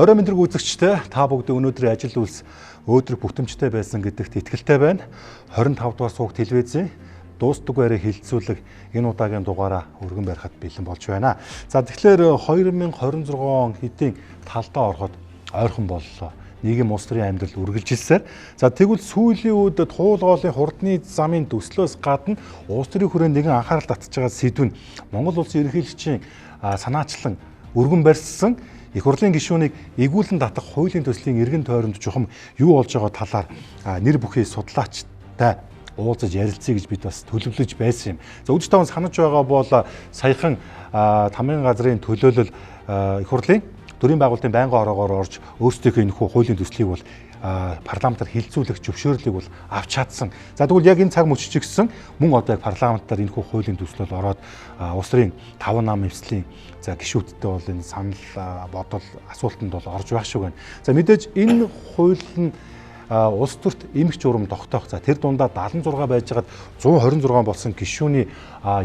Орой мэдрэг үзэгчтэй та бүгд өнөөдрийн ажил үйлс өөдрөг бүтэмжтэй байсан гэдэгт итгэлтэй байна. 25 дугаар суугт телевизийн дуустдаг байрыг хилцүүлэг энэ удаагийн дугаараа өргөн барихад бэлэн болж байна. За тэгэхээр 2026 он хэдийн талдаа ороход ойрхон боллоо. Нийгэм улс төрийн амьдрал үргэлжилсээр. За тэгвэл сүүлийн үед туулгоолын хурдны замын төслөөс гадна улс төрийн хүрээнд нэгэн анхаарал татж байгаа сэдв нь Монгол улсын ерөнхийлөгчийн санаачлан өргөн барьсан их хурлын гишүүнийг эгүүлэн татах хуулийн төслийн эргэн тойронд чухам юу болж байгаа талаар нэр бүхий судлаачтай уулзаж ярилцъя гэж бид бас төлөвлөж байсан юм. За үдж таван санаж байгаа бол саяхан тамгын газрын төлөөлөл их хурлын төрийн байгуулалтын байнгын ороогоор орж өөрсдийнхөө энэ хуулийн төслийг бол парламентаар хилцүүлэх зөвшөөрлийг бол авч чадсан. За тэгвэл яг энэ цаг мөччихсөн мөн одоо яг парламентаар энэ хуулийн төслөөл ороод улс төрийн 5 нам эвслийн за гишүүдтэй бол энэ санал бодол асуултанд бол орж байх шиг байна. За мэдээж энэ хууль нь улс төрт эмх журам тогтоох. За тэр дундаа 76 байжгаад 126 болсон гишүүний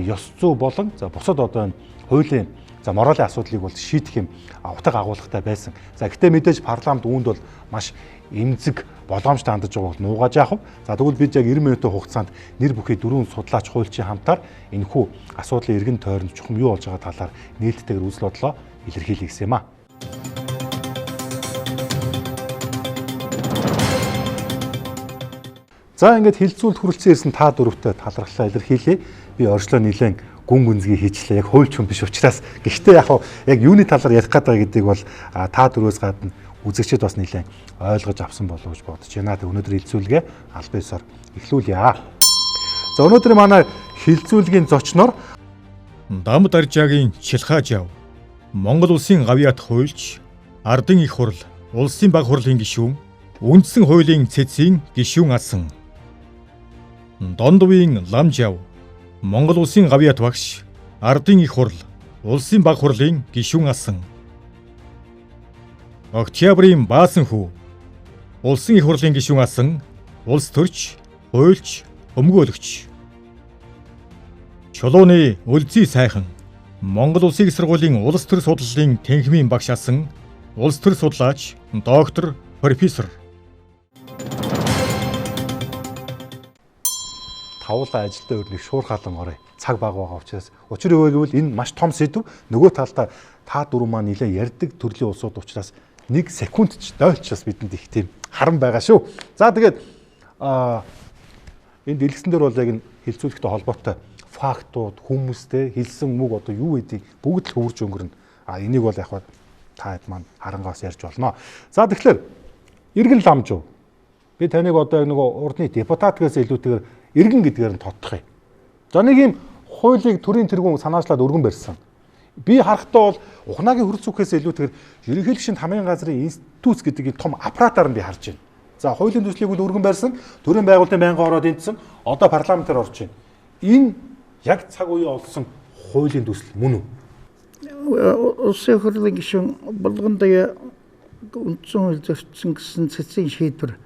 ёс зүй болон за бусад одоо энэ хуулийн за моралын асуудлыг бол шийдэх юм утга агуулгатай байсан. За гэтээ мэдээж парламент үүнд бол маш эмзэг боломжтой хандаж байгааг нуугаж яах вэ? За тэгвэл бид яг 90 минутын хугацаанд нэр бүхий 4 судлаач хуульчийн хамтаар энэхүү асуудлын эргэн тойронд чухам юу болж байгаа талаар нээлттэйгээр үзэл бодлоо илэрхийлье гэсэн юм а. За ингээд хилцүүлэлт хүрэлцэн ирсэн та дөрөвтэй талархлаа илэрхийлье. Би оршлоо нэлээд гүн гүнзгий хийчлээ. Яг хуульч хүн биш учраас. Гэхдээ яг юуны талаар ярих гэдэг гэдгийг бол та дөрвөөс гадна үзэгчид бас нэлээд ойлгож авсан болов уу гэж бодож байна. Тэг өнөөдөр хилцүүлгээ аль биесээр эхлүүлье. За өнөөдөр манай хилцүүлгийн зочноор Дамд Аржаагийн Шилхааж яв. Монгол улсын гавьяат хуульч, ардын их хурл, улсын баг хурлын гишүүн, үндсэн хуулийн цэцгийн гишүүн асан. Дондовын Ламж яв. Монгол улсын гавьяат багш, ардын их хурл, улсын баг хурлын гишүүн асан. Октябрийн Баасан хүү. Улсын их хурлын гишүүн асан, улс төрч, хуульч, өмгөөлөгч. Чулууны Үлзий сайхан. Монгол улсын сургуулийн улс төр судлалын тэнхимийн багш асан, улс төр судлаач, доктор, профессор. Тавуулаа ажилдаа өрнөх шуур халан орой. Цаг бага байгаа учраас. Учир юу гэвэл энэ маш том сэдв. Нөгөө талдаа та дөрөв маань нэлээд ярддаг төрлийн улсууд учраас 1 секунд ч дойлчос бидэнд их тийм харам байгаа шүү. За тэгээд энэ дэлгэсэн дээр бол яг энэ хилцүүлэгтэй холбоотой фактууд, хүмүүстэй хэлсэн үг одоо юу гэдгийг бүгд л хөвөрж өнгөрнө. Энийг бол яг та хэд маань харангаас ярьж болно. За тэгэхээр Иргэн Ламж уу. Би таныг одоо нөгөө урдны депутатгаас илүүтэйгээр иргэн гэдгээр нь тодтох юм. За нэг юм хуулийг төрийн тэргүүн санаачлаад өргөн барьсан. Би харахтаа бол ухнаагийн хөрцөөхөөс илүүтэйгээр ерөнхийлөгчийн тамгын газрын институт гэдэг том аппаратаар нь би харж байна. За хуулийн төслийг бол өргөн барьсан, төрийн байгуулалтын байнгын ороод эндсэн, одоо парламентаар орж байна. Энэ яг цаг үеийн олсон хуулийн төсөл мөн үү? Улсын хурлын гишүүн болгондоо үндсэн хууль зөрчсөн гэсэн цэцгийн шийдвэр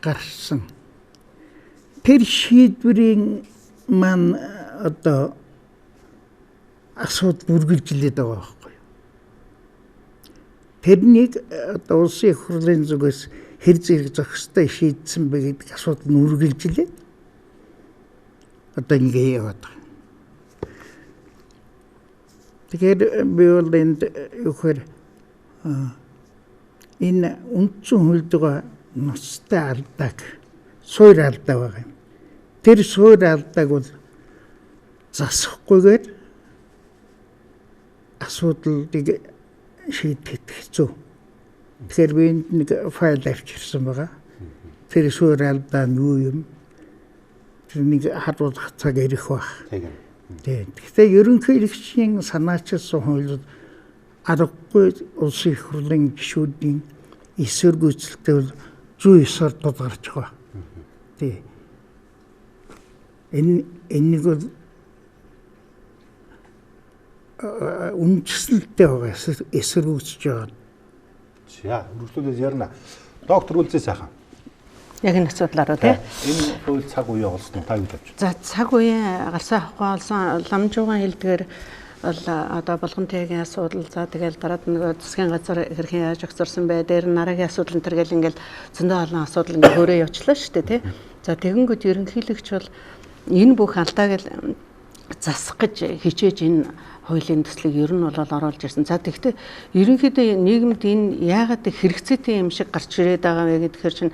гарсан. Тэр шийдвэрийн маань одоо асуудал үргэлжлээд байгаа байхгүй юу? Тэрнийг одоо улсын их хурлын зүгээс хэр зэрэг зохистой шийдсэн бэ гэдэг асуудал нь үргэлжлээд одоо ингэ яваад байгаа. Тэгэхээр би бол энд юухээр энэ үндсэн хуульд байгаа ноцтой алдааг суур алдаа байгаа юм. Тэр суур алдааг бол засахгүйгээр асуудлыг шийдэхэд хэцүү. Тэгэхээр би энд нэг файл авчирсан байгаа. Тэр суур алдаа нь юу юм? Тэрнийг харуулах цаг ирэх баг. Гэхдээ ерөнхийлөгчийн санаачилсан хуулиуд аргагүй улсын их хурлын гишүүдийн эсрэг гүйцэлтэй бол зүй ёсоор гарч байгаа. Тий. Энийг бол үндэслэлтэй байгаа эсрэг үүсэж байгаа. За, үргэлжлүүлээд ярина. Доктор Үлзий сайхан. Яг энэ асуудлаараа тийм. Энэ хууль цаг үеийн олсон та юу гэж бодож байна? За цаг үеийн гарсан авахгүй болсон Ламжууган хэлдгээр бол одоо болгонтэйгийн асуудал за тэгэл дараад нөгөө засгийн газар хэрхэн яаж огцорсон бай дээр нарагийн асуудал энэ төр гэл ингээл зөндөө олон асуудал ингээ хөөрөө явчлаа шүү дээ тий. За тэгэнгүүт ерөнхийлөгч бол энэ бүх алдааг л засах гэж хичээж энэ хуулийн төслийг ер нь бол оруулж ирсэн. За тэгэхдээ ерөнхийдөө нийгэмд энэ яагаад хэрэгцээтэй юм шиг гарч ирээд байгаа вэ гэхээр чинь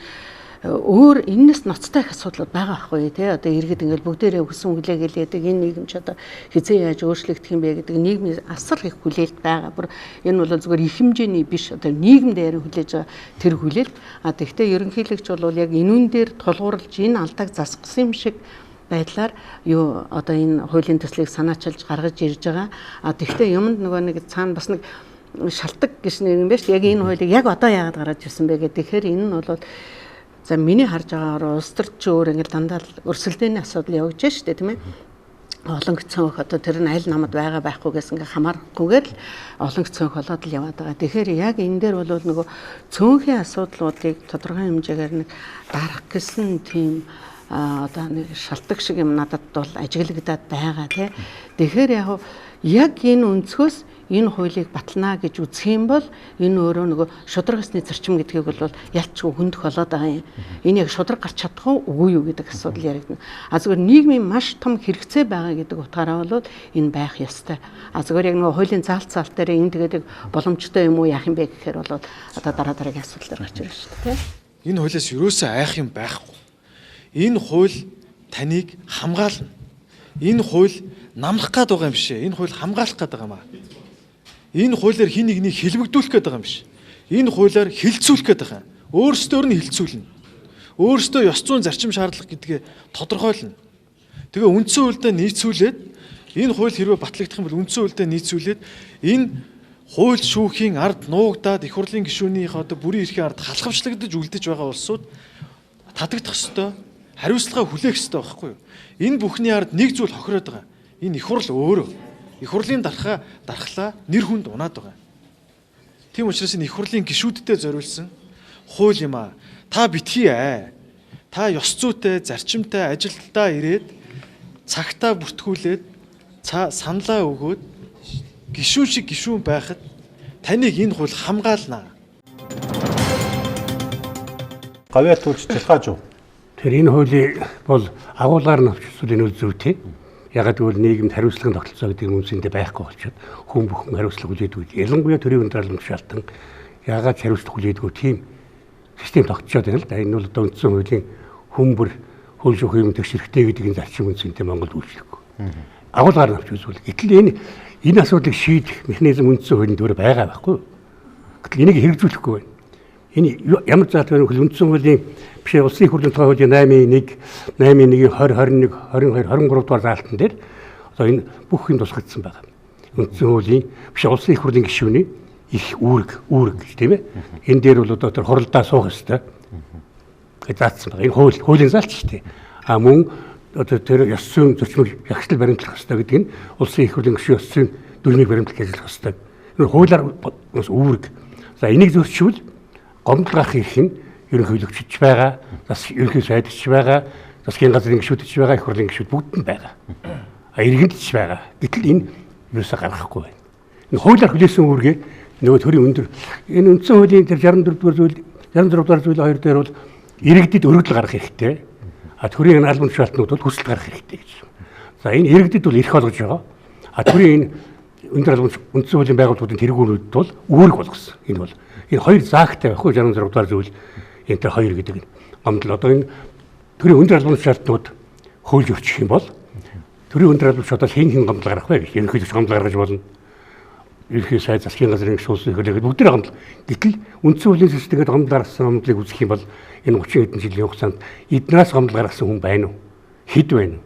өөр энэс ноцтой их асуудлууд байгаа байхгүй тий. Одоо иргэд ингээл бүгдээрээ өсөн хүлээгээл яадаг энэ нийгэм ч одоо хизээ яаж өөрчлөгдөх юм бэ гэдэг нийгмийн асар их хүлээлт байгаа. Бүр энэ бол зөвхөн их хэмжээний биш одоо нийгэмд ярин хүлээж байгаа тэр хүлээлт. Тэгэхдээ ерөнхийлөгч бол яг энүүн дээр тулгуурлаж энэ алдааг засгасан юм шиг байдлаар юу одоо энэ хуулийн төслийг санаачилж гаргаж ирж байгаа. Тэгэхдээ юмд нөгөө нэг цаана бас нэг шалтгаан гэж нэг юм байна шүү. Яг энэ хуулийг яг одоо яагаад гаргаж ирсэн бэ гэдэг. Тэгэхээр энэ нь бол за миний харж байгаагаар улс төр ч өөр ингээл дандаа өрсөлдөөний асуудал явж байна шүү дээ тийм ээ. Олон гцөөнх одоо тэр нь аль намд байгаа байхгүйгээс ингээ хамаарахгүйгээр л олон гцөөнх болоод л яваад байгаа. Тэгэхээр яг энэ дээр бол нөгөө цөөнхийн асуудлуудыг тодорхой хэмжээгээр нэг дарах гэсэн тийм одоо нэг шалтгаан шиг юм надад бол ажиглагдаад байгаа тий. Тэгэхээр яг энэ өнцгөөс энэ хуулийг батлана гэж үзэх юм бол энэ өөрөө нөгөө шудраг ёсны зарчим гэдгийг бол ялчгүй хөндөх болоод байгаа юм. Энэ яг шудраг гарч чадах уу юу гэдэг асуудал яригдана. Зүгээр нийгмийн маш том хэрэгцээ байгаа гэдэг утгаараа бол энэ байх ёстой. Зүгээр яг нөгөө хуулийн заалт дээр энэ тэгээд боломжтой юм уу яах юм бэ гэхээр бол одоо дараагийн асуудал гарч ирж байна шүү дээ. Энэ хуулиас юусоо айх юм байхгүй. Энэ хууль таныг хамгаална. Энэ хууль намлах гээд байгаа юм биш ээ. Энэ хууль хамгаалах гээд байгаа юм аа. Энэ хуулиар хин нэгнийг хэлбэгдүүлэх гээд байгаа юм биш. Энэ хуулиар хилцүүлэх гээд байгаа. Өөрсдөөр нь хилцүүлнэ. Өөрсдөө ёс зүйн зарчим шаардлага гэдгээ тодорхойлно. Тэгээ үндсэн хуульдаа нийцүүлээд энэ хууль хэрвээ батлагдах юм бол үндсэн хуульдаа нийцүүлээд энэ хууль шүүхийн ард нуугдаад их хурлын гишүүнийх одоо бүрийн эрхийн ард халахвчлагдаж үлдэж байгаа улсууд татагдах ёстой, хариуцлага хүлээх ёстой байхгүй юу? Энэ бүхний ард нэг зүйл хохироод байгаа. Энэ их хурл өөрөө их хурлын дархлаа нэр хүнд унаад байгаа. Тийм учраас энэ их хурлын гишүүдтэй зориулсан хууль юм аа. Та битгий та ёс зүйтэй, зарчимтай ажилдаа ирээд цагтаа бүртгүүлээд саналаа өгөөд гишүүн шиг гишүүн байхад таныг энэ хууль хамгаална. Гавьяа туулж тэлхааж юу? Тэр энэ хуулийг бол агуулгаар нь авчихсан энэ үл зүйтэй. Ягаад гэвэл нийгэмд хариуцлагын тогтолцоо гэдэг юм үнсэндээ байхгүй болчиход хүн бүхэн хариуцлага хүлээдэг. Ялангуяа төрийн өндөр шалтгаан ягаад хариуцлага хүлээдэггүй тийм систем тогтцоод байна л да. Энэ бол одоо үндсэн хуулийн хүмүүр хууль шүүх юм тэгш хэрэгтэй гэдэг энэ зарчим үнсэндээ Монголд үйлчлэхгүй. Агуулгаар нь авч үзвэл гэтэл энэ асуудлыг шийдэх механизм үндсэн хуулийн дээр байгаа байхгүй. Гэтэл энийг хэрэгжүүлэхгүй байна. Энэ ямар заалт вэ гэвэл үндсэн хуулийн биш улсын хурлын тухай хуулийн 8.1, 8.1, 20, 21, 22, 23 дугаар заалтан дээр одоо энэ бүх юм тусгагдсан байна. Үндсэн хуулийн биш улсын хурлын гишүүний их үүрэг гэж тийм ээ. Энэ дээр бол одоо тэр хуралдаа суух ёстой. Гэж заасан байна. Энэ хуулийн заалт шүү дээ. Мөн одоо тэр ёс зүйн зарчмыг ягшлал баримтлах ёстой гэдэг нь улсын их хурлын гишүүн ёс зүйн дүрмийг баримтлах ажиллах ёстой. Энэ хуулиар бас үүрэг. За энийг зөрчивөл гомдол гарах их нь ерөнхийлөгчч байгаа, бас ерөнхий сайдч байгаа, засгийн газрын гишүүдч байгаа, их хурлын гишүүд бүгд нь байгаа. Иргэндч байгаа. Гэтэл энэ юусаа гаргахгүй байна. Энэ хуулиар хүлээсэн үүргээ нөгөө төрийн өндөр энэ үндсэн хуулийн тэр 64 дугаар зүйл 2 дээр бол иргэдэд өргөдөл гаргах хэрэгтэй. Төрийн албан тушаалтнууд бол хүсэлт гаргах хэрэгтэй гэж. За энэ иргэдэд бол эрх олгож байгаа. Төрийн энэ өндөр албан үндсэн хуулийн байгууллагуудын тэргүүнүүд бол үүрэг болгосон. Энэ хоёр заагтай байхгүй 66 дугаар зүйл энэ тэр хоёр гэдэг нь. Гомдол одоо энэ төрийн өндөр албан тушаалтнууд хууль зөрчих юм бол төрийн өндөр албан тушаалтаас хэн гомдол гаргах вэ гэж ерөнхийдөө гомдол гаргаж болно. Ерөнхий сайд засгийн газрын гишүүн хэлээд бүгд гомдол. Гэтэл үндсэн хуулийн системд гомдол гаргасан гомдлыг үзэх юм бол энэ 30 хэдэн жилийн хугацаанд эднээс гомдол гаргасан хүн байна уу? Хэд байна уу?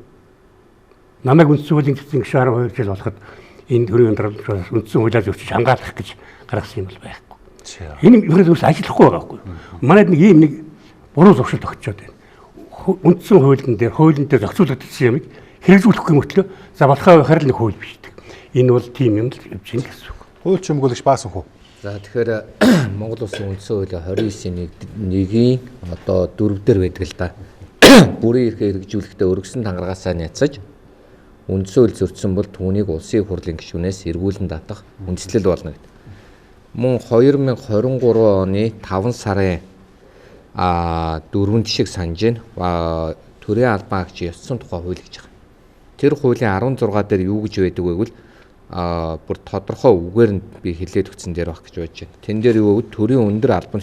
Намайг үндсэн хуулийн цэцэн гишүүн 12 жил болоход энэ төрийн өндөр албан тушаалтаас үндсэн хуулиар зөрчиж хамгаалах гэж гаргасан юм бол байхгүй. Энэ ихэнх зүйлс ажиллахгүй байгаа байхгүй. Манайд нэг ийм нэг буруу зуршил тогтчоод байна. Үндсэн хуулийн дээр зохицуулагдсан юмыг хэрэгжүүлэхгүй мөртлөө за болохоо байхаар л нэг хууль бичдэг. Энэ бол тийм юм л явж байна гэсэн үг. Хууль чимгүүлэгч баасан хөө. За тэгэхээр Монгол Улсын үндсэн хуулийн 29-1-ийн одоо 4 дээр байдаг л да. Бүрийн эрхээ хэрэгжүүлэхдээ өргөсөн тангаргаасаа няцаж үндсэн хууль зөрчсөн бол түүнийг улсын их хурлын гишүүнээс эргүүлэн татах үндэслэл болно гэдэг. Мөн 2023 оны 5 сарын 4-нд шиг санаж байна. Төрийн албан агч ёсцсон тухай хууль гэж байгаа. Тэр хуулийн 16 дээр юу гэж байдаг вэ гэвэл бүр тодорхой үгээр нь би хэлээд өгсөн дээр баг гэж бодож байна. Тэн дээр юу гэвэл төрийн өндөр албан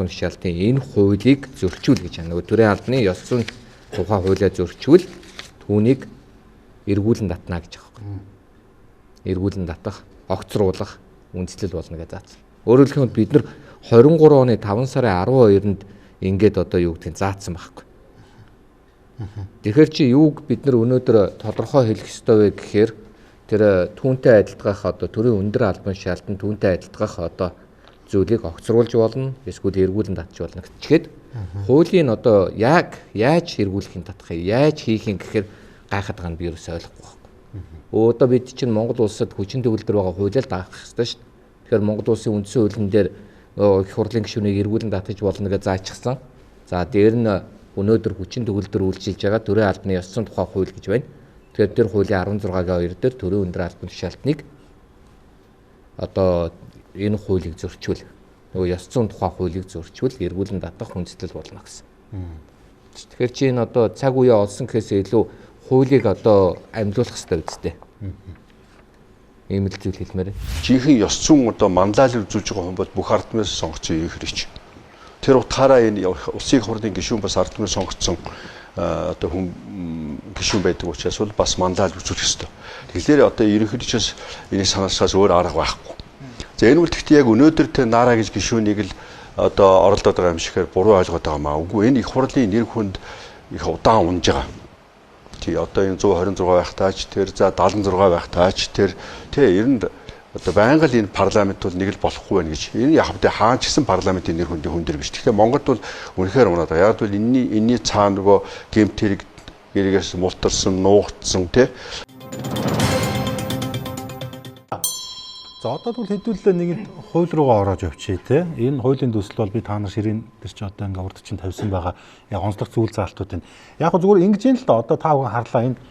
тушаалтын энэ хуулийг зөрчүүл гэж байна. Нөгөө төрийн албаны ёсцсон тухай хуулиа зөрчвөл түүнийг эргүүлэн татна гэж байгаа юм. Эргүүлэн татах, огцруулах үндэслэл болно гэж заасан. Өөрөөр хэлбэл бид нар 23 оны 5 сарын 12-нд ингээд одоо юу гэдгийг заасан байхгүй. Тэгэхээр чи юуг бид нар өнөөдөр тодорхой хэлэх ёстой вэ гэхээр тэр түүнтэй адилдгах одоо төрийн өндөр албан шаалтан түүнтэй адилдгах одоо зүйлийг огцруулж болно, эсвэл эргүүлэн татж болно гэчихэд хуулийн одоо яаж эргүүлэхин татах юм, яаж хийх юм гэхээр гайхаад байгаа нь би ерөөсөй ойлгохгүй байхгүй. Одоо бид чинь Монгол улсад хүчин төгөлдөр байгаа хуулиар даах хэрэгтэй шүү дээ. Тэгэхээр Монгол улсын үндсэн хуулийн дээр их хурлын гишүүнийг эргүүлэн татаж болно гэж заачсан. За дээр нь өнөөдөр хүчин төгөлдөр үйлчилж байгаа төрийн албаны ёсцсон тухай хууль гэж байна. Тэгэхээр тэр хуулийн 16-гийн 2 дээр төрийн өндөр албан тушаалтныг одоо энэ хуулийг зөрчүүл, нөгөө ёсцсон тухай хуулийг зөрчүүл эргүүлэн татах хүндэслэл болно гэсэн. Тэгэхээр чи энэ одоо цаг үеэ олсон гэхээс илүү хуулийг одоо амьлуулах хэрэгтэй үстэй. Ийм л зүйл хэлмээр. Жинхэнэ ёс зүйн одоо манлайлал үзүүлж байгаа хүн бол бүх ард түмээс сонгогдсон юм хэрэгч. Тэр утгаараа энэ улсын их хурлын гишүүн бас ард түмээс сонгогдсон одоо хүн гишүүн байдаг учраас бол бас манлайлал үзүүлэх ёстой. Тэгэхээр одоо ерөнхийдөөс энийг санаасаас өөр арга байхгүй. За энэ үлдэхт яг өнөөдөр тэ Нара гэж гишүүнийг л одоо оролдоод байгаа юм шигээр буруу ойлгоод байгаа маа. Үгүй энэ их хурлын нэр хүнд их удаан унж байгаа. Тий одоо энэ 126 байх таач тэр за 76 байх таач тэр тий ер нь одоо байнга л энэ парламент бол нэг л болохгүй байна гэж. Энэ яг хэвдээ хаан ч гэсэн парламентын нэр хүндийн хүн дэр биш. Тэгэхээр Монголд бол үнэхээр унаад байгаа. Яг бол энэний цаана нөгөө гэмт хэрэг гэрээс мултарсан, нуугдсан тий. За одоо бол хэдүүлээ нэгэнт хууль руугаа ороод явчихъя те. Энэ хуулийн төсөл бол би та нар ширийн дээр чи одоо ингээ урд чинь тавьсан байгаа. Яг онцлог зүйл заалтууд энэ. Яг гоо зүгээр ингэж юм л да. Одоо та бүхэн харлаа энэ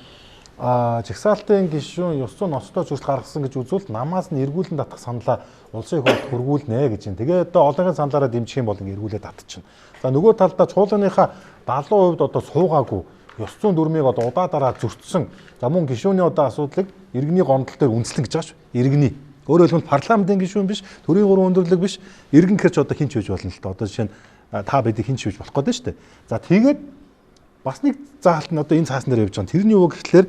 жагсаалтын гишүүн ёс зүйн ноцтой зүйлс гаргасан гэж үзвэл намаас нь эргүүлэн татах саналаа улсын их хурлд хүргүүлнэ гэж юм. Тэгээ одоо олонгийн саналаараа дэмжих юм бол ингээ эргүүлээд татчихна. За нөгөө талдаа чуулганыхаа 70% одоо суугаагүй ёс зүйн дүрмийг одоо удаа дараа зөрчсөн. За мөн гишүүний одоо асуудлыг иргэний гомдол дээр үндэслэн гэж байгаа шүү. Иргэний өөрөөр хэлбэл парламентын гишүүн биш, төрийн 3 өндөрлөг биш, иргэн гэхэрч одоо хинч байж болно л да. Одоо жишээ нь та бидийг хинч байж болох гэдэг шүү дээ. За тэгээд бас нэг заалт нь одоо энэ цаасан дээр явж байгаа. Тэрний юу гэхлээр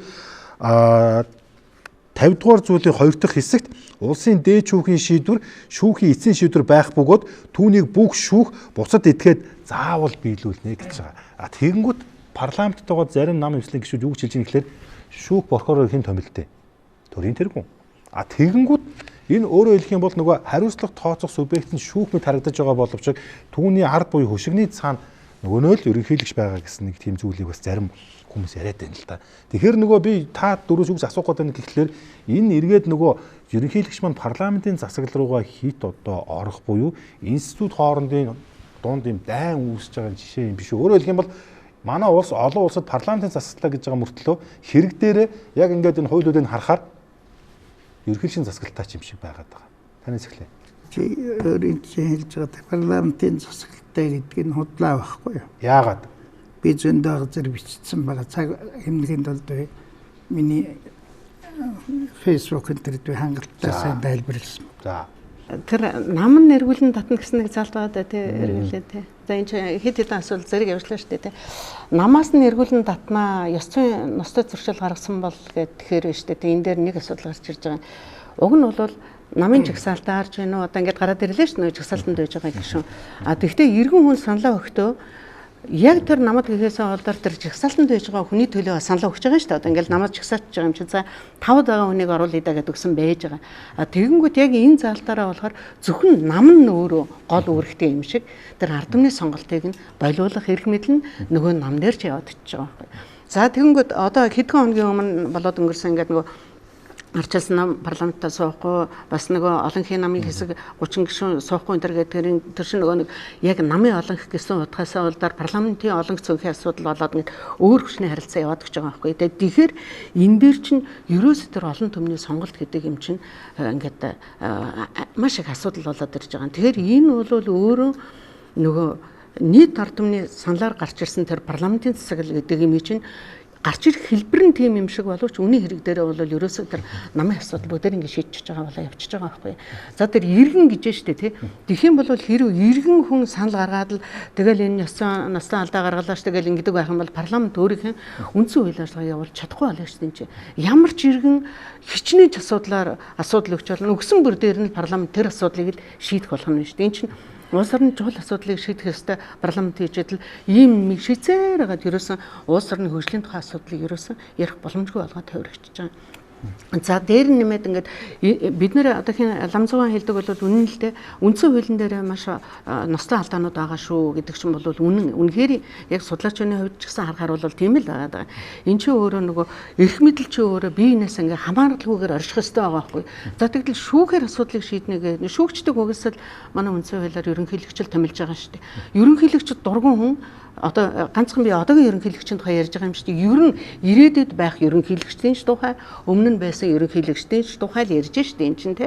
50 дугаар зүйлийн 2 дахь хэсэгт улсын дээд шүүхийн шийдвэр, шүүхийн эцсийн шийдвэр байх бөгөөд түүнийг бүх шүүх буцад этгээд заавал биелүүлнэ гэж байгаа. Тэгэнгүүт парламенттайгаа зарим нам эвслийн гишүүд юу гэж хэлж байгаа гэхлээр шүүх прокурор хэн томилдээ. Төрийн тэргүүн. Тэгэнгүүт энэ өөрөө хэлэх юм бол нөгөө хариуцлага тооцох субъект нь шүүх мэт харагдаж байгаа боловч түүний ард буюу хөшигний цаана нөгөөнөө л ерөнхийлөгч байгаа гэсэн нэг тийм зүйлийг бас зарим хүмүүс яриад байна л да. Тэгэхээр нөгөө би та дөрөв шүүгс асуух гэдэг нь гэхлээр энэ эргээд нөгөө ерөнхийлөгч маань парламентын засаглал руугаа хит одоо орох буюу институт хоорондын дунд юм дайн үүсэж байгаа жишээ юм биш үү. Өөрөөр хэлэх юм бол манай улс олон улсад парламентын засаглалаа гэж байгаа мөртлөө хэрэг дээрээ яг ингээд энэ хуулиудыг харахаар ерөнхийлөгчийн засаглалтай юм шиг байгаад байгаа. Танаас эхлэе. Чи өөрийн хэлж байгаа парламентын засаглалтай гэдэг нь худлаа байхгүй юу? Яагаад? Би зөндөө газар бичсэн байгаа. Цаг хэмнэлийн тулд миний Facebook энтерд хангалттай сайн тайлбарласан. За. Тэр нам нь эргүүлэн татна гэсэн нэг залт байгаа да тий эргэлээ тий. За энэ чинь хэд хэдэн асуулт зэрэг явууллаа шүү дээ тий. Намаас нь эргүүлэн татнаа ёс зүйн ностой зөрчил гаргасан бол гэхээр байна шүү дээ тий. Энэ дээр нэг асуудал гарч ирж байгаа. Уг нь бол намын жагсаалтаа харж байна уу одоо ингээд гараад ирлээ шүү дээ жагсаалтанд байж байгаа гişүн. Тэгвэл иргэн хүн саналаа өгтөө яг тэр намад гэхээсээ олдоор тэр жагсаалтанд байж байгаа хүний төлөө саналаа өгч байгаа шүү дээ. Одоо ингээд намад жагсаалтж байгаа юм чи за 5 байгаа хүнийг оруулъя да гэдээ өгсөн байж байгаа. Тэгэнгүүт яг энэ заалтаараа болохоор зөвхөн нам нь өөрөө гол үүрэгтэй юм шиг тэр ард түмний сонголтыг нь болиулах эрх мэдэл нь нөгөө нам дээр ч яваад очиж байгаа байхгүй. За тэгэнгүүт одоо хэдхэн хоногийн өмнө болоод өнгөрсөн ингээд нөгөө арчилсан нам парламентаа суухгүй бас нөгөө олонхын намын хэсэг 30 гишүүн суухгүй энэ гэдгээр тэр чинь нөгөө нэг яг намын олонх гэсэн утгаасаа бол парламентын олонх цөөнхийн асуудал болоод ингээд өөр хүчний харилцаа яваад гэж байгаа байхгүй. Тэгэхээр энэ дээр чинь ерөөсөө тэр олон түмний сонголт гэдэг юм чинь ингээд маш их асуудал болоод ирж байгаа. Тэгэхээр энэ бол өөрөө нөгөө нийт ард түмний саналаар гарч ирсэн тэр парламентын засаглал гэдэг юм чинь гарч ирэх хэлбэр нь тийм юм шиг боловч үнийн хэрэг дээрээ бол ерөөсөө тэр намын асуудал бүгдээр ингэ шийдчихэж байгаа болоо явчихж байгаа байхгүй. За тэр иргэн гэж штэ тий. Тэгэх юм бол хэрэг иргэн хүн санал гаргаад л тэгэл энэ насны алдаа гаргалаа ш тэгэл ингэдэг байх юм бол парламент өөрийнхөө үндсэн үйл ажиллагаа явуулж чадахгүй болно штэ энэ чинь. Ямар ч иргэн хичнээн асуудал өгч болно. Өгсөн бүр дээр нь парламент тэр асуудлыг л шийдэх болох нь штэ. Энэ чинь улс орны чухал асуудлыг шийдэх ёстой парламент хийжэдэл ийм нэг шийдсээр хагаад ерөөсөн улс орны хөгжлийн тухай асуудлыг ерөөсөн ярих боломжгүй болгоод тавирагчиж байгаа. За дээр нь нэмээд ингээд бид нэр одоохийн ламзуугаан хэлдэг бол үнэн л дээ үндсэн хуулийн дээр маш ностой алдаанууд байгаа шүү гэдэг чинь бол үнэхээр яг судлаачны хувьд ч гэсэн харахаар бол тийм л байгаа. Энд чинь өөрөө нөгөө эрх мэдэл чинь өөрөө биенээс ингээ хамааралгүйгээр орших ёстой байгаа байхгүй. За тэгвэл шүүхээр асуудлыг шийднэ гэх шүүгчдэг угсаал манай үндсэн хуулиар ерөнхийлөгчл томилж байгаа шүү дээ. Ерөнхийлөгчд дургуун хүн одоо ганцхан би одоогийн ерөнхийлөгчийн тухай ярьж байгаа юм шүү дээ. Ер нь ирээдүйд байх ерөнхийлөгчдийн ч тухай өмнө нь байсан ерөнхийлөгчдийн ч тухай л ярьж шүү дээ энэ чинь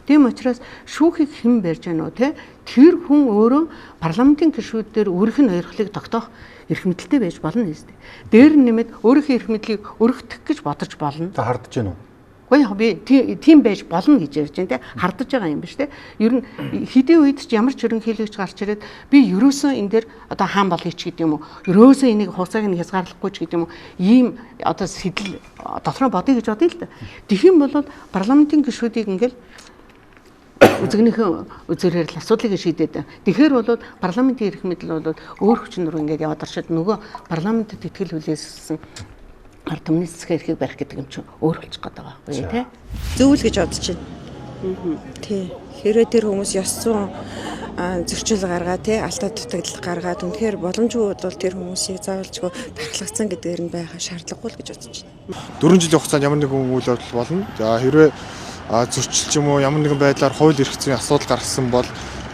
тийм учраас шүүхийг хэн барьж байна уу тэр хүн өөрөө парламентын гишүүдээр өөрийнх нь ойрхлыг тогтоох эрх мэдэлтэй байж болно нэстэ. Дээр нь нэмээд өөрийнхөө эрх мэдлийг өргөдөх гэж бодож болно. Та хардж байна уу? Гэхдээ би тийм байж болно гэж ярьж байна те хардж байгаа юм биш те. Ер нь хэдийн үед ч ямар ч ерөнхийлөгч гарч ирээд би ерөөсөө энэ дээр одоо хаан болъё ч гэдэг юм уу. Ерөөсөө энийг хугацааг нь хязгаарлахгүй ч гэдэг юм уу. Ийм одоо сэтэл дотроо бодъё гэж бодъё л да. Тэгэх юм бол парламентын гишүүдийг ингээл үзэгнийхээ үзэрээр л асуудлыг шийдээд. Тэгэхээр бол парламентын эрх мэдэл бол өөр хүчин рүү ингээд яваад оршид нөгөө парламентэд итгэл хүлээсэн ард түмний засгийн эрхийг барих гэдэг юм чинь өөр болчих гээд байгаа байхгүй тий. Зөвл гэж бодож байна. Тий. Хэрвээ тэр хүмүүс ёс зүйн зөрчил гаргаа тий алдаа дутагдал гаргаад үнэхээр боломжгүй бол тэр хүмүүсийг заавалжгүй дархлагдсан гэдгээр нь байгаа шаардлагагүй л гэж бодож байна. 4 жилийн хугацаанд ямар нэгэн үйл явдал болно. За хэрвээ зөрчил ч юм уу ямар нэгэн байдлаар хууль эрх зүйн асуудал гаргасан бол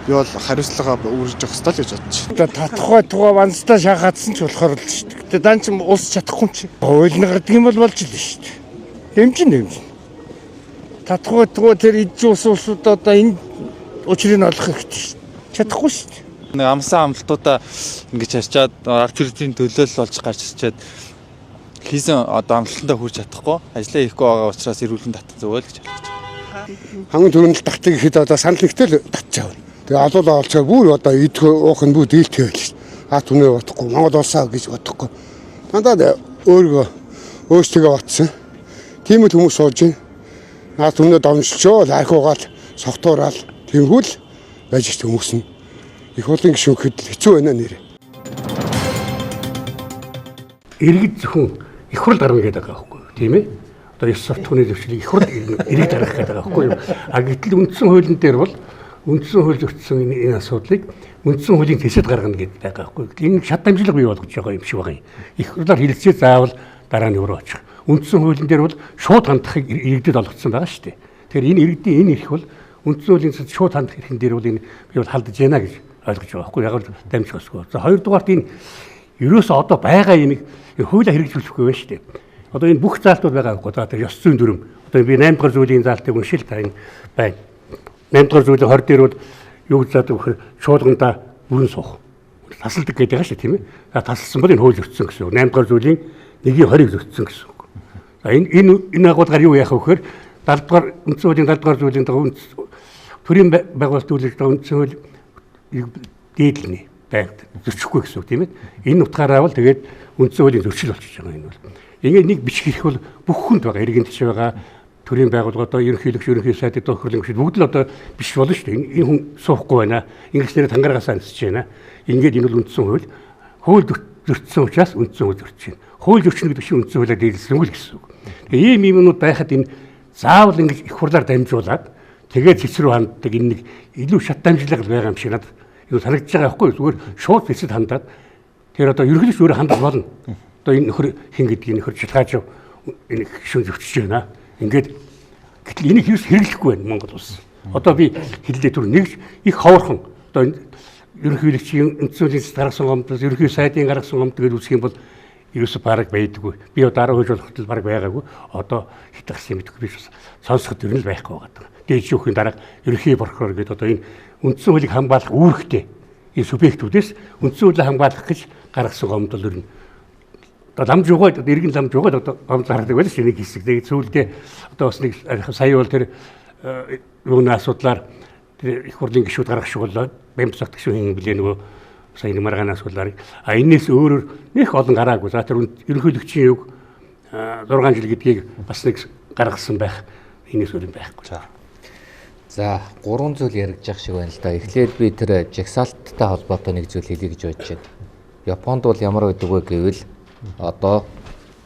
би бол хариуцлага үүргэж явах ёстой л гэж бодож байна. Татахгүй тугаа ванстаа шахаадсан ч болохоор л шүү дээ. Гэтэ дан ч улс чадахгүй юм чи. Хууль нь гардаг юм бол болж л шүү дээ. Дэмжин. Татахгүй тугаа тэр эдж улсууд одоо энэ учрыг олох хэрэгтэй шүү дээ. Чадахгүй шүү дээ. Нэг амсан амлалтуудаа ингэж харьчаад ард түмний төлөөлөл болж гарч ирчээд хийсэн одоо амлалтандаа хүрч чадахгүй ажлаа хийхгүй байгаа учраас эрүүлэн татсан зүгээр л гэж ойлгож байна. Хамгийн түрүүнд татдаг ихэд одоо санал нэгтэл татчихав. Тэгээ алуулаа олцоо бүр одоо идэх уух нь бүр дийлтэй байл ш. Түнээ бодохгүй Монгол улсаа гэж бодохгүй. Дандаа өөрийгөө өөрсдөө батсан. Тийм л хүмүүс сууж байна. Түнээ домшилчоо лайхуугаал согтуураал тиймхүүл байж их хүмүүс нь их олон гişүнхэд хэцүү байна нэр. Иргэд зөвхөн их хурл гарна гэдэг байгаа байхгүй юу тийм ээ. Одоо ёс суртахууны зөвчлийг их хурл иргэд гаргах гэдэг байгаа байхгүй юу. Гэтэл үндсэн хуулийн дээр бол үндсэн хууль зөрчсөн энэ асуудлыг үндсэн хуулийн тэсэд гаргана гэдэг байгаа байхгүй. Энэ шат дамжлага бий болгож байгаа юм шиг байгаа юм. Их хурлаар хэлэлцээ заавал дараа нь өрөө очих. Үндсэн хуулийн дээр бол шууд хандахыг иргэдэд олгоцсон байгаа шүү дээ. Тэгэхээр энэ иргэдийн энэ эрх бол үндсэн хуулийн шууд хандах эрхэн дээр бол энэ би бол халдаж байна гэж ойлгож байгаа байхгүй. Яг л дамжчихсгүй. За хоёрдугаарт энэ ерөөсөө одоо байгаа юмыг хуулиа хэрэгжүүлэхгүй байна шүү дээ. Одоо энэ бүх заалтууд байгаа байхгүй. За тэр ёс зүйн дүрм. Одоо би 8 дугаар зүйлийн заалтыг уншил та энэ байна. 8 дугаар зүйлийн 20 дээр бол юу гэж заадаг вөхөр шуулгандаа бүрэн суух. Тасалдаг гэдэг байгаа шүү тийм ээ. За тасалсан бол энэ хууль зөрчсөн гэсэн үг. 8 дугаар зүйлийн 1-20-ыг зөрчсөн гэсэн үг. За энэ агуулгаар юу яах вэ гэхээр 70 дугаар үндсэн хуулийн 70 дугаар зүйлийн дагуу төрийн байгууллагын үндсэн хууль дээдлэний байнг зөрчихгүй гэсэн үг тийм ээ. Энэ утгаараа бол тэгээд үндсэн хуулийн зөрчил болчихж байгаа энэ бол. Ингээд нэг бичих хэрэг бол бүх хүнд байгаа. Иргэн төч байгаа. Төрийн байгууллага одоо ерөнхийлөгч ерөнхий сайд тохирлын гишүүд бүгд л одоо биш болно шүү дээ. Энэ хүн суухгүй байна. Инглишнээр тангарагасаа нисэж байна. Ингээд энэ бол үндсэн хууль. Хууль зөрчсөн учраас үндсэн хууль зөрчиж байна. Хууль зөрчнө гэдэг чинь үндсэн хуулиар дээдлэсэнгүй л гэсэн үг. Тэгээ ийм юмнууд байхад энэ заавал ингэж их хурлаар дамжуулаад тэгээд цэцрүү ханддаг энэ нэг илүү шат дамжлага байгаа юм шиг надад юу санагдаж байгаа байхгүй юу? Зүгээр шууд цэцэд хандаад тэр одоо ерөнхийдөө өөрөө хандаж болно. Одоо энэ нөхөр хин гэдгийг нөхөр шилгааж энэ гişүн зөрчиж байна. Ингээд Гэтэл энийг хэрэглэхгүй байна Монгол улс. Одоо би хэллээ түр нэг их ховорхон одоо ерөнхийлөгчийн үндсүүлийн гаргасан гомдол, ерөнхий сайдын гаргасан гомдол гэж үзэх юм бол ерөөсө бараг байдаггүй. Би одоо 10 жил хүртэл бараг байгаагүй. Одоо хит гарсан юм гэдэггүй би сонсоход ер нь л байхгүй байгаа. Дээд шүүхийн дараа ерөнхий прокурор гэдэг одоо энэ үндсэн хуулийг хамгаалах үүрэгтэй энэ субъектүүдээс үндсэн хуулийг хамгаалах гэж гаргасан гомдол ер нь одоо ламж угаад иргэн ламж угаад одоо гомдол гаргадаг байлаа шүү дээ нэг хэсэг. Тэгээд сүүлдээ одоо бас нэг сая бол тэр юуны асуудлаар тэр их хурлын гишүүд гаргахшгуулаад бямцагт гишүүн билээ нөгөө сая маргааны асуудлаар энэс өөрөөр нэх олон гараагүй. За тэр ерөнхийлөгчийн юг 6 жил гэдгийг бас нэг гаргасан байх. Энэс өөр юм байхгүй. За 3 зүйл яригдж явах шиг байна л да. Эхлээд би тэр жагсаалттай холбоотой нэг зүйл хэлье гэж бодож байна. Японд бол ямар байдаг вэ гэвэл одоо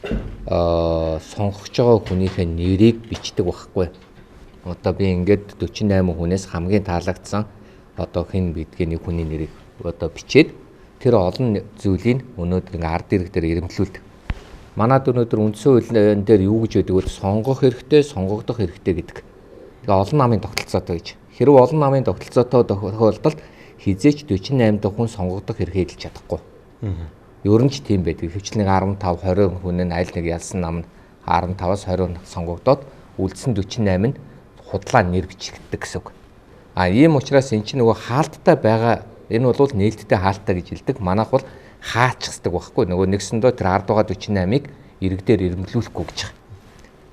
сонгогч байгаа хүнийхээ нэрийг бичдэг байхгүй. Одоо би ингээд 48 хүнээс хамгийн таалагдсан одоо хэн бидгээ нэг хүний нэрийг одоо бичээд тэр олон зүйлийг өнөөдөр ингээ ард ирэх дээр ирэмтлүүлдэг. Манайд өнөөдөр үндсэн хуулийн дээр юу гэж байдаг вэ? Сонгох хэрэгтэй, сонгогдох хэрэгтэй гэдэг. Тэгээ олон намын тогтолцоотой гэж. Хэрвээ олон намын тогтолцоотой тохиолдолд хизээч 48 дахь хүн сонгогдох хэрэг хэлж чадахгүй. Ер нь ч тийм байдаг. Хвчлэн 15 20 хүн нь аль нэг ялсан нам нь 15-аас 20 сонгогдоод үлдсэн 48 нь худлаа нэр бичигддэг гэсэн үг. Ийм учраас эн чинь нөгөө хаалттай байгаа энэ бол нээлттэй хаалттай гэж хэлдэг. Манайх бол хаачихдаг байхгүй. Нөгөө нэгсэндөө тэр 10 дугаар 48-ыг иргэдээр ирэмблүүлэхгүй гэж байгаа.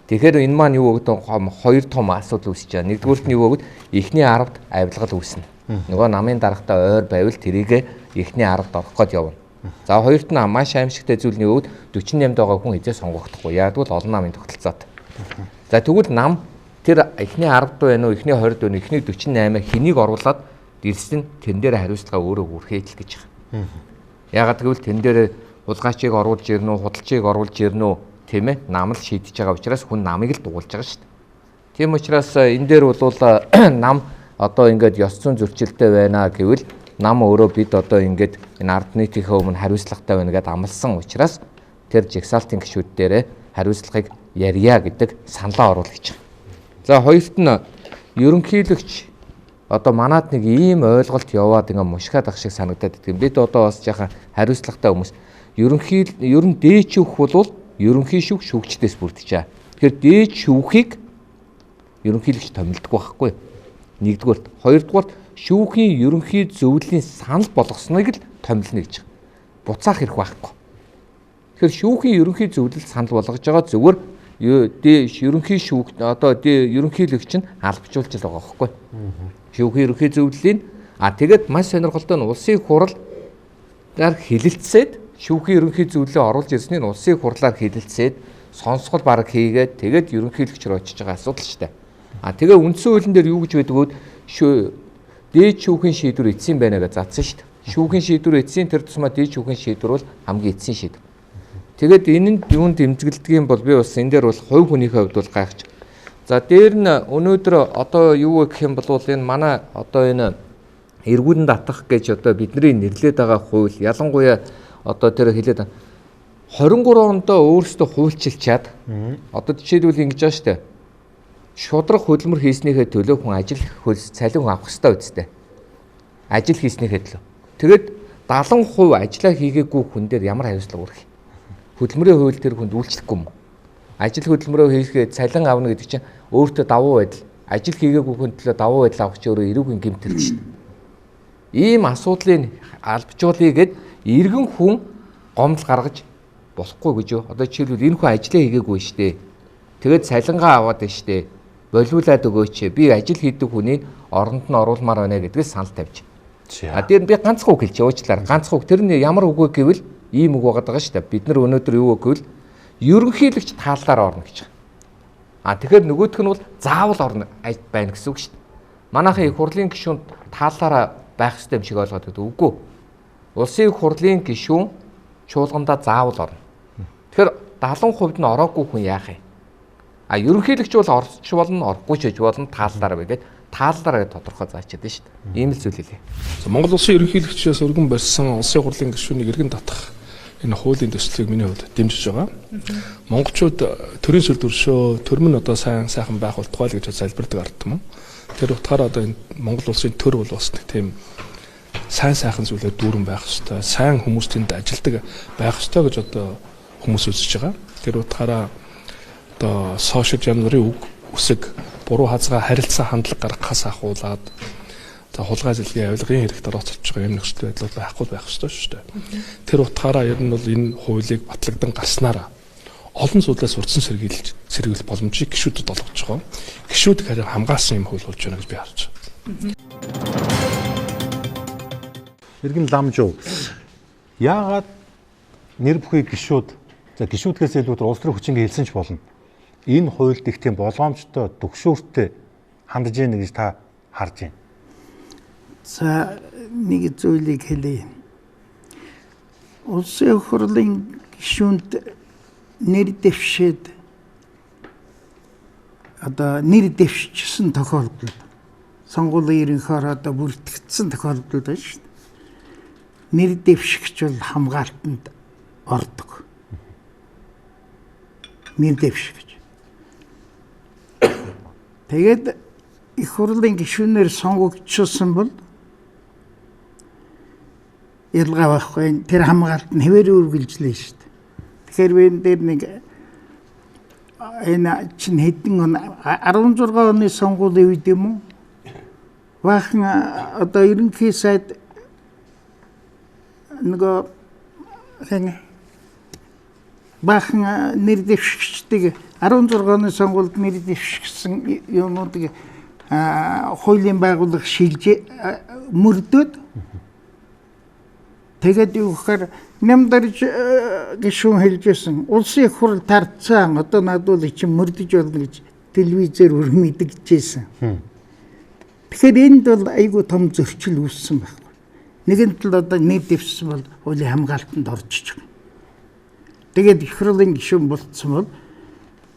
Тэгэхээр энэ маань юу гэдэг хоёр том асуудал үүсэж байгаа. Нэгдүгüүрт нь юу гэвэл эхний 10-д авилгал үүснэ. Нөгөө намын дарагтаа ойр байвал тэрийг эхний 10-д орох гээд явна. За хоёрт нь маш аимшигтай зүйл нь юу гэвэл 48-д байгаа хүн эзээ сонгогдохгүй. Яагтвэл олон намын тогтолцоотой. За тэгвэл нам тэр эхний 10-д байна уу, эхний 20-д байна уу, эхний 48-ыг хэнийг оруулаад дэрсэн тэн дээр хариуцлага өөрөө хүрхээ л гэж байгаа. Яагаад гэвэл тэн дээр хулгайчийг оруулж ирнэ үү, худалчийг оруулж ирнэ үү, тийм ээ? Нам л шийдэж байгаа учраас хүн намыг л дугуулж байгаа шүү дээ. Тийм учраас энэ дээр бол нам одоо ингээд ёс зүйн зөрчилтэй байна гэвэл нам өөрөө бид одоо ингээд энэ ард нийтийнхээ өмнө хариуцлагатай байна гэдээ амласан учраас тэр жагсаалтын гишүүд дээрээ хариуцлагыг ярья гэдэг саналаа оруулах гэж байгаа. За хоёрт нь ерөнхийлөгч одоо манад нэг ийм ойлголт яваад ингээ мушгаад ах шиг санагдаад идэв. Бид одоо бас яхаа хариуцлагатай хүмүүс ер нь дээд шүүх бол ерөнхий шүүх шүүгчдээс бүрдэж байгаа. Тэгэхээр дээд шүүхийг ерөнхийлөгч томилдог байхгүй. Нэгдүгээрт, хоёрдугаарт шүүхийн ерөнхий зөвлөлийн санал болгосныг л томилно гэж байгаа. Буцаах хэрэг байхгүй. Тэгэхээр шүүхийн ерөнхий зөвлөлд санал болгож байгаа зүгээр ерөнхий шүүх одоо ерөнхийлөгч нь албажуулж л байгаа байхгүй. Шүүхийн ерөнхий зөвлөлийн тэгээд маш сонирхолтой нь улсын хурлаар хилэлцээд шүүхийн ерөнхий зөвлөлөө оруулж ирснийг улсын хурлаар хилэлцээд сонсгол бараг хийгээд тэгээд ерөнхийлөгч рүү очиж байгаа асуудал шүү дээ. Тэгээ үндсэн хуулийн дээр юу гэж байдаг вэ? Дээд шүүхийн шийдвэр эцсийн байна гэж заасан шүү дээ. Шүүхийн шийдвэр эцсийн тэр тусмаа дээд шүүхийн шийдвэр бол хамгийн эцсийн шийдвэр. Тэгээд энэ нь юунд дэмжигддэг юм бол би бас энэ дээр бол хувь хүнийхээ хувьд бол гайхаж. За дээр нь өнөөдөр одоо юу гэх юм бол энэ манай одоо энэ эргүүлэн татах гэж одоо бидний нэрлээд байгаа хууль ялангуяа одоо тэр хэлээд 23 онд өөрсдөө хуульчилчаад одоо жишээлбэл ингэж байгаа шүү дээ. Шудраг хөдөлмөр хийснийхээ төлөө хүн ажил хөлс цалин авах хэрэгтэй үстэй. Ажил хийснийхээ төлөө. Тэгээд 70% ажиллаа хийгээгүй хүн дээр ямар хариуцлага өрөх? Хөдөлмөрийн хууль тэр хүнд үйлчлэхгүй юм. Ажил хөдөлмөрөө хийхэд цалин авна гэдэг чинь өөртөө давуу байдал. Ажил хийгээгүй хүн төлөө давуу байдал авах чинь өөрөө эрүүгийн гэмтэл шүү дээ. Ийм асуудлыг албажуулъя гэд иргэн хүн гомдол гаргаж болохгүй гэж юу? Одоо жишээлбэл энэ хүн ажлаа хийгээгүй шүү дээ. Тэгээд цалингаа аваад байна шүү дээ. Болиулаад өгөөч. Би ажил хийдэг хүнийг оронд нь оруулмаар байна гэдгийг санал тавьж. Тэр би ганцхан үг хэлж уучлаарай. Ганцхан үг. Тэр нь ямар үг вэ гэвэл ийм үг байгаа шүү дээ. Бид нар өнөөдөр юу гэвэл ерөнхийлөгч тааллаар орно гэж байгаа. Тэгэхээр нөгөөх нь бол заавал орно байна гэсэн үг шүү дээ. Манайхын их хурлын гишүүн тааллаараа байх ёстой юм шиг ойлгоод байдаг. Үгүй. Улсын их хурлын гишүүн чуулгандаа заавал орно. Тэгэхээр 70% нь ороогүй хүн яах юм? Ерөнхийлөгч бол орч болно, орохгүй ч гэж болно тааллаараа байгээд тааллаараа тодорхой заачаад шүү дээ. Ийм л зүйл хэлээ. Монгол улсын ерөнхийлөгчөөс өргөн барьсан улсын хурлын гишүүнийг иргэн татах энэ хуулийн төслийг миний хувьд дэмжиж байгаа. Монголчууд төрийн сүлд өршөө, төрөм нь одоо сайхан байх болтугай л гэж залбирдаг ард юм. Тэр утгаараа одоо энэ Монгол улсын төр бол бас тийм сайхан зүйлээр дүүрэн байх ёстой, сайн хүмүүс тэнд ажилдаг байх ёстой гэж одоо хүмүүс үзэж байгаа. Тэр утгаараа одоо сошиал жанрын үг, үсэг, буруу хазгаа харилцаа хандлага гаргахаас ахуулаад хулгай зэлгийн авилгын хэрэгт орооцолж байгаа юм нөхцөл байдал байхгүй байх ёстой шүү дээ. Тэр утгаараа ер нь бол энэ хуулийг батлагдан гарснараа олон зүйлээс урдсан сэргийлэх боломжийг гишүүдэд олгож байгаа. Гишүүд харин хамгаалсан юм хууль болж байна гэж би харж байна. Иргэн Ламжуу. Яагаад нэр бүхий гишүүд гишүүдгээс илүү улс төрийн хүчингээ хэлсэн ч болно. Энэ хуульд их тийм болгоомжтой, төгшөөртэй хандж ийн гэж та харж байна. За нэг зүйлийг хэлье. Улсын хурлын гишүүнд нэр дэвшээд одоо нэр дэвшчихсэн тохиолдол сонгуулийн ерөнхиөр одоо бүртгэгдсэн тохиолдол байна шүү дээ. Нэр дэвшигч бол хамгаалтанд ордог. Нэр дэвшигч. Тэгээд их хурлын гишүүнээр сонгогдсон бол ялгаа байхгүй. Тэр хамгаалт нь хэвээр үргэлжлэн шүү дээ. Тэгэхээр энэ дээр нэг энэ чинь хэдэн он 16 оны сонгуулийн үед юм уу? Баахан одоо ерөнхий сайд нөгөө баахан нэр дэвшигчдийг 16 оны сонгуульд нэр дэвшигсэн юмнуудыг хуулийн байгууллага шилжээ мөрдөөд тэгээд юу гэхээр нэмдэрж гишүүн хэлжсэн улсын их хурл таарцсан одоо надад чинь мөрдөж болно гэж телевизээр өр мэдгэжсэн. Тэгэхээр энд бол айгүй том зөрчил үүссэн байна. Нэгэн тал одоо нэр дэвшсэн бол хуулийн хамгаалтанд орж байгаа. Тэгээд их хурлын гишүүн болцсон бол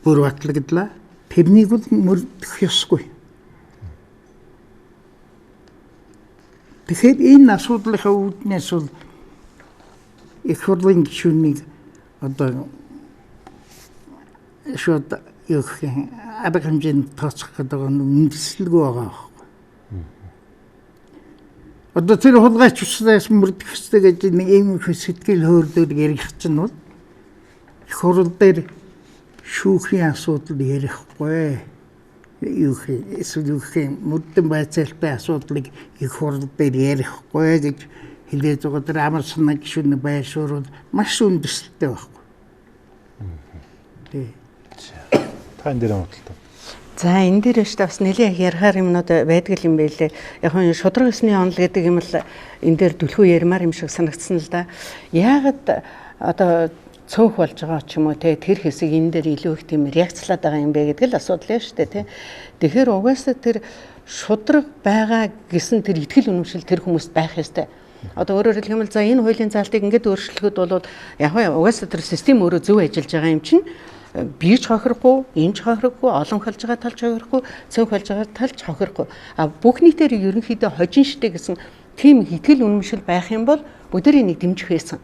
бүр батлагдлаа. Тэрнийг бол мөрдөх ёсгүй. Тэгэхээр энэ асуудлынхаа үүднээс бол их хурлын гишүүнийг одоо шууд юу гэх юм арга хэмжээнд тооцох гэдэг нь үндэслэлгүй байгаа байхгүй. Одоо тэр хулгайч уснаас мөрдөх ёстой гэж нэг юм их сэтгэл хөдлөөр ярих чинь бол их хурл дээр шүүхийн асуудал ярихгүй. Юу гэх мөрдөн байцаалтай асуудлыг их хурл дээр ярихгүй гэж хэлээд байгаа. Тэр амар санаа гишүүний байшуурууд маш үндэслэлтэй байхгүй. Тий. Та энэ дээр бодлоо. За энэ дээр ч бас нэлээд ярихаар юмнууд байдаг юм байлээ. Яг нь шудраг ёсны онол гэдэг юм л энэ дээр түлхүү ярмаар юм шиг санагдсан л да. Яагаад одоо цөөх болж байгаа ч юм уу те тэр хэсэг энэ дээр илүү их тийм реакцлаад байгаа юм бэ гэдэг л асуудал юм шүү дээ те. Тэгэхээр угаасаа тэр шудраг байгаа гэсэн тэр ихтгэл үнэмшил тэр хүмүүст байх ёстой. Одоо өөрөөр хэлбэл за энэ хуулийн заалтыг ингээд өөрчлөхөд бол яг угаасаа тэр систем өөрөө зөв ажиллаж байгаа юм чинь бие ч хохирохгүй, энэ ч хохирохгүй, олон холж байгаа талч хохирохгүй, цөөнх холж байгаа талч хохирохгүй. А бүх нийтээр ерөнхийдөө хожин штэ гэсэн тийм ихтгэл үнэмшил байх юм бол бүгдээ нэг дэмжих байсан.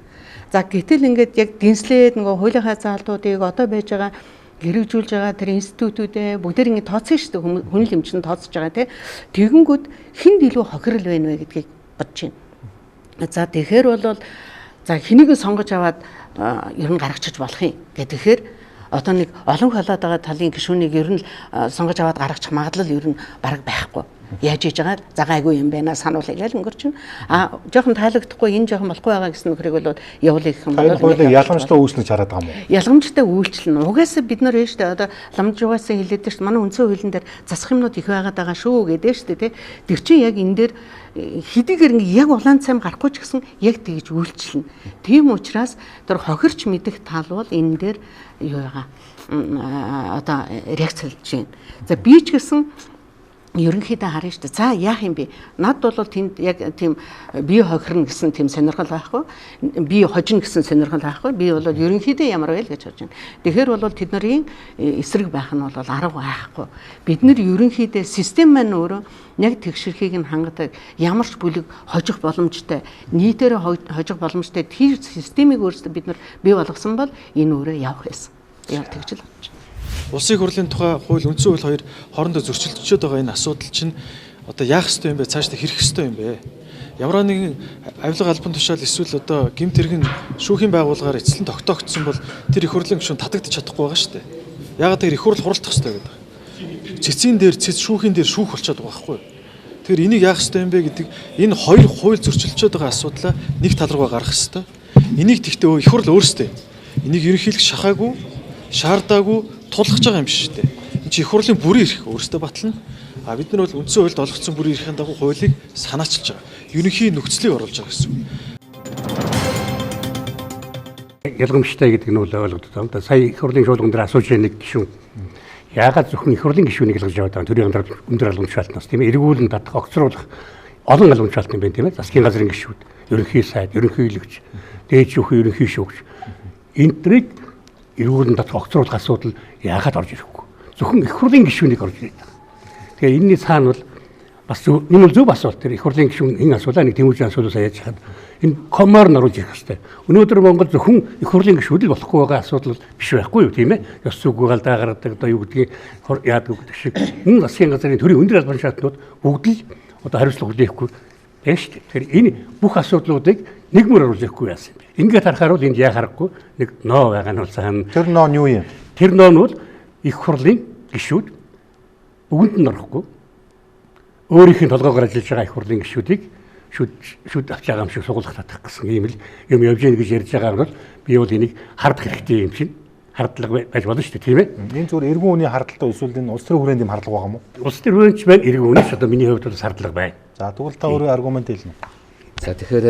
За гэтэл ингээд яг дэнслээд нөгөө хуулийнхаа заалтуудыг одоо байж байгаа хэрэгжүүлж байгаа тэр институтүүдээ бүгдээ ингэ тооцсон шүү дээ хүн л эмчин тооцож байгаа тий. Тэгэнгүүт хүнд илүү хохирол байна вэ гэдгийг бодож байна. За тэгэхээр бол за хэнийг сонгож аваад ер нь гаргачих болох юм гэхээр одоо нэг олон холоод байгаа талын гишүүнийг ер нь сонгож аваад гаргачих магадлал ер нь бараг байхгүй. Яаж хийж байгаа загаагүй юм байна сануулъя гэж өнгөрч нь. А жоохон таалагдахгүй энэ жоохон болохгүй байгаа гэсэн нөхрийг бол явуулъя гэх юм бол ялгамжтай үйлчлэж хараад байгаа юм уу? Ялгамжтай үйлчлэн. Угаасаа бид нар шүү дээ одоо ламжуугаасаа хэлээд шүү дээ манай үндсэн хуулийн дээр засах юмнууд их байгаад байгаа шүү гэдэг шүү дээ тий. Тэр чинь яг энэ дээр хэдийгээр яг улаан цайм гарахгүй ч гэсэн яг тэгж үйлчлэн. Тийм учраас тэр хохирч мэдэх тал бол энэ дээр юу байгаа одоо реакцлж байна. За би ч гэсэн ерөнхийдөө харна шүү дээ. За яах юм бэ? Над бол тэнд яг тийм бие хохирно гэсэн тийм сонирхол байхгүй. Бие хожно гэсэн сонирхол байхгүй. Би бол ерөнхийдөө ямар байл гэж бодож байна. Тэгэхээр бол тэдний эсрэг байх нь бол арга байхгүй. Бид нар ерөнхийдөө систем маань өөрөө яг тэгшэрхийг нь хангадаг ямар ч бүлэг хожих боломжтой, нийтээрээ хожих боломжтой тэр системийг өөрсдөө бид нар бий болгосон бол энэ өөрөө явах байсан. Яг тэгж л байна. Улсын их хурлын тухай хууль үндсэн хууль хоёр хоорондоо зөрчилдөж байгаа энэ асуудал чинь одоо яах ёстой юм бэ? Цаашдаа хэрэг ёстой юм бэ? Ямар нэгэн авилга албан тушаал эсвэл одоо гэмт хэрэг шүүхийн байгууллагаар эцэлэн тогтоогдсон бол тэр их хурлын гишүүн татагдчих чадахгүй байгаа шүү дээ. Яагаад тэр их хурл хуралдах ёстой гэдэг. Цэцгийн дээр цэц шүүхийн дээр шүүх болчиход байгаа байхгүй юу? Тэгэхээр энийг яах ёстой юм бэ гэдэг энэ хоёр хууль зөрчилдөж байгаа асуудлаа нэг тал руугаа гаргах ёстой. Энийг тэгтээ их хурл өөрсдөө энийг ерөнхийлөх шахаагүй, шаардаагүй тулгаж байгаа юм биш үү? Энд чи их хурлын бүрийн эрх өөрсдөө батлна. А бид нар бол үндсэн хуульд олгогдсон бүрийн эрхийн дагуу хуулийг санаачилж байгаа. Ерөнхий нөхцөлийг оруулж байгаа гэсэн үг. Ялгамжтай гэдэг нь бол ойлгогддог юм. Сая их хурлын шуулган дээр асууж байгаа нэг гишүүн. Яагаад зөвхөн их хурлын гишүүнийг ялгаж яваад байгаа төрийн өндөр албан тушаалтнаас тийм ээ эргүүлэн татах, огцруулах олон албан тушаалт юм байна тийм ээ. Засгийн газрын гишүүд, ерөнхий сайд, ерөнхийлөгч, дээд шүүхийн ерөнхий шүүгч. Энтрийг эргүүлэн татах, огцруулах асуудал яагаад орж ирэхгүй? Зөвхөн их хурлын гишүүнийг орж ирээд байгаа. Тэгэхээр энэний цаана бол бас энэ бол зөв асуулт. Тэр их хурлын гишүүн энэ асуулаа нэг тэмүүлжийн асуулаас яаж хаад энэ комоор нь оруулж ирэх хэрэгтэй. Өнөөдөр Монгол зөвхөн их хурлын гишүүд л болохгүй байгаа асуудал биш байхгүй юу тийм ээ? Ёс зүггүй галдаа гаргадаг одоо юу гэдгийг яадаг гэдэг шиг энэ засгийн газрын төрийн өндөр албан тушаалтнууд бүгд л одоо хариуцлага хүлээхгүй байна шүү дээ. Тэгэхээр энэ бүх асуудлуудыг нэгмөр оруулж ирэхгүй яасан юм бэ? Ингээд харахаар бол энд яа харахгүй нэг ноо байгаа нь бол цаана. Тэр ноо нь юу юм? Тэр ноо нь бол их хурлын гишүүд бүгд нь орохгүй өөрийнх нь толгоогоор ажиллаж байгаа их хурлын гишүүдийг шүд авч байгаа юм шиг сугуулах татах гэсэн юм л юм явж гэнэ гэж ярьж байгаа бол би бол энийг хардах хэрэгтэй юм чинь хардлага байж болно шүү дээ тийм ээ. Энэ зүгээр эргэн үний хардлагатай эсвэл энэ улс төрийн хүрээнд юм хардлага байгаа юм уу? Улс төрийн хүрээнд байна эргэн үнийч одоо миний хувьд бол хардлага байна. За тэгвэл та өөрөө аргумент хэлнэ. За тэгэхээр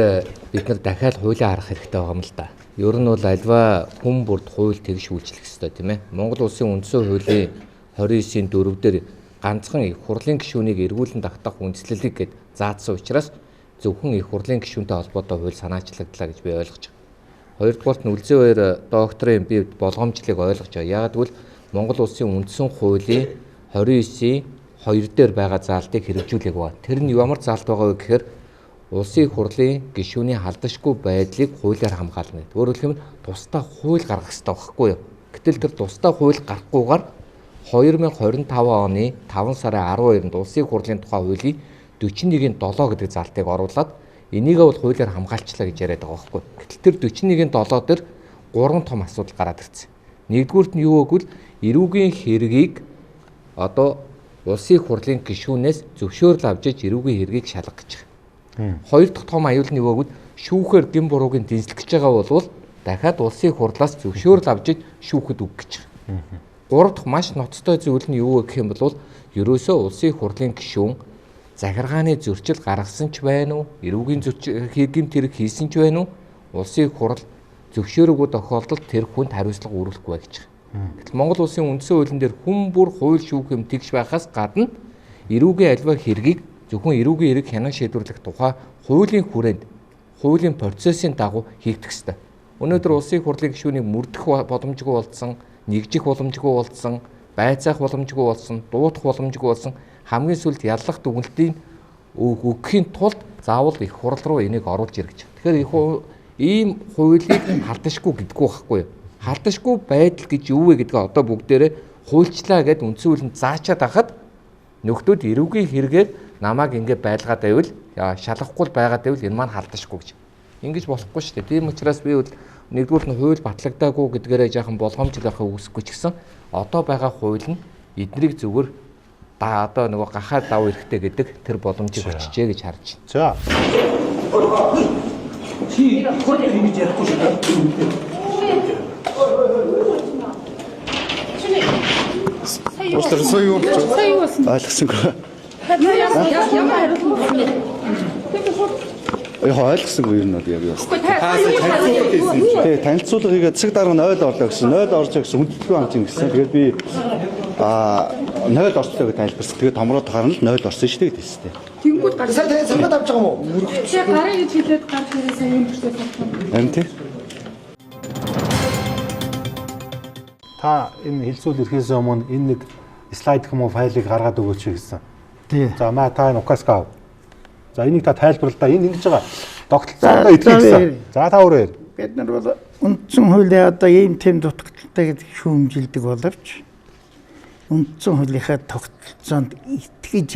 бид нар дахиад хуулийг харах хэрэгтэй байгаа юм л да. Ер нь бол альва хүн бүрд хууль тэгш үйлчлэх ёстой тийм ээ. Монгол улсын үндсэн хуулийн 29-ийн 4 дээр ганцхан их хурлын гишүүнийг эргүүлэн тогтоох үндслэлийг гээд заасан учраас зөвхөн их хурлын гишүүнтэй холбоотой хууль санаачлагдлаа гэж би ойлгож байгаа. Хоёрдугаарт нь үлзий баяр докторын би болгоомжлыг ойлгож байгаа. Яагад гэвэл Монгол улсын үндсэн хуулийн 29-ийн 2 дээр байгаа заалтыг хэрэгжүүлэх ба. Тэр нь ямар заалт байгаа вэ гэхээр улсын их хурлын гишүүний халдашгүй байдлыг хуулиар хамгаална гэдэг. Өөрөөр хэлбэл тусдаа хууль гаргах хэрэгтэй байхгүй юу? Гэтэл тэр тусдаа хууль гарахгүйгээр 2025 оны 5 сарын 12-нд улсын их хурлын тухай хуулийн 41-ийн 7 гэдэг залтыг оруулад энийг бол хуулиар хамгаалчлаа гэж яриад байгаа байхгүй. Гэтэл тэр 41-ийн 7 дээр 3 том асуудал гараад ирсэн. Нэгдүгüүрт нь юу гэвэл эрүүгийн хэргийг одоо улсын их хурлын гишүүнээс зөвшөөрөл авч иж эрүүгийн хэргийг шалгах гэж байгаа. Хоёр дахь том аюул нь юу гэвэл шүүхээр гин буруугийн дэнслэх гэж байгаа бол дахиад улсын их хурлаас зөвшөөрөл авч иж шүүхэд үг гэж байгаа. Гурав дахь маш ноцтой зүйл нь юу гэх юм бол ерөөсөө улсын их хурлын гишүүн захиргааны зөрчил гаргасан ч байна уу, эрүүгийн гэмт хэрэг хийсэн ч байна уу, улсын их хурл зөвшөөрөөгүй тохиолдолд тэр хүнд хариуцлага үүргэхгүй гэж байгаа. Гэтэл Монгол улсын үндсэн хуулийн дээр хүн бүр хууль шүүх юм тэгш байхаас гадна эрүүгийн альва хэргийг зөвхөн эрүүгийн хэрэг хянан шийдвэрлэх тухай хуулийн хүрээнд, хуулийн процессын дагуу хийгдэх ёстой. Өнөөдөр улсын их хурлын гишүүнийг мөрдөх боломжгүй болсон, нэгжих боломжгүй болсон, байцаах боломжгүй болсон, дуутах боломжгүй болсон, хамгийн сүүлд яллах дүгнэлтийн өгөхийн тулд заавал их хурл руу энийг оруулж ирэх гэж. Тэгэхээр ийм хуулийг халдашгүй гэдэггүй байхгүй юу? Халдашгүй байдал гэж юу вэ гэдгээ одоо бүгдээрээ хуульчлаа гэд үндсэн хуулинд заачаад ахад нөхдүүд эрүүгийн хэрэгээр намайг ингэ байлгаад байвал шалгахгүй байгаад байвал энэ маань халдашгүй гэж. Ингэж болохгүй шүү дээ. Тийм учраас би бол нэгдүгээр нь хууль батлагдаагүй гэдгээрээ яахан болгоомжлох байхыг үсэхгүй ч гэсэн одоо байгаа хууль нь эднийг зүгээр одоо нөгөө гахаад дав эрэхтэй гэдэг тэр боломжийг өчжээ гэж харж байна. За. Чи хууль ингэж ярихгүй шүү дээ. Устэр сая юу болсон? Ойлгосонгүй. Ямар хариулт вэ? Ойлгосонгүй юм уу яг юу? Тэгээ танилцуулгыг засаг дарга нь ойл орлоо гэсэн. Ойл орж гэсэн хүндэтгэл хамт юм гэсэн. Тэгээд би 0 орчлоо гэж тайлбарсан. Тэгээд томроод гарна л 0 орсон шүү дээ гэжтэй. Тэнгүүд гар. Сая тэгээд цамд авч байгаа юм уу? Тэгээ гарын гэж хэлээд гар хэрэгсээ юм бүрсээ татсан. Харин тий. Та энэ хэлцүүл ирэхээс өмнө энэ нэг слайд юм уу файлыг гаргаад өгөөч гэсэн. Тий. За маа та энэ указка ав. За энийг та тайлбарлаа. Энэ ингэж байгаа. Тогтолцоодоо итгэсэн. За та өөрөө. Бид нар бол үндсэн хуулийн одоо ийм тэм дутагдaltaй гэдэг шүүмжилдэг боловч үндсэн хуулийнхаа тогтолцоонд итгэж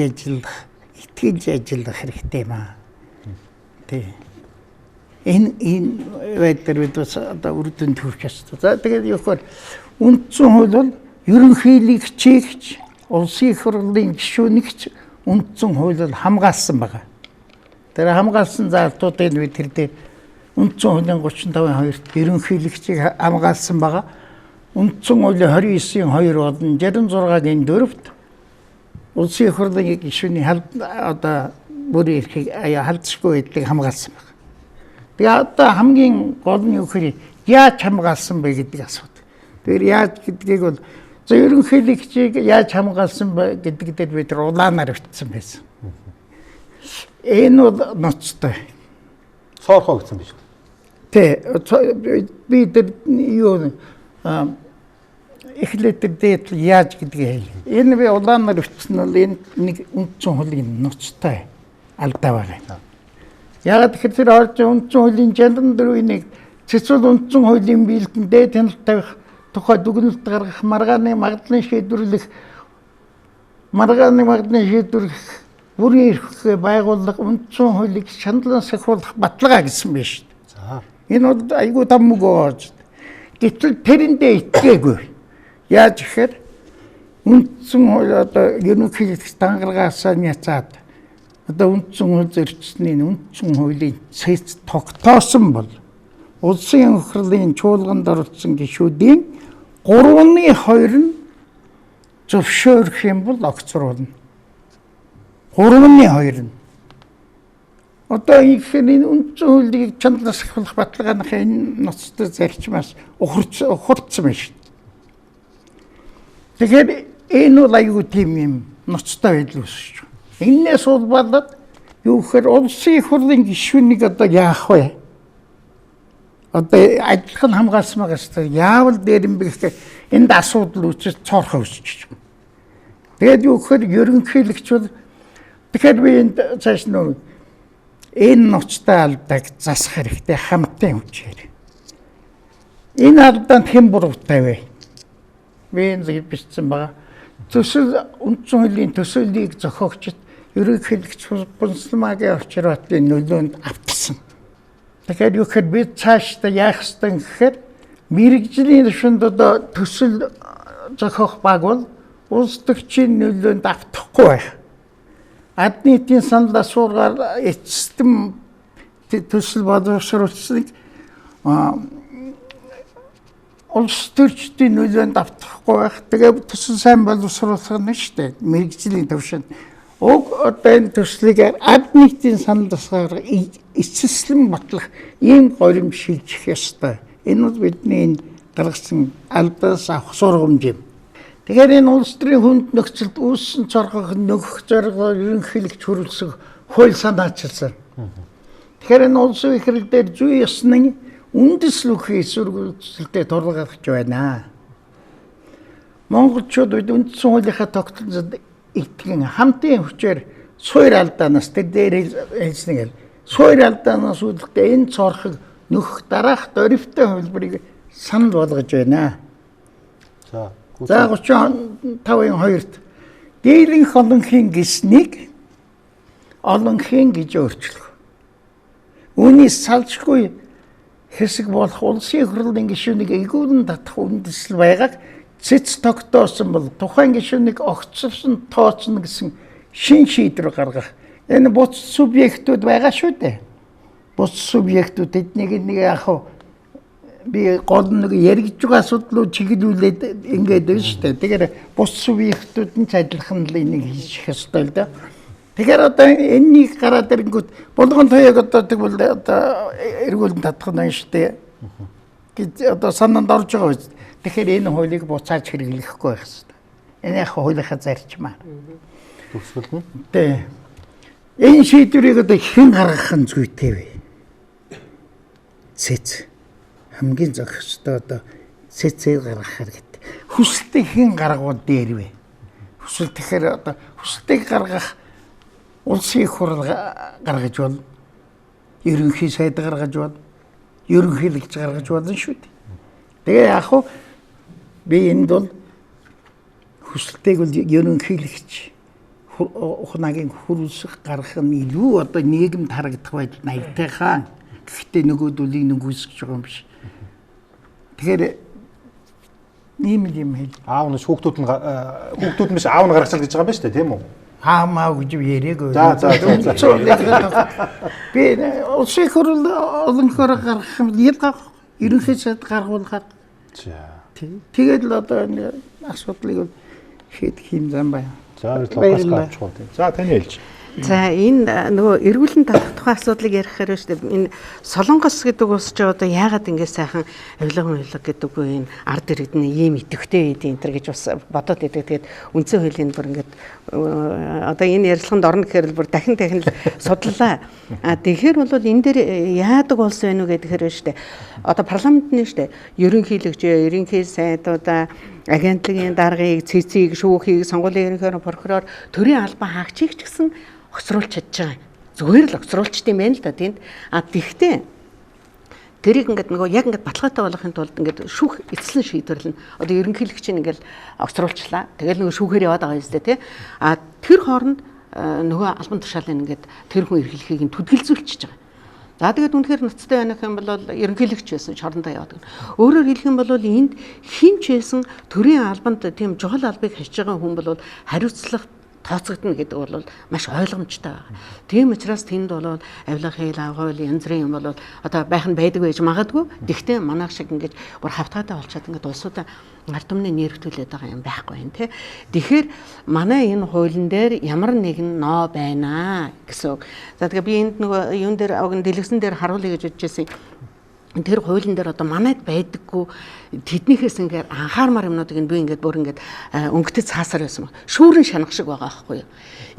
ажиллах хэрэгтэй юм аа. Тий. Энэ байдлаар бид бас одоо үрдүн төрж чадсан. За тэгээд юу гэхээр үндсэн хууль бол ерөнхийлөг хичээгч улсын их хурлын гишүүнийгч үндсэн хууль бол хамгаалсан байгаа. Тэр хамгаалсан заалтуудыг бид тэр дээр үндсэн хуулийн 35-2-т ерөнхийлөгчийг хамгаалсан байгаа. Үндсэн хуулийн 29-ийн 2 болон 66-гийн 4-т улсын их хурлын гишүүний одоо бүрийн эрхийг халдшгүй байдлыг хамгаалсан байна. Тэгээ одоо хамгийн гол нь юу гэхээр яаж хамгаалсан бэ гэдэг асуудал. Тэр яаж гэдгийг бол ерөнхийлөгчийг яаж хамгаалсан бэ гэдэг дээр бид улаанаар бичсэн байсан. Энэ бол ноцтой. Соорхоо гэсэн биш үү? Тэ би тэр юу эхлээд дээд яаж гэдгийг хэлээ. Энэ би улаанаар бичсэн бол энэ нэг үндсэн хуулийн ноцтой алдаа байна. Яг тэгэхээр тэр орж үндсэн хуулийн 64-ийн 1 цэцэл үндсэн хуулийн биелэлтэнд дээд хяналт тавих тухай дүгнэлт гаргах маргааны магадлалын шийдвэрлэх бүрийн эрх байгууллага үндсэн хуулийг шаналан сахиулах баталгаа гэсэн байна шүү дээ. За. Энэ бол айгүй том мөгөөж. Гэтэл тэрэндээ итгээгүй. Яаж гэхээр үндсэн хууль одоо ерөнхийлөгч дангаргаасаа няцаад одоо үндсэн хууль зөрчсөний үндсэн хуулийн цэц тогтоосон бол улсын их хурлын чуулганд оролцсон гишүүдийн 3/2 нь зөвшөөрөх юм бол огцруулна. 3/2 нь. Одоо энэ үндсэн хуулийг чандлаас ахлах баталгааных энэ ноцтой зарчмаас ухардсан байна шүү дээ. Тэгэхээр энэ бол аюу тийм юм ноцтой байдал үүсэж байна. Энээс улбалаад юу гэхээр улсын их хурлын гишүүнийг одоо яах вэ? Одоо адилхан хамгаалсан байгаа шүү дээ. Яавал дээр юм бэ гэхээр энд асуудал үүсэж цоорхоо үүсэж байна. Тэгээд юу гэхээр ерөнхийлөгч бол тэгэхээр би энд цааш нөө энэ ноцтой алдааг засах хэрэгтэй хамтын хүчээр. Энэ алдаанд хэн буруутай вэ? Би энэ бичсэн байгаа. Төсөл үндсэн хуулийн төсөлийг зохиогчд ерөнхийлөгч Бунсламагийн Очир Батлын нөлөөнд автсан. Тэгэхээр юу гэхээр бид цаашдаа яах ёстой гэхээр мэрэгжлийн түвшинд одоо төсөл зохиох баг бол улс төрчийн нөлөөнд автахгүй байх. Ад нийтийн санал асуургаар эцэстэн төсөл боловсруулалтыг улс төрчдийн нөлөөнд автахгүй байх. Тэгээ төсөл сайн боловсруулах нь шүү дээ. Мэргэжлийн түвшинд. Одоо энэ төслийг ад нийтийн санал асуургаар эцэслэн батлах ийм горим шилжих ёстой. Энэ бол бидний энэ гаргасан алдаас авах сургамж юм. Тэгэхээр энэ улс төрийн хүнд нөхцөлд үүссэн цоргох нөгөх зорилгоор ерөнхийлөгч хүрэлцэх хууль санаачилсан. Тэгэхээр энэ улсын их хэрэг дээр зүй ёсны үндэслэхий эсвэргүүцэлтэд тулгарч байна. Монголчууд үндсэн хуулийнхаа тогтолцоонд итгэн хамтын хүчээр суур алдаанаас тэр дээр хэлснэг суур алдаанаас үүдэлтэй энэ цорхыг нөх дараах дөрвтэй хөлбөрийг санал болгож байна. За 35-2-т дийлэнх олонхын гиснийг олонхын гэж өөрчлөх. Үүнээс салжгүй хэсэг болох улсын их хурлын гишүүнийг эгүүлэн татах үндэслэл байгааг цэц тогтоосон бол тухайн гишүүнийг огцсон тооцно гэсэн шин шийдвэр гаргах. Энэ буц субъектууд байгаа шүү дээ. Буц субъектууд эднийг нэг яах вэ? Би гол нэг яригж байгаа асуудлууд чиглүүлээд ингээд байна шүү дээ. Тэгэхээр бус субъектууд нь адилхан л энийг хийх ёстой л да. Тэгэхээр одоо энэнийг гараад ирэнгүүт болгон тоёг одоо тэгвэл одоо эргүүлэн татах нь шүү дээ. Гэж одоо санаанд орж байгаа үст. Тэгэхээр энэ хуулийг буцааж хэрэглэхгүй байх ёстой. Энэ хуулийнхаа зарчмаар. Төгсгөл нь. Тэ. Энэ шийдвэрийг одоо хэн гаргах нь зүйтэй вэ? Цэц. Хамгийн зохистой одоо цэцээ гаргах хэрэгтэй. Хүсэлтийг хэн гаргавал дээр вэ? Хүсэл тэгэхээр одоо хүсэлтийг гаргах улсын их хурл гаргаж болно. Ерөнхий сайд гаргаж болно. Ерөнхийлөгч гаргаж болно шүү дээ. Тэгээ яг хуу би энд бол хүсэлтийг бол ерөнхийлөгч ухнагийн хүрүүлсэх гаргах нь илүү одоо нийгэмд харагдах байдал наягтайхаа. Гэхдээ нөгөөдөлийг нүгүйсгэж байгаа юм биш. Тэгэхээр ийм юм хэл. Аав нь хүүхдүүд нь биш аав нь гаргачаал гэж байгаа юм байна шүү дээ, тийм үү? Хаамаа гэж яриаг. За. Би улсын хурл олонхоор гаргах юм ялгах ерөнхий сайд гаргуулах. За. Тэгээд л одоо энэ асуудлыг шийдэх юм зам байна. За баярлалаа. За таны хэлж. За энэ нөгөө эргүүлэн татах тухай асуудлыг ярихаар байна шүү дээ. Энэ Солонгос гэдэг улс ч одоо яагаад ингэ сайхан авилга гэдэг үгүй энэ ард иргэдний ийм идэвхтэй эдийн энэ гэж бас бодоод идэг. Тэгээд үндсэн хуулийн бүр ингээд одоо энэ ярилцлаганд орно гэхээр бүр дахин л судлаа. Тэгэхээр бол энэ дээр яадаг улс байна уу гэхээр байна шүү дээ. Одоо парламент нь шүү дээ. Ерөнхийлөгч, ерөнхий сайдуудаа агентлагийн даргыг, цэцгийг, шүүхийг, сонгуулийн ерөнхий прокурор, төрийн албан хаагчийг ч гэсэн огцруулж чадж байгаа. Зүгээр л огцруулчт юм байна л да тийм. Тэгтээ тэрийг ингээд нөгөө яг ингээд баталгаатай болгохын тулд ингээд шүүх эцэслэн шийдвэрлэн одоо ерөнхийлөгчийн ингээд огцруулчлаа. Тэгэл нөгөө шүүхээр яваад байгаа юм зү тий. Тэр хооронд нөгөө албан тушаалын ингээд тэр хүн эрхлэхийг төдөлзүүлчихэж байгаа. За тэгээд үнэхээр ноцтой байх юм бол ерөнхийлөгч байсан шорондоо яваад гэнэ. Өөрөөр хэлэх юм бол энд хин ч байсан төрийн албанд тийм жохол албыг хашиж байгаа хүн бол хариуцлага тооцогдно гэдэг бол маш ойлгомжтой байна. Тийм учраас тэнд бол авилга хэл авгуйл янз бүрийн юм бол одоо байх нь байдаг байж магадгүй. Гэхдээ манайх шиг ингэж бүр хавтгаатай болчиход ингээд улсуудаа ард түмний нэрвтүүлээд байгаа юм байхгүй юм тий. Тэгэхээр манай энэ хуулийн дээр ямар нэгэн ноо байна гэсэн үг. За тэгээ би энд нөгөө юун дээр дэлгэсэн дээр харуулъя гэж бодож байсан. Тэр хуулийн дээр одоо манайд байдаггүй тэднийхээс ингээд анхаармаар юмнуудыг би ингээд бүр ингээд өнгөтэй цаасаар байсан. Шүүрэн шанах шиг байгаа байхгүй юу.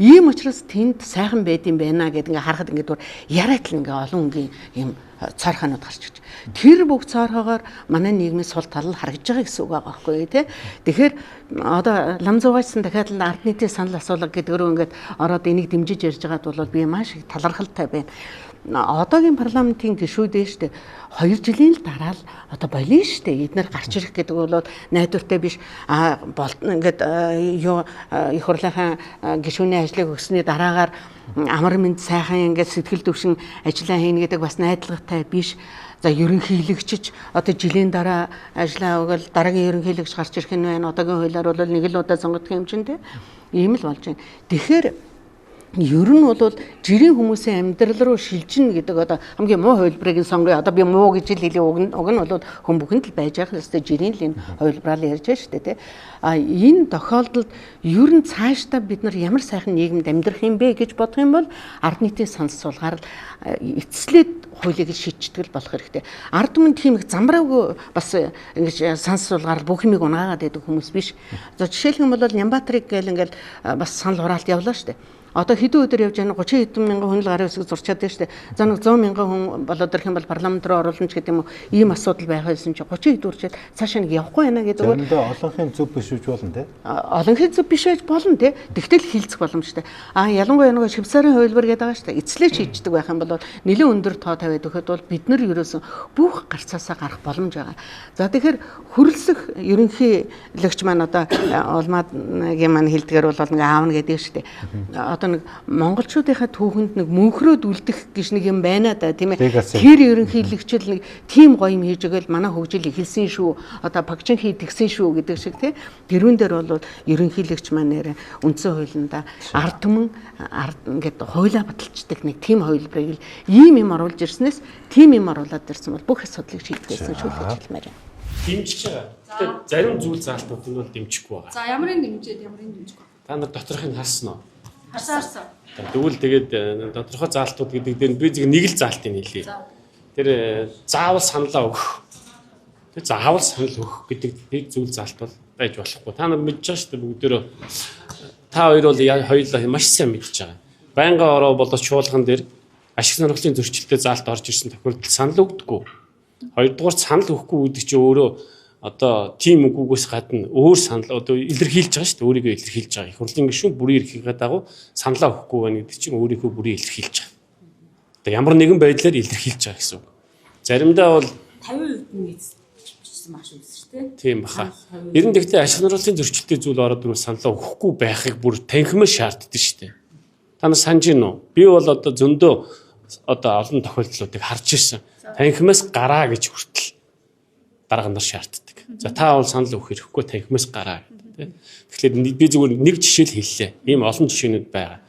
Ийм учраас тэнд сайхан байд юм байна гэдээ ингээд харахад ингээд бүр яриатал ингээд олон өнгийн юм цаарханууд гарч ирж. Тэр бүх цаархаагаар манай нийгмийн сул тал харагдж байгаа гэсэн үг байгаа байхгүй юу тий. Тэгэхээр одоо ламзуугайсан дахиад л ард нийтийн санал асуулга гэдгээрөө ингээд ороод энийг дэмжиж ярьж байгаад бол би маш их талархалтай байна. Одоогийн парламентын гишүүдээ штэ 2 жилийн дараа л одоо болио штэ эднэр гарч ирэх гэдэг бол найдвартай биш ингээд юу их хурлынхаа гишүүний ажлыг өгсөний дараагаар амар мэнд сайхан ингээд сэтгэл төвшин ажиллаа хийнэ гэдэг бас найдвартай биш. За ерөнхийлөгчч одоо жилийн дараа ажиллаа өгөл дараагийн ерөнхийлөгч гарч ирэх нь байна. Одоогийн хуулиар бол нэг л удаа сонгогдох юм чинь те. Ийм л болж байна. Тэгэхээр ер нь бол жирийн хүмүүсийн амьдрал руу шилжинэ гэдэг одоо хамгийн муу хувилбарыг сонгоё. Одоо би муу гэж хэлээ уг нь бол хүн бүхэнд л байж байгаа хэвээр жирийн л энэ хувилбараар ярьж байна шүү дээ тий. Энэ тохиолдолд ер нь цаашдаа бид нар ямар сайхан нийгэмд амьдрах юм бэ гэж бодох юм бол ард нийтийн санал суулгаар эцэслээд хуулийг шийдчихдэг болох хэрэгтэй. Ард түмэн тийм их замбраагүй бас ингэж санал суулгаар бүх юмыг унгаагаад байдаг хүмүүс биш. За жишээлх юм бол Нямбатарыг гээл ингээл бас санал хураалт явлаа шүү дээ. Одоо хэдэн өдөр явж байгаа 30 хэдэн мянган хүн л гарын үсэг зурчаад байна шүү дээ. За нэг 100 мянган хүн болоод ирэх юм бол парламент руу оруулна ч гэдэг юм уу. Ийм асуудал байх байсан чи 30 хэдэн үрчээд цаашаа нэг явахгүй байна гэдэг үг. Заримдаа олонхын зөв биш үж болно те. Олонхын зөв биш байж болно те. Тэгтэл хилцэх боломжтой. Ялангуяа нэг Швейцарын хувилбар гэдэг байгаа шүү дээ. Эцлээ шийддэг байх юм бол нэлээд өндөр тоо тавиад өгөхөд бол бид нар ерөөсөн бүх гарцаасаа гарах боломж байгаа. За тэгэхээр хөрөлсөх ерөнхийлөгч маань одоо улмаагийн маань хэлдгээр бол нэг аавна гэдэг шүү дээ. Одоо нэг монголчуудынхаа түүхэнд нэг мөнхрөөд үлдэх гэж нэг юм байна да тийм ээ. Тэр ерөнхийлөгчл нэг тийм гоё юм хийж өгөөл манай хөгжил ихэлсэн шүү. Одоо багчин хийдгсэн шүү гэдэг шиг тийм. Тэрүүн дээр бол ерөнхийлөгч маань нэрэ үндсэн хуулиндаа ард түмэн ингээд хуйлаа баталцдаг нэг тийм хувилбарыг ийм юм оруулж ирснээс тийм юм оруулаад ирсэн бол бүх асуудлыг шийдчихсэн шүү гэж хэлмээр байна. Дэмжиж байгаа. Гэтэ зарим зүйл заалтууд нь бол дэмжихгүй байгаа. За ямарын дэмжээд ямарын дэмжихгүй. Та нар доторхыг харсан уу? Харсан. Тэгвэл тэгээд тодорхой заалтууд гэдэг дээр би нэг л заалтыг хэлье. Тэр заавал саналаа өгөх. Заавал санал өгөх гэдэг нэг зүйл залт бол байж болохгүй. Та нар мэдж байгаа шүү дээ бүгдөө. Та хоёр бол хоёулаа маш сайн мэдж байгаа. Байнга ороо болоод чуулган дээр ашиг сонирхлын зөрчилтэй залт орж ирсэн тохиолдолд санал өгдөггүй. Хоёрдугаар санал өгөхгүй гэдэг чинь өөрөө одоо тим үгүйгээс гадна өөр санал одоо илэрхийлж байгаа шүү дээ. Өөрийгөө илэрхийлж байгаа. Их хурлын гишүүн бүрийн эрхийг дагуу саналаа өгөхгүй байна гэдэг чинь өөрийнхөө бүрийн илэрхийлж байгаа. Одоо ямар нэгэн байдлаар илэрхийлж байгаа гэсэн үг. Заримдаа бол 50% нь бичсэн маш үзсэн шүү дээ. Тийм баха. Ер нь гэхдээ ашиг сонирхлын зөрчилтэй зүйл ороод ирвэл саналаа өгөхгүй байхыг бүр танхимаас шаарддаг шүү дээ. Та нар санаж гин үү? Би бол одоо зөндөө одоо олон тохиолдлуудыг харж ирсэн. Танхимаас гараа гэж хүртэл дарга нар шаарддаг. За та бол санал өгөх хэрэггүй танхимаас гараа гэдэг. Тэгэхээр би зүгээр нэг жишээл хэллээ. Ийм олон жишээнүүд байгаа.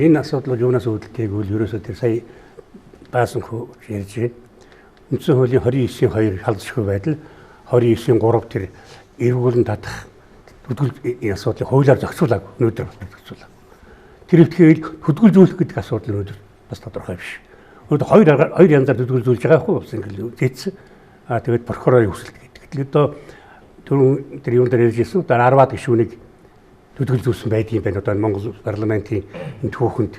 Энэ асуудал юунаас үүдэлтэйг бол ерөөсөө тэр сая баасанхүү ярьж байна. Үндсэн хуулийн 29-ийн 2 халдшгүй байдал 29-ийн 3 тэр эргүүлэн татах хөдөлгөөн асуудлыг хуулиар зохицуулаагүй өнөөдөр зохицуулаа. Тэр ихтгэл хөдөлгөөлөх гэдэг асуудал өнөөдөр бас тодорхой биш. Өнөөдөр хоёр янзаар хөдөлгөөлж байгаа байхгүй болсон ингээл зээдсэн. Тэгээд прокурорын хүсэлт гэдэг. Тэгээд одоо тэр юунд дээр ярьжсэн одоо 10-аад гишүүнийг хөдөлгөөлсөн байдгийн байна. Одоо Монгол парламентын энэ түүхэнд.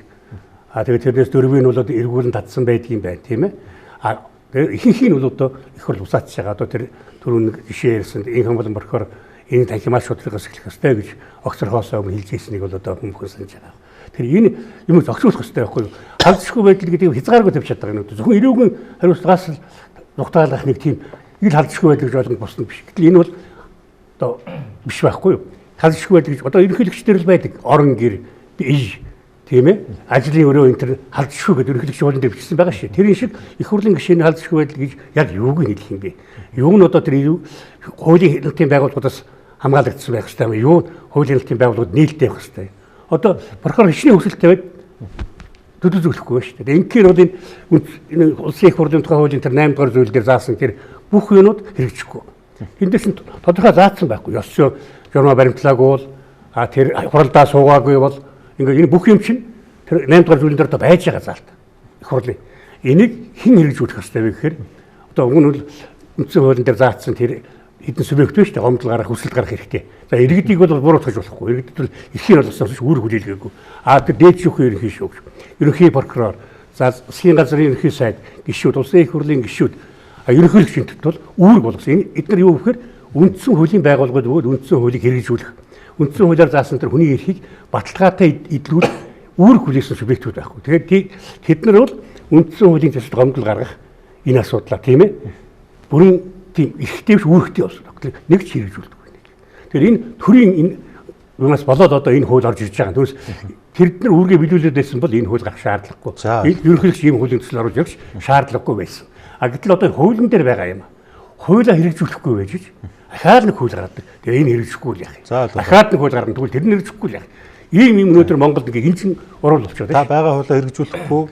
Тэгээд тэрнээс дөрвийг нь бол эргүүлэн татсан байдгийн байна, тийм ээ. Ихэнх нь бол одоо их хурл усаацж байгаа. Одоо тэр түрүүн жишээ ярьсан энэ хамгаалан прокурор энэ танхимаас шударгаас эхлэх ёстой гэж огцорхоосоо өмнө хэлж ирснийг бол одоо хүмүүс санаж байгаа. Тэр энэ юм зохицуулах ёстой байхгүй юу? Халдшгүй байдал гэдэг хязгааргүй тавьж чаддаг юм. Зөвхөн ирээгүй хариуцлагаас нухтаалгах нэг тийм ил халдшгүй байдал гэж ойлгох болсон биш. Гэтэл энэ бол одоо биш байхгүй юу? Халдшгүй байдал гэж одоо ерөнхийлөгчдөр л байдаг. Орон гэр ий тийм ээ. Ажлын өрөө энэ төр халдшгүй гэдэг ерөнхийлөгч уулын дээр бичсэн байгаа шээ. Тэр шиг их хурлын гишүүний халдшгүй байдал гэж яг юуг нь хэлэх юм бэ? Юу нь одоо тэр хуулийн хэлтийн байгууллагуудаас хамгаалагдсан байх хэрэгтэй юм. Юу хуулийн хэлтийн байгууллагууд нийлдэг байх хэрэгтэй. Одоо прокурор хичнээн хүсэлт тавиад төдөлзөглөхгүй байна шүү дээ. Инхээр бол энэ улсын их хурлын тухай хуулийн тэр 8 дугаар зүйл дээр заасан тэр бүх юмуд хэрэгжихгүй. Эндээс нь тодорхой заасан байхгүй. Ёс журмаа баримтлаагүй бол тэр хуралдаа суугаагүй бол ингээд энэ бүх юм чинь тэр 8 дугаар зүйлэн дээр одоо байж байгаа заалт. Их хурлын. Энийг хэн хэрэгжүүлэх ёстой вэ гэхээр одоо өмнө нь үндсэн хуулийн дээр заасан тэр хэдэн субъект биш үү? Гомдол гарах, хүсэлт гарах хэрэгтэй. За иргэдийг бол буруутгах болохгүй. Иргэдэд бол эрхийн болсон биш үүрэг хүлээлгээгүй. Тэр дээд шүүхийн ерөнхий шүүгч, ерөнхий прокурор, за засгийн газрын ерөнхий сайд, гишүүд, улсын их хурлын гишүүд, ерөнхийлөгчийн төвд бол үүрэг болгосон. Эдгээр юу гэхээр үндсэн хуулийн байгууллагууд бөгөөд үндсэн хуулийг хэрэгжүүлэх. Үндсэн хуулиар заасан тэр хүний эрхийг баталгаатай эдлүүлэх үүрэг хүлээсэн субъектүүд байхгүй. Тэгээд тэд нар бол үндсэн хуулийн төсөлд гомдол гаргах энэ асуудлаа тийм ээ. Бүрэн тийм эрхтэй биш үүрэгтэй болсон. Нэг ч хэрэгжүүлдэг байна. Тэгэхээр энэ төрийн энэ юунаас болоод одоо энэ хууль орж ирж байгаа. Түүнээс тэрд нар үүргээ биелүүлээд байсан бол энэ хууль гарах шаардлагагүй. Ерөнхийлөгч ийм хуулийн төсөл оруулж явах шаардлагагүй байсан. Гэтэл одоо хуулийн дээр байгаа юм. Хуулиа хэрэгжүүлэхгүй байж ахаад нэг хууль гаргадаг. Тэгээ энэ хэрэгжихгүй л яах юм. Ахаад нэг хууль гаргана тэгвэл тэр нь хэрэгжихгүй л яах юм. Ийм өнөөдөр Монголд ингээ энэ чинь урал болчиход байна. Та байгаа хуулиа хэрэгжүүлэхгүй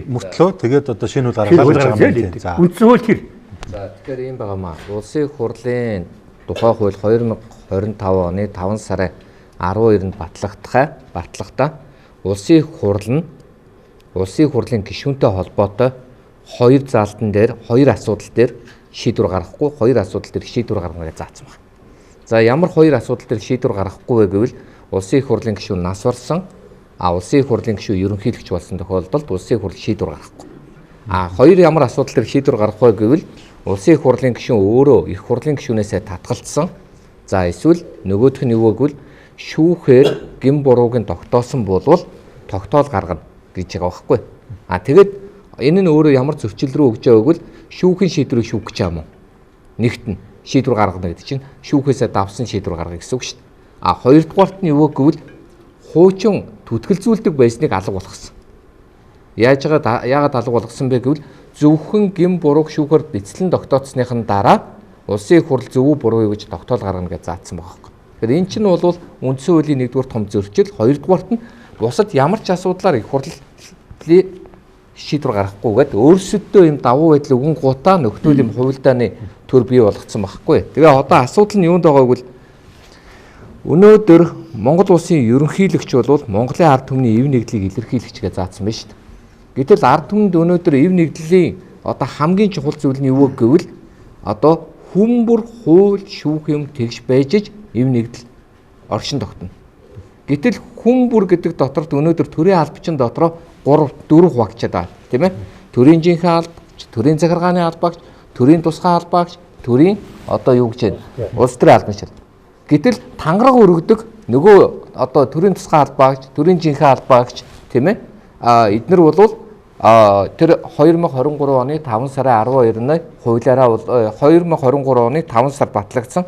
мөртлөө тэгээд одоо шинэ хууль гаргаж байгаа юм. За үндсэн хууль тэр. За тэгэхээр ийм байгаамаа. Улсын их хурлын тухай хууль 2025 оны 5 сарын 12-нд батлагтаа улсын их хурлын гишүүнтэй холбоотой хоёр заалтан дээр хоёр асуудал дээр шийдвэр гаргахгүй, хоёр асуудал дээр шийдвэр гаргана гэж заасан байна. За ямар хоёр асуудал дээр шийдвэр гаргахгүй вэ гэвэл улсын их хурлын гишүүн нас барсан, улсын их хурлын гишүүн ерөнхийлөгч болсон тохиолдолд улсын их хурл шийдвэр гаргахгүй. Хоёр ямар асуудал дээр шийдвэр гаргах вэ гэвэл улсын их хурлын гишүүн өөрөө их хурлын гишүүнээсээ татгалцсан. За эсвэл нөгөөх нь юу гэвэл шүүхээр гин бурууг нь тогтоосон болвол тогтоол гаргана гэж байгаа байхгүй. Тэгээд энэ нь өөрөө ямар зөрчил рүү өгж байгааг бол шүүхийн шийдвэрийг шүүх гэж юм уу? Нэгт нь шийдвэр гаргана гэдэг чинь шүүхээсээ давсан шийдвэр гаргах гэсэн үг шүү дээ. Хоёрдугаарт нь юу гэвэл хуучин түтгэлзүүлдэг байсныг алга болгосон. Яагаад алга болгосон бэ гэвэл зөвхөн гин бурууг шүүхээр бяцлан тогтооцсныхын дараа улсын их хурл зөв буруу гэж тогтоол гаргана гэж заасан байгаа юм. Тэгэхээр эн чинь бол үндсэн хуулийн нэгдүгээр том зөрчил, хоёрдугаарт нь бусад ямар ч асуудлаар их хурлын шийдвэр гаргахгүйгээд өөрсөдөө юм давуу байдал өгөн гутаа нөхцөл юм хувилдааны төр бий болгоцсон байхгүй. Тэгээ одоо асуудал нь юунд байгаа вэ гэвэл өнөөдөр Монгол улсын ерөнхийлөгч бол Монголын ард түмний эв нэгдлийг илэрхийлэгч гэж заасан байна шүү дээ. Гэтэл ард түмэнд өнөөдөр эв нэгдлийн одоо хамгийн чухал зүйл нь юу гэвэл одоо хүмүүр хууль шүүх юм тэгж байж эв нэгдэл оршин тогтно. Гэтэл хүмүүр гэдэг доторт өнөөдөр төрийн албачин дотроо 3-4 хуваагдчихад байгаа тийм ээ. Төрийн жинхэнэ албагч, төрийн захиргааны албагч, төрийн тусгай албагч, төрийн одоо юу гэж байна? Улс төрийн албачин. Гэтэл тангараг өргөдөг нөгөө одоо төрийн тусгай албагч, төрийн жинхэнэ албагч тийм ээ. Эднэр бол тэр 2023 оны 5 сарын 12-ны хуулиараа 2023 оны 5 сар батлагдсан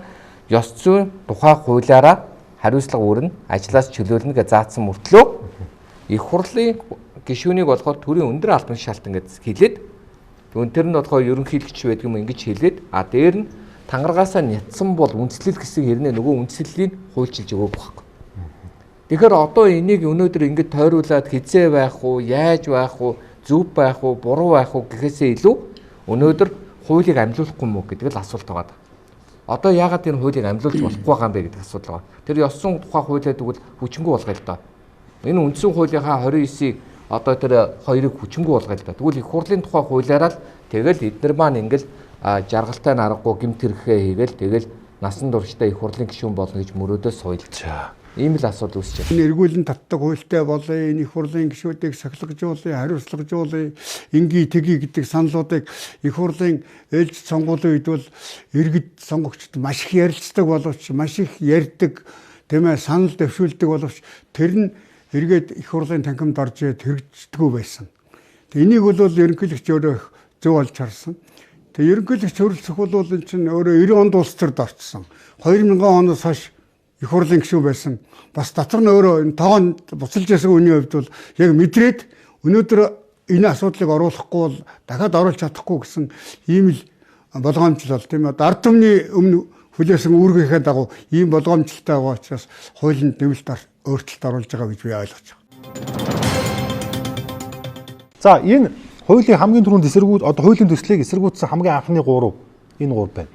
ёс зүйн тухай хуулиараа хариуцлага өрнө, ажлаас чөлөөлнө гэж заасан мөртлөө их хурлын гишүүнийг болохоор төрийн өндөр албан шалтан гэж хэлээд тэр нь болохоор ерөнхийлөгч байдаг юм ингэж хэлээд дээр нь тангаргаасаа нятсан бол үндслэл гэсэн хэрнээ нөгөө үндслэлийг хуульчилж өгөөг байхгүй. Тэгэхээр одоо энийг өнөөдөр ингэж тойруулаад хизээ байх уу, яаж байх уу, зөв байх уу, буруу байх уу гэхээсээ илүү өнөөдөр хуулийг амжуулахгүй мүү гэдэг л асуулт байгаа. Одоо яагаад энэ хуулийг амжуулж болохгүй байгаа юм бэ гэдэг асуудал байгаа. Тэр ёс зүйн тухай хуулиад тэгвэл хүчингү болгоё л доо. Энэ үндсэн хуулийнхаа 29-ийг одоо тэр хоёрыг хүчингү болгоё л доо. Тэгвэл их хурлын тухай хуулиараа л тэгэл эднэр маань ингээл жаргалтай наргагүй гэмт хэрэгхээ хийгээл тэгэл насан туршдаа их хурлын гишүүн болно гэж мөрөөдөө суйлцаа. Ийм л асуудал үүсэж байна. Энэ эргүүлэн татдаг хуультай болоо энэ их хурлын гишүүдийг сахилгажуулъя, хариуцлагажуулъя, ингийн тгий гэдэг саналуудыг их хурлын ээлж сонгуулийн үед бол иргэд сонгогчд маш их ярилцдаг боловч маш их ярьдаг тийм ээ санал дэвшүүлдэг боловч тэр нь эргээд их хурлын танхимд орж ирээд хэрэгждэггүй байсан. Энийг бол ерөнхийлөгч өөрөө зөв олж харсан. Тэгээ ерөнхийлөгч хөрөлцөх бол энэ чинь өөрөө 90 онд улс төрд орцсон. 2000 оноос хойш их хурлын гишүүн байсан. Бас татвар нь өөрөө энэ тоогонд буцалж ясан үний хувьд бол яг мэдрээд өнөөдөр энэ асуудлыг оруулахгүй бол дахиад оруулж чадахгүй гэсэн ийм л болгоомжлол бол тийм ээ. Ард түмний өмнө хүлээсэн үүргийнхээ дагуу ийм болгоомжлолтой байгаа учраас хуулинд нэмэлт өөрчлөлт оруулж байгаа гэж би ойлгож байна. За энэ хуулийн хамгийн түрүүнд эсэргүүц одоо хуулийн төслийг эсэргүүцсэн хамгийн анхны 3 энэ 3 байна.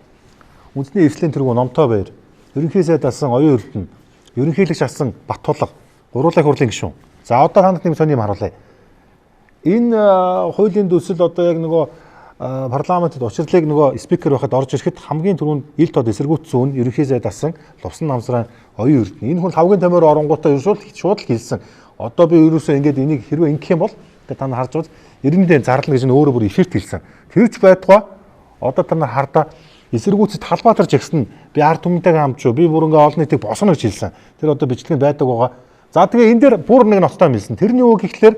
Үндэсний эрслийн тэргүү Номтой Баяр, ерөнхий сайд алсан Оюун Эрдэнэ, ерөнхийлөгч алсан Баттулга, гуруулай хурлын гишүүн. За одоо танад нэг сони юм харуулъя. Энэ хуулийн төсөл одоо яг нөгөө парламентод учрлыг нөгөө спикер байхад орж ирэхэд хамгийн түрүүнд ил тод эсэргүүцсэн нь ерөнхий сайд алсан Лувсан намсрын Оюун Эрдэнэ. Энэ хүн тавгийн томьёор оронгуудаа шууд л хэлсэн. Одоо би ерөөсөө ингэж энийг хэрвээ ингэх юм бол та нар харж бол 90-д зарлна гэж өөрөө бүр эфирт хэлсэн. Тэрч байтугай одоо та нар хардаа эсэргүүцэд Халбаатар жигсэн би ард түмэнтэйгээ хамчуу би бүр ингээ олон нийтийг босно гэж хэлсэн. Тэр одоо бичлэг байдаг байгаа. За тэгээ энэ дээр бүр нэг ноцтой хэлсэн. Тэрний үг гэхлээр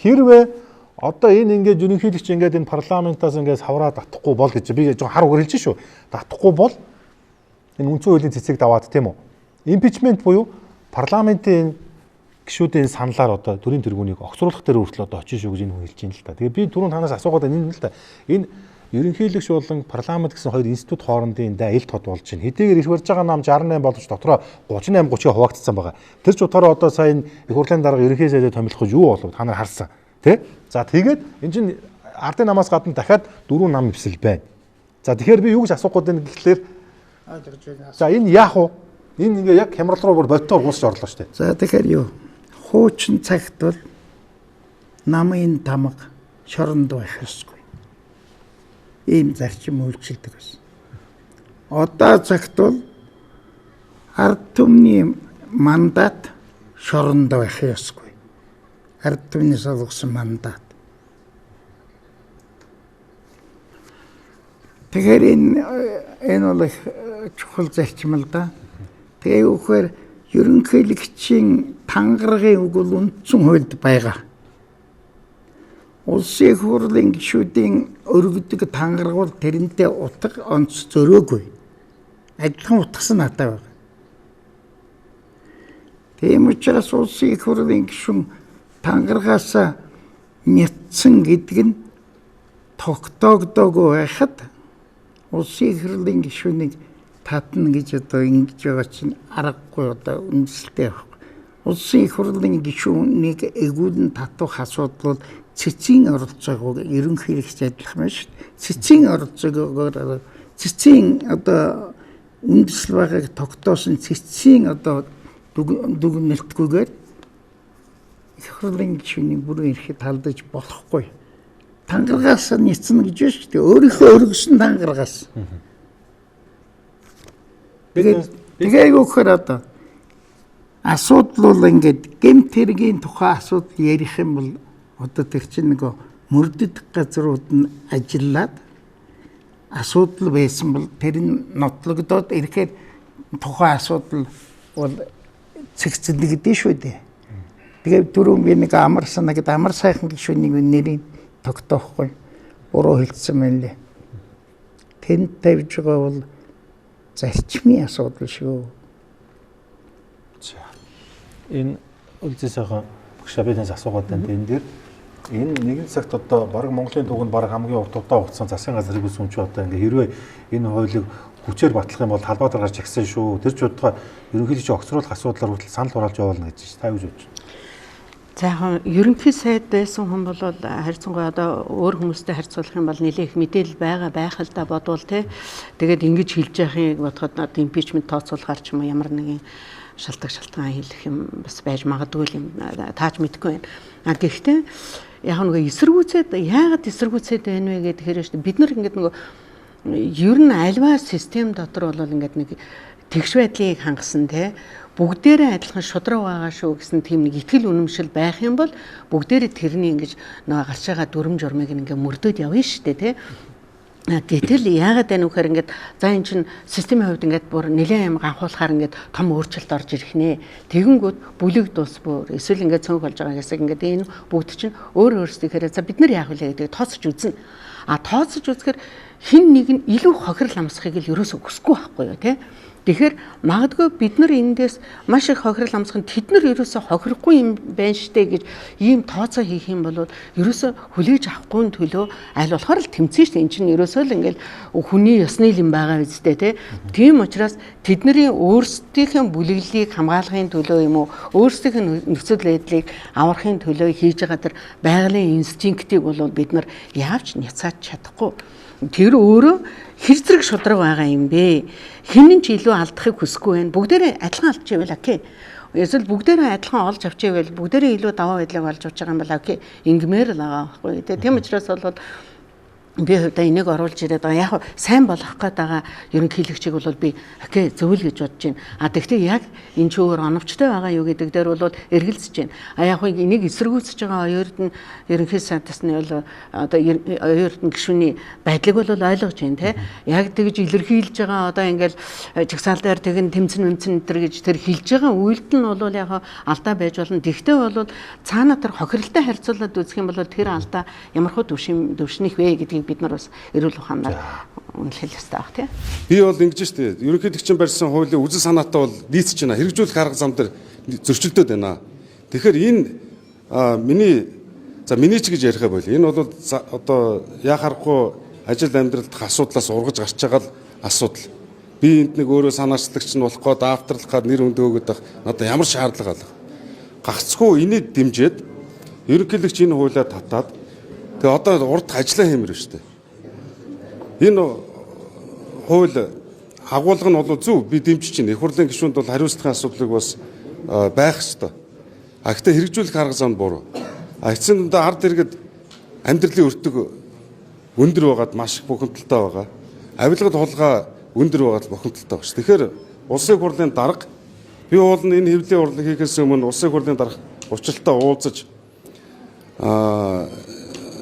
хэрвээ одоо энэ ингээд ерөнхийлөгч ингээд энэ парламентаас ингээд савраа татахгүй бол гэж би жоо хар угаар хэлж шүү. Татахгүй бол энэ үндсэн хуулийн цэцэг даваад тийм үү? Импичмент буюу парламентын гишүүдийн саналаар одоо төрийн тэргүүнийг огцруулах дээр хүртэл одоо очиж шүү гэж энэ хүн хэлж байна л та. Тэгээ би түрүүн танаас асуугаад байна энэ л та. Энэ ерөнхийлөгч болон парламент гэсэн хоёр институт хоорондын ил тод болж байна. Хэдийгээр их барьж байгаа нам 68 боловч дотроо 38-30 хуваагдсан байгаа. Тэр ч утгаараа одоо сая их хурлын дарга ерөнхий сайдад томилох юу болов та нар харсан. Тэ? За тэгээд энэ чинь ардын намаас гадна дахиад 4 нам ивсэл байна. За тэгэхээр би юу гэж асуух гээд байна гэхлээр за энэ яах вэ? Энэ ингээ яг хямрал руу бүр бодтоор гусч орлоо шүү дээ. За тэгэхээр юу? Хуучин цагт бол намын тамга шоронд байх ёсгүй. Ийм зарчим үйлчилдэг байсан. Одоо цагт бол ард түмний мандат шоронд байх ёсгүй. Ард түмний солгосон мандат. Тэгэхээр энэ бол чухал зарчим л да. Тэгээ үхээр ерөнхийлөгчийн тангарагын үг бол үндсэн хуульд байгаа. Улсын их хурлын гишүүдийн өргөдөг тангараг бол тэрнтэй утга онц зөрөөгүй. Адилхан утгасан надад байна. Тийм учраас улсын их хурлын гишүүн тангарагаас нятсан гэдэг нь тогтоогдоогүй байхад улсын их хурлын гишүүнийг татна гэж одоо ингэж байгаа чинь аргагүй одоо үндэслэлтэй байхгүй. Улсын их хурлын гишүүнийг эгүүлэн татах асуудал бол цэцгийн оролцоог ерөнхийлөгч адилхан шүү дээ. Цэцгийн оролцоогоор цэцгийн одоо үндэслэл байгааг тогтоосон цэцгийн одоо дүгнэлтгүйгээр их хурлын гишүүний бүрэн эрхэд халдаж болохгүй. тангаргаас нийцнэ гэж байна шүү дээ. Өөрийнхөө өргөсөн тангаргаас. Тэгээ юу гэхээр одоо асуудал бол ингээд гэмт хэргийн тухай асуудал ярих юм бол одоо тэр чинь нөгөө мөрдөд газрууд нь ажиллаад асуудал байсан бол тэр нь нотлогдоод ирэхээр тухайн асуудал бол цэгцэлдэгдэн шүү дээ. Тэгээ түрүүн би нэг амар санагд амар сайхан гишүүнийг нэрийг тогтоохгүй буруу хэлсэн мэн лээ. Тэнд тавьж байгаа бол зарчмын асуудал шүү. Энэ үлзий сайхан багшабинаас асуугаад байна. Энэ дээр энэ нэгэн цагт одоо бараг Монголын түүхэнд бараг хамгийн урт хугацаанд засгийн газрыг үсэмч одоо ингээ хэрвээ энэ хуулийг хүчээр батлах юм бол талбайд гарч агсан шүү. Тэр ч удаа ерөнхийдөө огцруулах асуудлаар хүртэл санал хураалж явуулна гэж та юу гэж бодож байна? За яг ерөнхий сайд байсан хүн бол харьцангуй одоо өөр хүмүүстэй харьцуулах юм бол нэлээх мэдээлэл байх л да бодвол те. Тэгээд ингэж хэлж яахыг бодоход надад импичмент тооцоолгаар ч юм уу ямар нэгэн шалтгаан хэлэх юм бас байж магадгүй юм тааж мэдэхгүй байна. Гэхдээ яг нөгөө эсэргүүцээд яагаад эсэргүүцээд байна вэ гэхээр шүү дээ бид нар ингээд нөгөө ер нь альва систем дотор бол ингээд нэг тэгш байдлыг хангасан те бүгдээрээ адилхан шудраг байгаа шүү гэсэн тийм нэг итгэл үнэмшил байх юм бол бүгдээрээ тэрний ингэж нөгөө гарч байгаа дүрм журмыг ингээ мөрдөөд явна шүү дээ те. Гэтэл яагаад байна вэ гэхээр ингээд за эн чин системийн хувьд ингээд бүр нэлээд юм ганхуулахаар ингээд том өөрчлөлт орж ирэх нэ. Тэгэнгүүт бүлэг дус бүр эсвэл ингээд цонх болж байгаа гэсэн ингээд энэ бүгд чинь өөр өөрсдийнхээ за бид нар яах вэ гэдэг тооцож үзнэ. Тооцож үзэхээр хин нэг нь илүү хохирол амсахыг л ерөөсөө хүсэхгүй байхгүй юу те. Тэгэхээр магадгүй бид нар эндээс маш их хохирол амсах нь тэд нар ерөөсөө хохирохгүй юм байна штэ гэж ийм тооцоо хийх юм бол ерөөсөө хүлээж авахгүй төлөө аль болохоор л тэмцэн штэ эн чинь ерөөсөө л ингээл хүний ёсны юм байгаа үстэй те. Тийм учраас тэдний өөрсдийнхээ бүлэглэлийг хамгаалахын төлөө юм уу өөрсдийнх нь нөхцөл байдлыг аврахын төлөө хийж байгаа тэр байгалийн инстинктийг бол бид нар яавч няцааж чадахгүй. Тэр өөрөө хэр зэрэг шудраг байгаа юм бэ? Хинэн ч илүү алдахыг хүсэхгүй байна. Бүгдээрээ адилхан алдчихвэл окей. Эсвэл бүгдээрээ адилхан олж авчихвэл бүгдээрээ илүү даваа байдлыг олж авч байгаа юм бол окей. Ингмээр л байгаа байхгүй. Тийм учраас бол би хувьдаа энийг оруулж ирээд байгаа. Яг сайн болох гээд байгаа ерөнхийлөгчийг бол би окей зөвл гэж бодож байна. Тэгвэл яг энэ ч өөр оновчтой байгаа юу гэдэг дээр бол эргэлзэж байна. Яг энийг эсэргүүцэж байгаа оюурд нь ерөнхий сайдаас нь бол одоо оюурд нь гишүүний байдлыг бол ойлгож байна те. Яг тэгж илэрхийлж байгаа одоо ингээл жагсаал дээр тэгэн тэмцэн тэр гэж тэр хэлж байгаа үйлдэл нь бол яг алдаа байж болно. Тэгтээ бол цаана тэр хохиролтой харьцуулаад үзэх юм бол тэр алдаа ямар хөө төвшнийх вэ гэдгийг бид нар бас эрүүл ухаанаар үнэлэх ёстой баг тийм. Би бол ингэж штэ. Ерөнхийлөгчийн барьсан хуулийн үзэл санаатай бол нийцэж байна. Хэрэгжүүлэх арга зам дээр зөрчилдөд байна. Тэгэхээр энэ миний ч гэж ярихаа бойл. Энэ бол одоо яа харахгүй ажил амьдралдах асуудлаас ургаж гарч байгаа асуудал. Би энд нэг өөрөө санаачлагч нь болох гээд авторлах гээд нэр өндөө өгöd байх надад ямар шаардлага алга. Гагцгүй энийг дэмжиж ерөнхийлөгч энэ хуулиа татаад тэгээ одоо урд ажиллаа хиймээр байна шүү дээ. Энэ хууль агуулга нь бол зөв би дэмжиж байна. Их хурлын гишүүнд бол хариуцлагын асуудлыг бас байх ёстой. Гэхдээ хэрэгжүүлэх арга зам буруу. Эцсийн дүндээ ард иргэд амьдралын өртөг өндөр байгаад маш их бухимдалтай байгаа. Авилгад хулгай өндөр байгаад бухимдалтай байна. Тэгэхээр улсын хурлын дарга би уулын энэ хэвлэлийн урлаг хийхээс өмнө улсын хурлын дарга учралтай уулзаж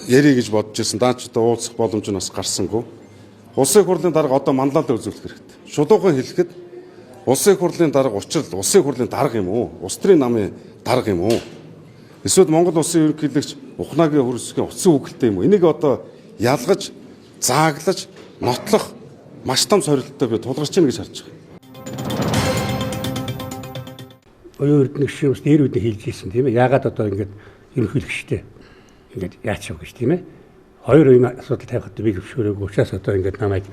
ярих гэж бодож ирсэн. Даач одоо уулзах боломж нь бас гарсангүй. Улсын хурлын дарга одоо манлайлал үзүүлэх хэрэгтэй. Шулуухан хэлэхэд улсын хурлын дарга учрал улсын хурлын дарга юм уу? Улс төрийн намын дарга юм уу? Эсвэл Монгол улсын ерөнхийлөгч ухнаагийн хөрсгийн утсан үгэлтэй юм уу? Энийг одоо ялгаж, зааглаж, нотлох маш том сорилттой би тулгарч байна гэж харж байгаа. Оюун эрдэнэ гишүүнээс дээр үдэ хэлж ирсэн тийм ээ. Яагаад одоо ингэж ерөнхийлөгчтэй ингээд яач вэ гэж тийм ээ. Хоёр юм асуудал тавихад би зөвшөөрөөгүй учраас одоо ингээд намайг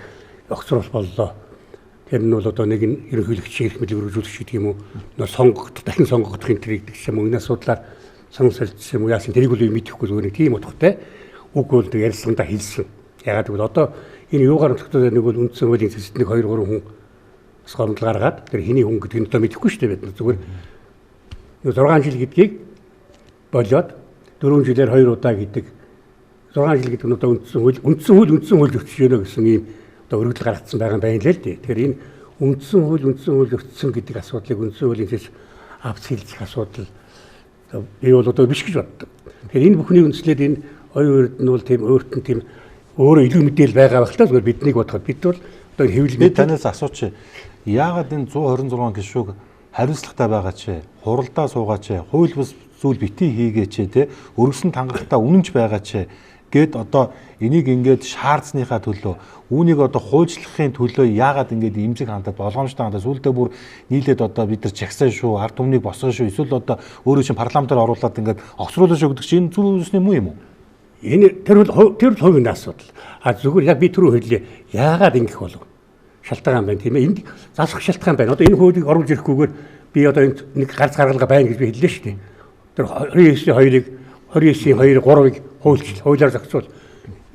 огцруулах боллоо. Тэр нь бол одоо нэг нь ерөнхийлөгчийн эрх мэдлийг өргөжүүлэх гэдэг юм уу? Дахин сонгогдох энэ гэдэг юм уу? Энэ асуудлаар санал солилцсон юм уу? Яасан тэрийг бол мэдэхгүй зүгээр нэг тийм утгатай үг бол ярилцлаганда хэлсэн. Ягаад гэвэл одоо энэ юугаар тогтоод нэг бол үндсэн хуулийн зэвсэд нэг 2 3 хүн бас гомдол гаргаад тэр хэний хүн гэдгийг одоо мэдэхгүй шүү дээ бид зүгээр 6 жил гэдгийг болоод 4 жилээр 2 удаа гэдэг 6 жил гэдэг нь одоо үндсэн хууль зөрчиж өгсөн ийм одоо өргөдөл гаргацсан байгаа юм байна л дээ. Тэгэхээр энэ үндсэн хууль зөрчсөн гэдэг асуудлыг үндсэн хуулийнхээс авч хэлцэх асуудал би бол одоо биш гэж боддог. Тэгэхээр энэ бүхнийг үндэслээд энэ оюун урд нь бол тийм өөрт нь тийм өөрөө илүү мэдээлэл байгаа байх л та зүгээр биднийг бодоход бид бол одоо хэвлэл би танаас асууч. Яагаад энэ 126 гишүүг хариуцлагатай байгаа ч хуралдаа суугаач хууль бус зүйл битгий хийгээч те өргөсөн тангалтаа үнэнч байгаа ч гээд одоо энийг ингээд шаардсныхаа төлөө үүнийг одоо хуульчлахын төлөө яагаад ингээд имзэг хандаад болгоомжтой хандаад сүулдэ бүр нийлээд одоо бид нар жагсаа шүү ард түмнийг босгоо шүү эсвэл одоо өөрөө чинь парламентаар оруулаад ингээд огцруулж өгдөг чинь энэ зүйл үүснэ мүү юм уу? Энэ тэр хувийн асуудал. А зүгээр яг би түрүү хэллээ. Яагаад ингэх болов? Шалтгаан байна тийм ээ. Энд засах шалтгаан байна. Одоо энэ хуулийг оруулж ирэхгүйгээр би одоо энд нэг гарц гаргалгаа байна гэж би хэллээ шүү дээ. Тэр 29-ийн 2-ыг 3-ыг хуулиар зохицуул.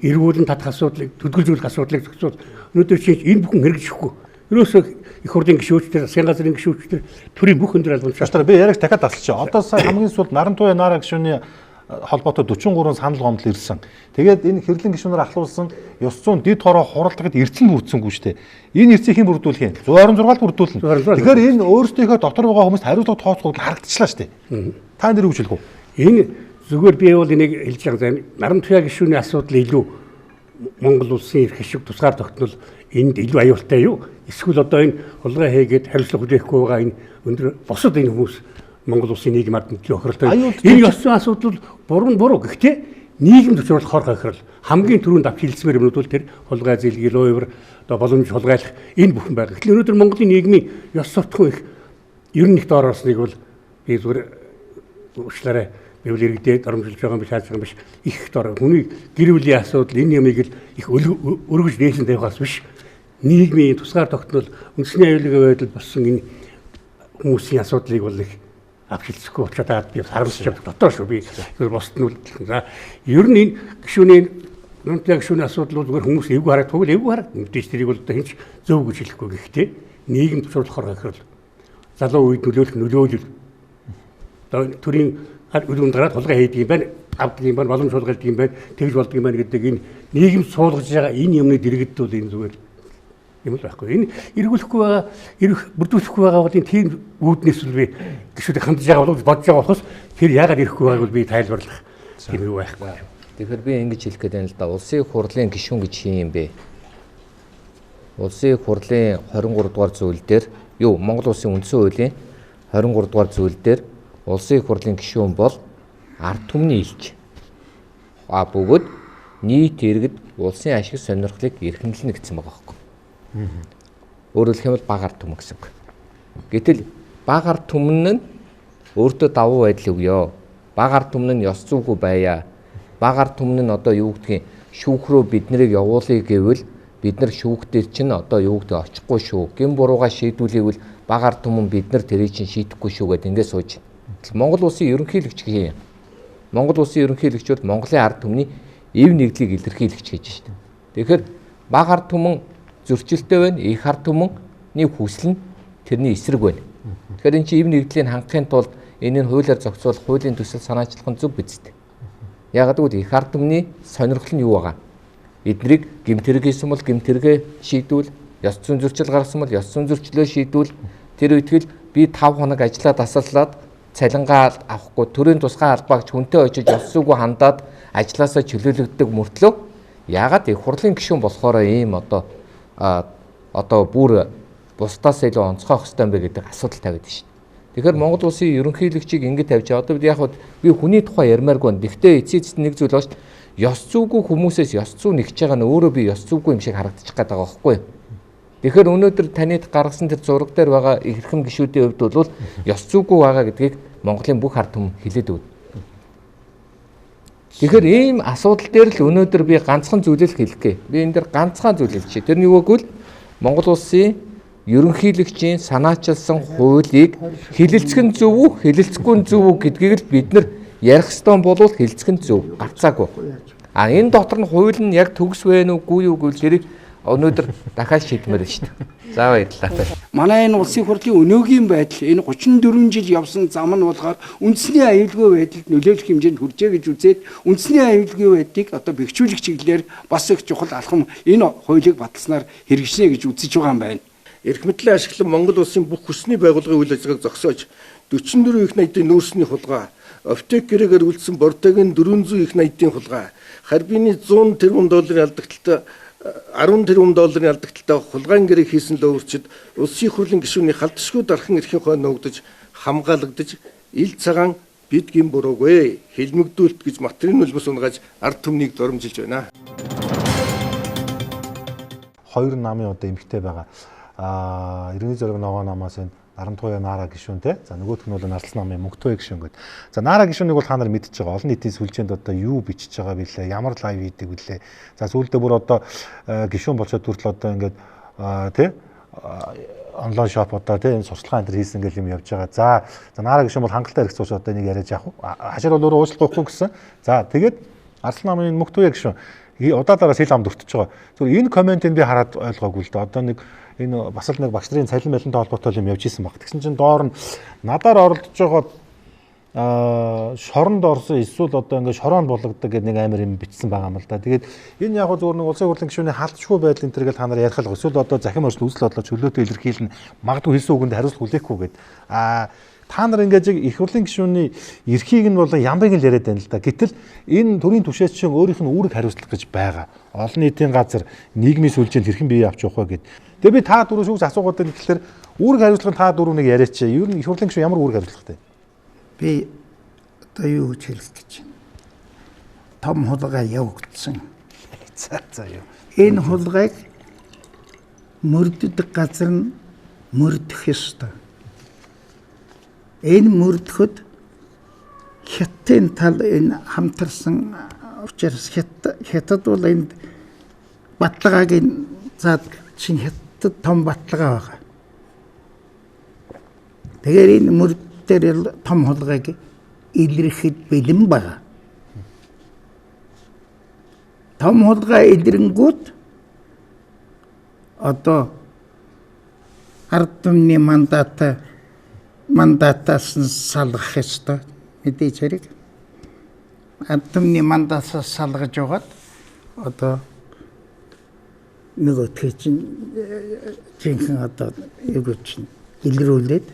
Эргүүлэн татах асуудлыг, төдөлжүүлэх асуудлыг зохицуул. Өнөөдөр чинь энэ бүхэн хэрэгжихгүй. Ерөөсөө их хурлын гишүүчдэр, засгийн газрын гишүүчдэр төрийн бүх өндөр албан тушаалтаар би яриг дахиад асуучих. Одоо сая хамгийн сүүлд Нарантуяа Наара гишүүний холбоотой 43 санал гомдол ирсэн. Тэгээд энэ хэрлэн гишүүнээр ахлуулсан ёс зүйн дэд хороо хуралдагд эрдэл бүрдсэнгүй шүү дээ. Энэ эрцийг хэн бүрдүүлэх юм? 126-д бүрдүүлнэ. Тэгэхээр энэ өөрсдийнхөө дотор байгаа хүмүүст хариуцлага тооцоолох харагдчихлаа шүү дээ. Та нэр үгжилэх үү? Энэ зүгээр би бол энийг хэлж байгаа юм. Нарантуяа гишүүний асуудал илүү Монгол улсын эрх ашиг тусгаар тогтнол энд илүү аюултай юу? Эсвэл одоо энэ хулгай хийгээд хариуцлага хүлээхгүй байгаа энэ өндөр босод энэ хүмүүс Монгол улсын нийгэм ард түмний охирлтой. Энэ ёс зүйн асуудал буруу. Гэхдээ нийгэм төвчрөх хор хохирол хамгийн түрүүнд авч хэлсмээр юмнууд бол тэр хулгай зэлгэл ойвор одоо боломж хулгайлах энэ бүхэн байгаа. Тэгэхээр өнөөдөр Монголын нийгмийн ёс суртахуун их ер нь их доор орсныг бол би зүгээр уучлаарай бивл иргэдээд оромжилж байгаа юм биш хааж байгаа юм биш. Их доор хүний гэр бүлийн асуудал энэ ямыг л их өргөж нээсэн тавихаас биш. Нийгмийн тусгаар тогтнол үндэсний аюулгүй байдал болсон энэ хүмүүсийн асуудлыг бол их авчилсахгүй учраас би харамсаж дотоо шүү би босд нь за ер нь энэ гишүүний Нарантуяа гишүүний асуудал бол зүгээр хүмүүс эвгүй харагдахгүй эвгүй харагдана мэдээж тэрийг бол одоо хинч зөв гэж хэлэхгүй гэхдээ нийгэм төвшөрлөхөр хахирал залуу үед нөлөөлөл одоо төрийн үлгэн дараад хулгай хийдэг юм байна авдаг юм байна боломж хулгайлдаг юм байна тэгж болдог юм байна гэдэг энэ нийгэм суулгаж байгаа энэ юмны дэргэд бол энэ зүгээр юм л байхгүй. Энэ эргүүлэхгүй байгаа, бүрдүүлэхгүй байгаа бол энэ тийм үүднээс л би гişүүд хандж байгаа бол бодож байгаа болохоос тэр яагаад ирэхгүй байгааг би тайлбарлах юм юу байхгүй. Тэгэхээр би ингэж хэлэх гээд байна л да. Улсын их хурлын гишүүн гэж юм бэ? Улсын их хурлын 23 дугаар зүйл дээр Монгол улсын үндсэн хуулийн 23 дугаар зүйл дээр улсын их хурлын гишүүн бол ард түмний элч. Бүгд нийт иргэд улсын ашиг сонирхлыг эрхэмлэнэ гэсэн байгаа байхгүй. Өөрөөр хэлбэл баг ард түмэн гэсэн үг. Гэтэл баг ард түмэн нь өөртөө давуу байдал өгөө. Баг ард түмэн нь ёс зүйгүй байя. Баг ард түмэн нь одоо юу гэдгийг шүүх рүү бид нарыг явуулъя гэвэл бид нар шүүхтэр чинь одоо юу гэдэг очихгүй шүү. Гин бурууга шийдүүлээвэл баг ард түмэн бид нар тэрийг чинь шийдэхгүй шүү гэдээ ингээд сууж. Монгол улсын ерөнхийлөгч гэх юм. Монгол улсын ерөнхийлөгч бол Монголын ард түмний эв нэгдлийг илэрхийлэгч гэж байна. Тэгэхээр баг ард түмэн зөрчилтэй байна. Их ард түмний хүсэл нь тэрний эсрэг байна. Тэгэхээр энэ чинь эв нэгдлийн хангахын тулд энэний хуулиар зохицуулах хуулийн төсөл санаачлах нь зөв биз дээ. Яг гэвэл их ард түмний сонирхол нь юу байгаа? Эднийг гэмтэрэг хийсэн бол гэмтэргээ шийдвэл, ёс зүйн зөрчил гаргасан бол ёс зүйн зөрчлөө шийдвэл тэр үтгэл би 5 хоног ажиллаа тасаллаад цалингаа авахгүй төрийн тусгай албаагч хүнтэй очиж ёс зүйгүй хандаад ажилласаа чөлөөлөгддөг мөртлөө яагаад их хурлын гишүүн болохоор ийм одоо бүр бусдаас илүү онцгой хэвээр юм бэ гэдэг асуудал тавиад байна. Тэгэхээр Монгол улсын ерөнхийлөгчийг ингэж тавьж одоо би хүний тухай ярмааргүй байна. Гэхдээ эцээст нэг зүйл байна. Ёс зүйгүй хүмүүсээс ёс зүй нэгж байгаа нь өөрөө би ёс зүйгүй юм шиг харагдчих гээд байгаа байхгүй юу? Тэгэхээр өнөөдөр танид гаргасан тэр зураг дээр байгаа эрхэм гишүүдийн хувьд бол ёс зүйгүй байгаа гэдгийг Монголын бүх ард түмэн хэлээд өгнө. Тэгэхээр ийм асуудал дээр л өнөөдөр би ганцхан зүйлэл хэлэх гээ. Би энэ дээр ганцхан зүйл хэлчихье. Тэр нь юу гэвэл Монгол улсын ерөнхийлөгчийн санаачилсан хуулийг хэлэлцэх нь зөв үү, хэлэлцэхгүй нь зөв үү гэдгийг л бид нар ярих ёстой болвол хэлэлцэх нь зөв. Гарцаагүй. Энэ дотор нь хууль нь яг төгс вэ нүггүй юу гэвэл тэрийг Өнөөдөр дахиад шийдмээр байна шүү дээ. За баярлалаа. Манай энэ улсын хурлын өнөөгийн байдал энэ 34 жил явсан зам нь болохоор үндэсний аюулгүй байдалд нөлөөлөх хэмжээнд хүрчээ гэж үзээд үндэсний аюулгүй байдлыг одоо бэхжүүлэх чиглэлээр бас их чухал алхам энэ хуулийг баталснаар хэрэгжинэ гэж үзэж байгаа юм байна. Эрх мэдлээ ашиглан Монгол улсын бүх хүчний байгууллагын үйл ажиллагааг зогсоож 44 их найдын нүүрсний хулгай, Офтек гэрээгээр үлдсэн Бортогийн 400 их найдын хулгай, Харбины 100 тэрбум долларын алдагталтай 10 тэрбум долларын алдагталтай хулгайн гэрээ хийсэн лөөвчд улсын хурлын гишүүний халдшгүй дархан эрхийн хойно ногдож хамгаалагдаж ил цагаан бид гин буруугүй хэлмэгдүүлт гэж материалын үлбэс унгаж ард түмнийг доромжилж байна. Хоёр намын одоо эмэгтэй байгаа. 90 зориг ногоо намаас энэ Нарантуя Наара гишүүн те. За нөгөөх нь бол Нартлсан намын Мөнгөтуя гишүүн гэдэг. За Наара гишүүнийг бол та нар мэдчихэж байгаа. Олон нийтийн сүлжээнд одоо юу бичиж байгаа билээ? Ямар лайв хийдэг билээ? За сүүлдээ бүр одоо гишүүн болчиход хүртэл одоо ингээд те онлайн шоп одоо те энэ сурталчилгаан энэ хийсэн гэл юм явж байгаа. За Наара гишүүн бол хангалттай хэрэгцээ учраас одоо энийг яриаж яах вэ? Хашаар бол өөрөө уучлахгүй гэсэн. За тэгээд Нартлсан намын Мөнгөтуя гишүүн удаадараас хил амд өртөж байгаа. Зүгээр энэ комментийг би хараад ойлгоогүй л да. Одоо нэг энэ бас л нэг багш нарын цалин байлантай холбоотой юм явж исэн баг. Тэгсэн чинь доор нь надаар оролдож байгаа шоронд орсон эсвэл одоо ингээд шороонд болгодог гэдэг нэг амар юм бичсэн байгаа юм л да. Тэгээд энэ яг зөвхөн нэг улсын хурлын гишүүний халдшгүй байдал энэ төргээл та нар ярих л эсвэл одоо захим орчны үзэл бодлоо чөлөөтэй илэрхийлнэ магадгүй хэлсэн үгэнд хариулт хүлээхгүй гэдэг. Та нар ингээд их хурлын гишүүний эрхийг нь бол ямбыг л яриад байна л да. Гэтэл энэ төрийн түвшээс чинь өөрийнх нь үүрэг хариуцлах гэж байгаа. Олон нийтийн газар нийгмийн сүлжээнд хэрхэн бие авч явах вэ гэд. Тэгээ би та дөрөв шүүс асуугаад байна гэхэлэр үүрэг хариуцлага та дөрөв нэг яриач. Ер нь их хурлын гишүүн ямар үүрэг хариуцлагатай? Би одоо юу гэж хэлэх гэж байна. Том хулгай явагдсан. За юу. Энэ хулгайг мөрддөг газар нь мөрдөх ёстой. Энэ мөрдөхөд хятадын тал энэ хамтарсан учраас хятад бол энэ батлагаагийн зад чинь хятад том батлага байгаа. Тэгэхээр энэ мөрд дээр том хулгайг илэрхэд бэлэн байгаа. Том хулгай илэрэнгүүт одоо ард түмний мандатаас салгах ёстой. Мэдээж хэрэг. Ард түмний мандатаас салгаж яваад одоо нөгөө чинь жинхэнэ одоо юу чинь илрүүлээд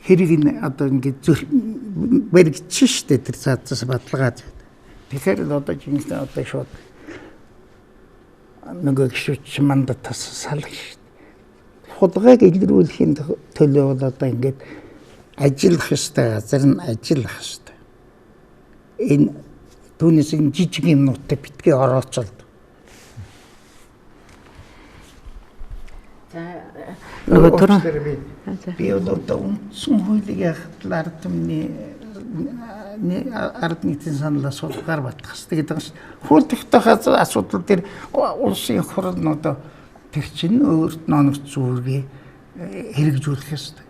хэрэг нь одоо ингээд баригдчих штэ тэр цаадаас баталгаа. Тэгэхээр одоо жинхэнэ одоо шууд нөгөө гişүч мандатаас салгах штэ. Хулгайг илрүүлэхийн төлөө бол одоо ингээд ажиллах ёстой газар нь ажиллах ёстой. Энэ түүнээс энэ жижиг юмнуудтай битгий орооцолд. Нөгөө төрөө би одоо үндсэн хуулийг яхад ард түмний ард нийтийн саналаас суулгаар батгах хэрэгтэй гэдэг нь хууль тогтоохоос асуудал дээр улсын хурал нь одоо тэр чинь өөрт ноногч зүргээ хэрэгжүүлэх ёстой.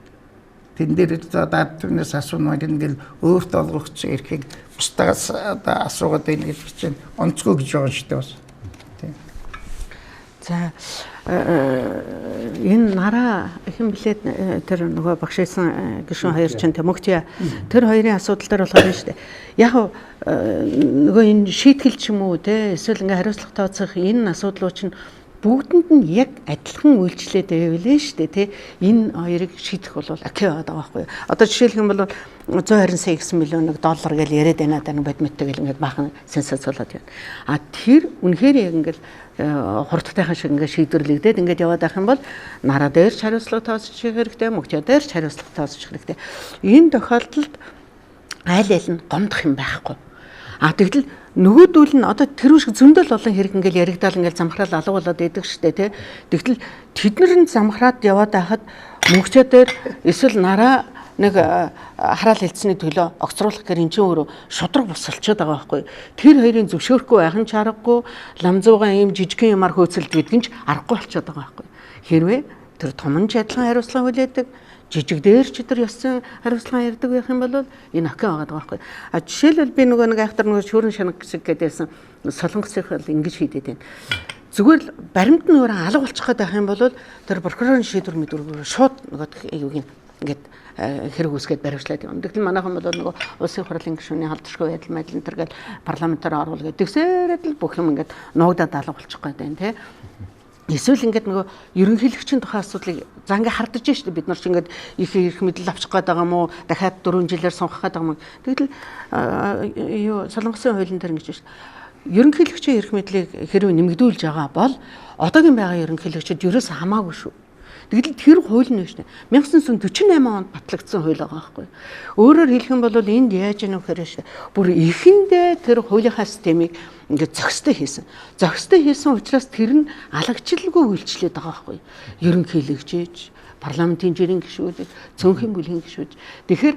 Тэн дээр ард түмнээс асуунаар ингээл өөрт олгогч эрхийг бусдаас одоо асуугаад байна гэж чинь онцгой гэж байгаа шүү дээ бас. За энэ нараа хэн блээд тэр нөгөө багшээсэн гишүүн хоёр чинь Мөнгөтуя тэр хоёрын асуудал дээр болохоор нь шүү дээ. Яг нөгөө энэ шийтгэл ч юм уу те эсвэл ингээ хариуцлага тооцох энэ асуудлууд чинь бүгдэнд нь яг адилхан үйлчлээд байвлээ шүү дээ тий. Энэ хоёрыг шийдэх бол окей байгаа байхгүй. Одоо жишээлх юм бол 129 миллион доллар гэж яриад байна даа нэг бодмиттэй гэл ингээд баахан сенсацуулаад байна. А тэр үнэхээр яг ингээд хурдтайхан шиг ингээд шийдвэрлэгдээд ингээд яваад байх юм бол нараа дээр ч хариуцлага тооцох хэрэгтэй, Мөнгөтуя дээр ч хариуцлага тооцох хэрэгтэй. Энэ тохиолдолд айл нь гомдох юм байхгүй. А тэгвэл нөгөөдөл нь одоо тэр шиг зөндөл олон хэрэг ингээл яригдаал ингээл замхраал алга болоод идэг штэ тий. Тэгтэл тэднэр нь замхраад яваад байхад Мөнгөтуя дээр эсвэл нараа нэг хараал хэлцсэний төлөө огцруулах гэр эн чинь өөрөө шудраг босолчод байгаа байхгүй. Тэр хоёрын зөвшөөрөхгүй байхын ч аргагүй ламзуугаан ийм жижигхэн юмар хөөцөлд гэдг нь ч аргагүй болчиход байгаа байхгүй. Хэрвээ тэр томон чадлан хариуцлага хүлээдэг жижиг дээр ч тэр ёссон хариуцлага ярьдаг байх юм бол энэ окей байгаа байхгүй. А жишээлбэл би нөгөө нэг айхтар нөгөө шүүрэн шанаг шиг гэдээсэн солонгосыг л ингэж хийдэд байна. зүгээр л баримт нь өөрөө алга болчих гээд байх юм бол тэр прокурорын шийдвэр мэдвэр шууд юуг ингээд хэрэг үүсгээд баримтлаад юм. Тэгвэл манайхан бол нөгөө улсын хурлын гишүүний халдшгүй байдал мэдл энэ төр гээд парламентаар оруулах гэдэг тэгсээрээд л бүх юм ингээд нуугдаад алга болчих гээд байна тий. Эсвэл ингээд нөгөө ерөнхийлөгчийн тухайн асуудлыг за ингээд хардаж штэ бид нар ч ингээд их мэдл авчих гээд байгаа юм уу дахиад 4 жилээр сонгох гээд байгаа юм. Тэгвэл юу солонгосын хуулийн дээр ингэж штэ. Ерөнхийлөгчийн эрх мэдлийг хэрвээ нэмэгдүүлж байгаа бол одоогийн байгаа ерөнхийлөгчд ерөөсөө хамаагүй шүү. Тэгэл тэр хууль нь шүү дээ. 1948 онд батлагдсан хууль байгаа байхгүй. Өөрөөр хэлэх юм бол энд яаж яах вэ гэхээр бүр ихэндээ тэр хуулийнхаа системийг ингээд зохистой хийсэн. Зохистой хийсэн учраас тэр нь алагчлалгүй үйлчлээд байгаа байхгүй. Ерөнхийлөгчж, парламентын жирийн гишүүд, цөөнхийн бүлгийн гишүүд. Тэгэхээр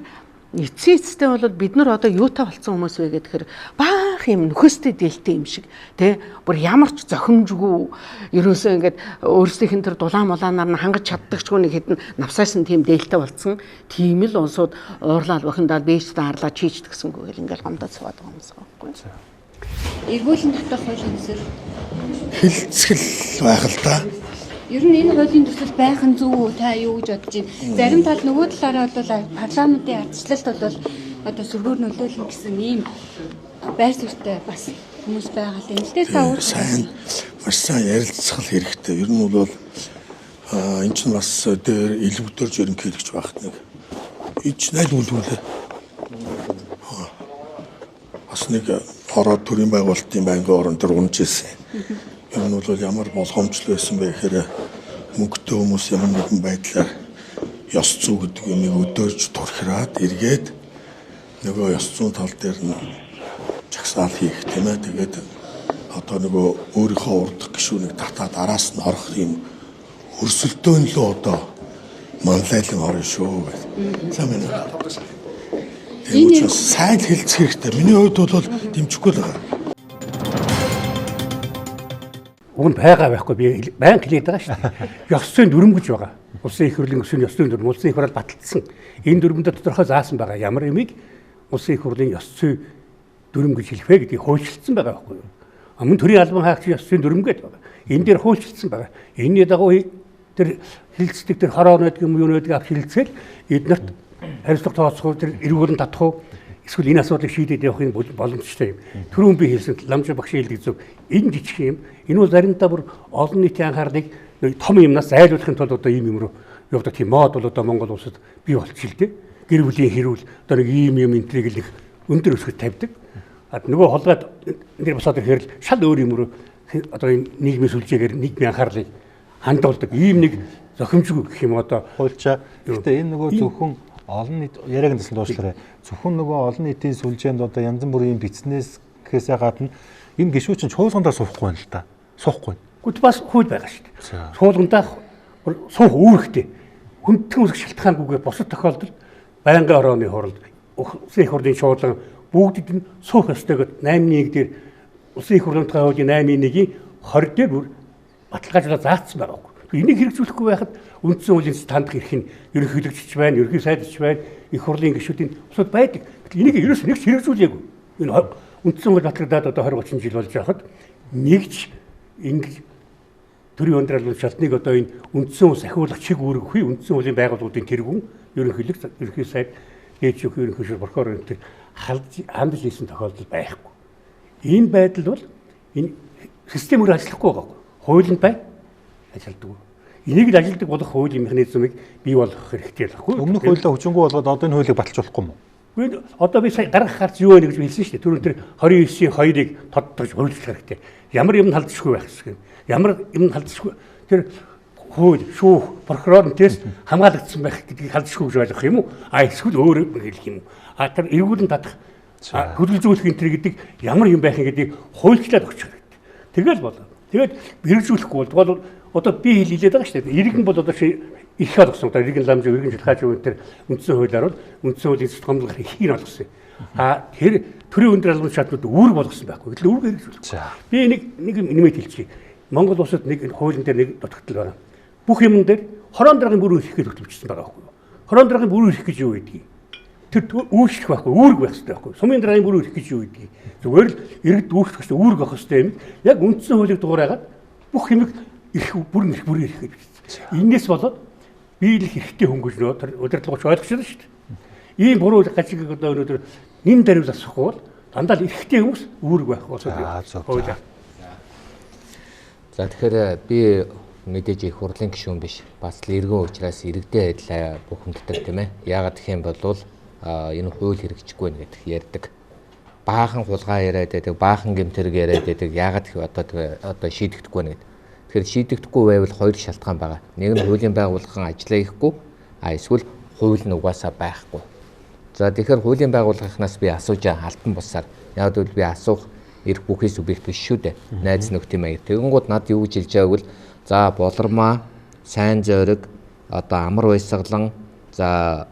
эцсийн эцэстээ бол бид нар одоо юутай болсон хүмүүс вэ гэхээр баах юм нөхөстэй дээлтэй юм шиг тий бүр ямар ч зохимжгүй ерөөсөө ингээд өөрсдийнх нь тэр дулаан молаанаар нь хангаж чаддагчгүй нэг хэдэн навсаасан тийм дээлтэй болсон тийм л унсууд уурлал бохиндаа бээжтэй харлаа чийчдэг гэсэнгүй гэл ингээд гомдоод суугаад байгаа хүмүүс байхгүй. Эргүүлэн татах хуулийн төсөл хилцэл байх л да. Ер нь энэ хуулийн төсөл байх нь зөв үү та юу гэж бодож байна? Зарим тал нөгөө талаараа бол парламентын ардчлалт бол одоо сүргээр нөлөөлнө гэсэн ийм байр суурьтай бас хүмүүс байгаа л энэ л дээ та өөр маш сайн ярилцах хэрэгтэй. Ер нь бол эн чинь бас дээр илүүдэрж ерөнхийлөгч байх нэг ич найл үлдүүлээ. Бас нэг ороод төрийн байгуулалтын байнгын орон дээр унжсэн. Ер нь бол ямар болгоомжтой байсан бэ гэхээр мөнгөтэй хүмүүс ямар нэгэн байдлаар ёс зүй гэдэг юмыг өдөөрж турхираад эргээд нөгөө ёс зүйн тал дээр нь чагсаал хийх тийм ээ. Тэгээд одоо нөгөө өөрийнхөө урдах гишүүнийг татаад араас нь орох юм өрсөлдөөн лөө одоо манлайлан орно шүү гэдэг. Сайн байна. Энэ сайн хэлцэх хэрэгтэй. Миний хувьд бол дэмжихгүй л байгаа. Уг нь байгаа байхгүй би байнга хэлээд байгаа шүү дээ. Ёс зүйн дүрм гэж байгаа. Улсын их хурлын гишүүний ёс зүйн дүрм, улсын их хурлд баталсан. Энэ дүрмэнд тодорхой заасан байгаа. Ямар юмыг улсын их хурлын ёс зүй дүрм гэж хэлэх вэ гэдгийг хуульчилсан байгаа байхгүй юу? Мөн төрийн албан хаагчийн ёс зүйн дүрм гэдэг байгаа. Энэ дээр хуульчилсан байгаа. Энэний дагуу тэр хилцдэг тэр хороо нөтг юм юу нөтг авч хилцээл эднэрт хариуцлага тооцох тэр эргүүлэн татах уу эсвэл энэ асуудлыг шийдээд явахын боломжтой юм. Түрүүн би хэлсэн ламж багш хэлдэг зөв энэ жижиг юм. Энэ бол заримдаа бүр олон нийтийн анхаарлыг том юмнаас зайлуулахын тулд одоо ийм юм руу явдаг тийм мод бол одоо Монгол улсад бий болчих л дээ. Гэр бүлийн хэрүүл одоо нэг ийм юм энтрийг л их өндөр өсгөж тавьдаг. Нөгөө холгойд энэ бас одоо хэрэл шал өөр юм руу одоо энэ нийгмийн сүлжээгээр нийгмийн анхаарлыг хандуулдаг. Ийм нэг зохимжгүй гэх юм одоо хуульчаа. Гэхдээ энэ нөгөө зөвхөн олон нийт яриаг нь дуусчлаарай. Зөвхөн нөгөө олон нийтийн сүлжээнд одоо янз бүрийн бизнесээс гадна энэ гишүүч нь чуулгандаа суухгүй байна л та. Суухгүй. Гэхдээ бас хууль байгаа шүү дээ. Чуулгандаа суух үүрэгтэй. Хүндхэн үсэх шалтгаангүйгээр босод тохиолдолд байнгын орооны хуралд улсын их хурлын чуулган бүгдд нь суух ёстой гэдэг 8-1 дээр улсын их хурлын хуулийн 8-1-ийн 20 дээр бүр баталгаажуулаад заагдсан байгаа юм. Энийг хэрэгжүүлэхгүй байхад үндсэн хуулийн тандах эрх нь ерөнхийлөгчч байна, ерөнхий сайдч байна, их хурлын гишүүдийн бусад байдаг. Энийг ерөөс нэг ч хэрэгжүүлээгүй. Энэ үндсэн хууль батлагдаад одоо 20-30 жил болж байхад нэгч ингэж төрийн өндрал шалтныг одоо энэ үндсэн ус ахиулах чиг үүрэггүй үндсэн хуулийн байгууллагуудын тэргүүн ерөнхийлөгч, ерөнхий сайд, дээд шүүх ерөнхий шүүх прокурор энэ хандж хийсэн тохиолдол байхгүй. Энэ байдал бол энэ системээр ажиллахгүй байгаа. Хуулинд бай ажилтдаг. Энийг л ажилтдаг болох хуулийн механизмыг бий болгох хэрэгтэй л байхгүй. Өмнөх хуулиа хүчингүй болгоод одоо энэ хуулийг баталж болохгүй юм уу? Гэхдээ одоо би сая гарах гарч юу вэ гэж хэлсэн шүү дээ. Түрүүн тэр 29-ийн 2-ыг тодтогч хуулиулах хэрэгтэй. Ямар юм халдчихгүй байх хэрэгтэй. Ямар юм халдчихгүй тэр хууль, шүүх, прокурорнтээс хамгаалагдсан байх гэдгийг халдчихгүй гэж ойлгох юм уу? Эсвэл өөр хэлэх юм уу? Тэр эргүүлэн татах хөдөлгөөлөх энэ гэдэг ямар юм байх гэдгийг хуульчлаад өгч хэрэгтэй. Тэгэл болоо. Тэгээд хэрэгжүүлэхгүй бол одоо би хэлээд байгаа шүү дээ. Иргэн бол одоо их болгосон. Одоо иргэн ламж, иргэн шилхаач үн тэр үндсэн хуулиар бол үндсэн хуулийн зохимжлох их нь болгосон. Тэр төрийн өндөр албан шатнууд үүрэг болгосон байхгүй. Гэтэл үүрэг хэрэгжүүлэх. Би нэг нэмээд хэлчихье. Монгол улсад нэг хуулийн дээр нэг дутагдал байна. Бүх юм дээр хорон даргын бүр үүрэх гэж төлөвчсөн байгаа байхгүй. Хорон даргын бүр үүрэх гэж юу гэдгийг. Тэр үүрэх байхгүй, үүрэг байх хэрэгтэй байхгүй. Сумын даргын бүр үүрэх гэж юу гэдгийг. Зүгээр л иргэд үүрэх гэсэн үүрэг авах хэрэгтэй юм. Яг үндсэн хуулийг дуурайгаад бүх юмыг бүрэн эрх гэж. Энээс болоод биелэх эрхтэй хүн гэж нөө удирдлагч ойлгож байна шүү дээ. Ийм буруу гажиг одоо өнөөдөр нин даруул асахгүй бол дандаа л эрхтэй хүмүүс үүрэг байх болоо. За тэгэхээр би мэдээж их хурлын гишүүн биш. Бас л иргэн учраас иргэдээ адилаа бухимддаг тийм ээ. Яагаад гэх юм бол энэ хууль хэрэгжихгүй нэ гэдэг ярьдаг. Баахан хулгай яриад байдаг, баахан гэмтэрэг яриад байдаг. Яагаад одоо шийдэгдэхгүй нэ гэдэг. Тэгэхээр шийдэгдэхгүй байвал хоёр шалтгаан байгаа. Нэг нь хуулийн байгууллагын ажиллаа хийхгүй, эсвэл хууль нь угаасаа байхгүй. За тэгэхээр хуулийн байгууллагынхаас би асууж алтан бусаар. Яг л би асуух эрх бүхий субъект биш шүү дээ. Найз нөхдийн маяг. Тэгэнгүүт над юу гэж хэлж байгааг бол за болормаа, сайн зойрог, одоо амар баясгалан, за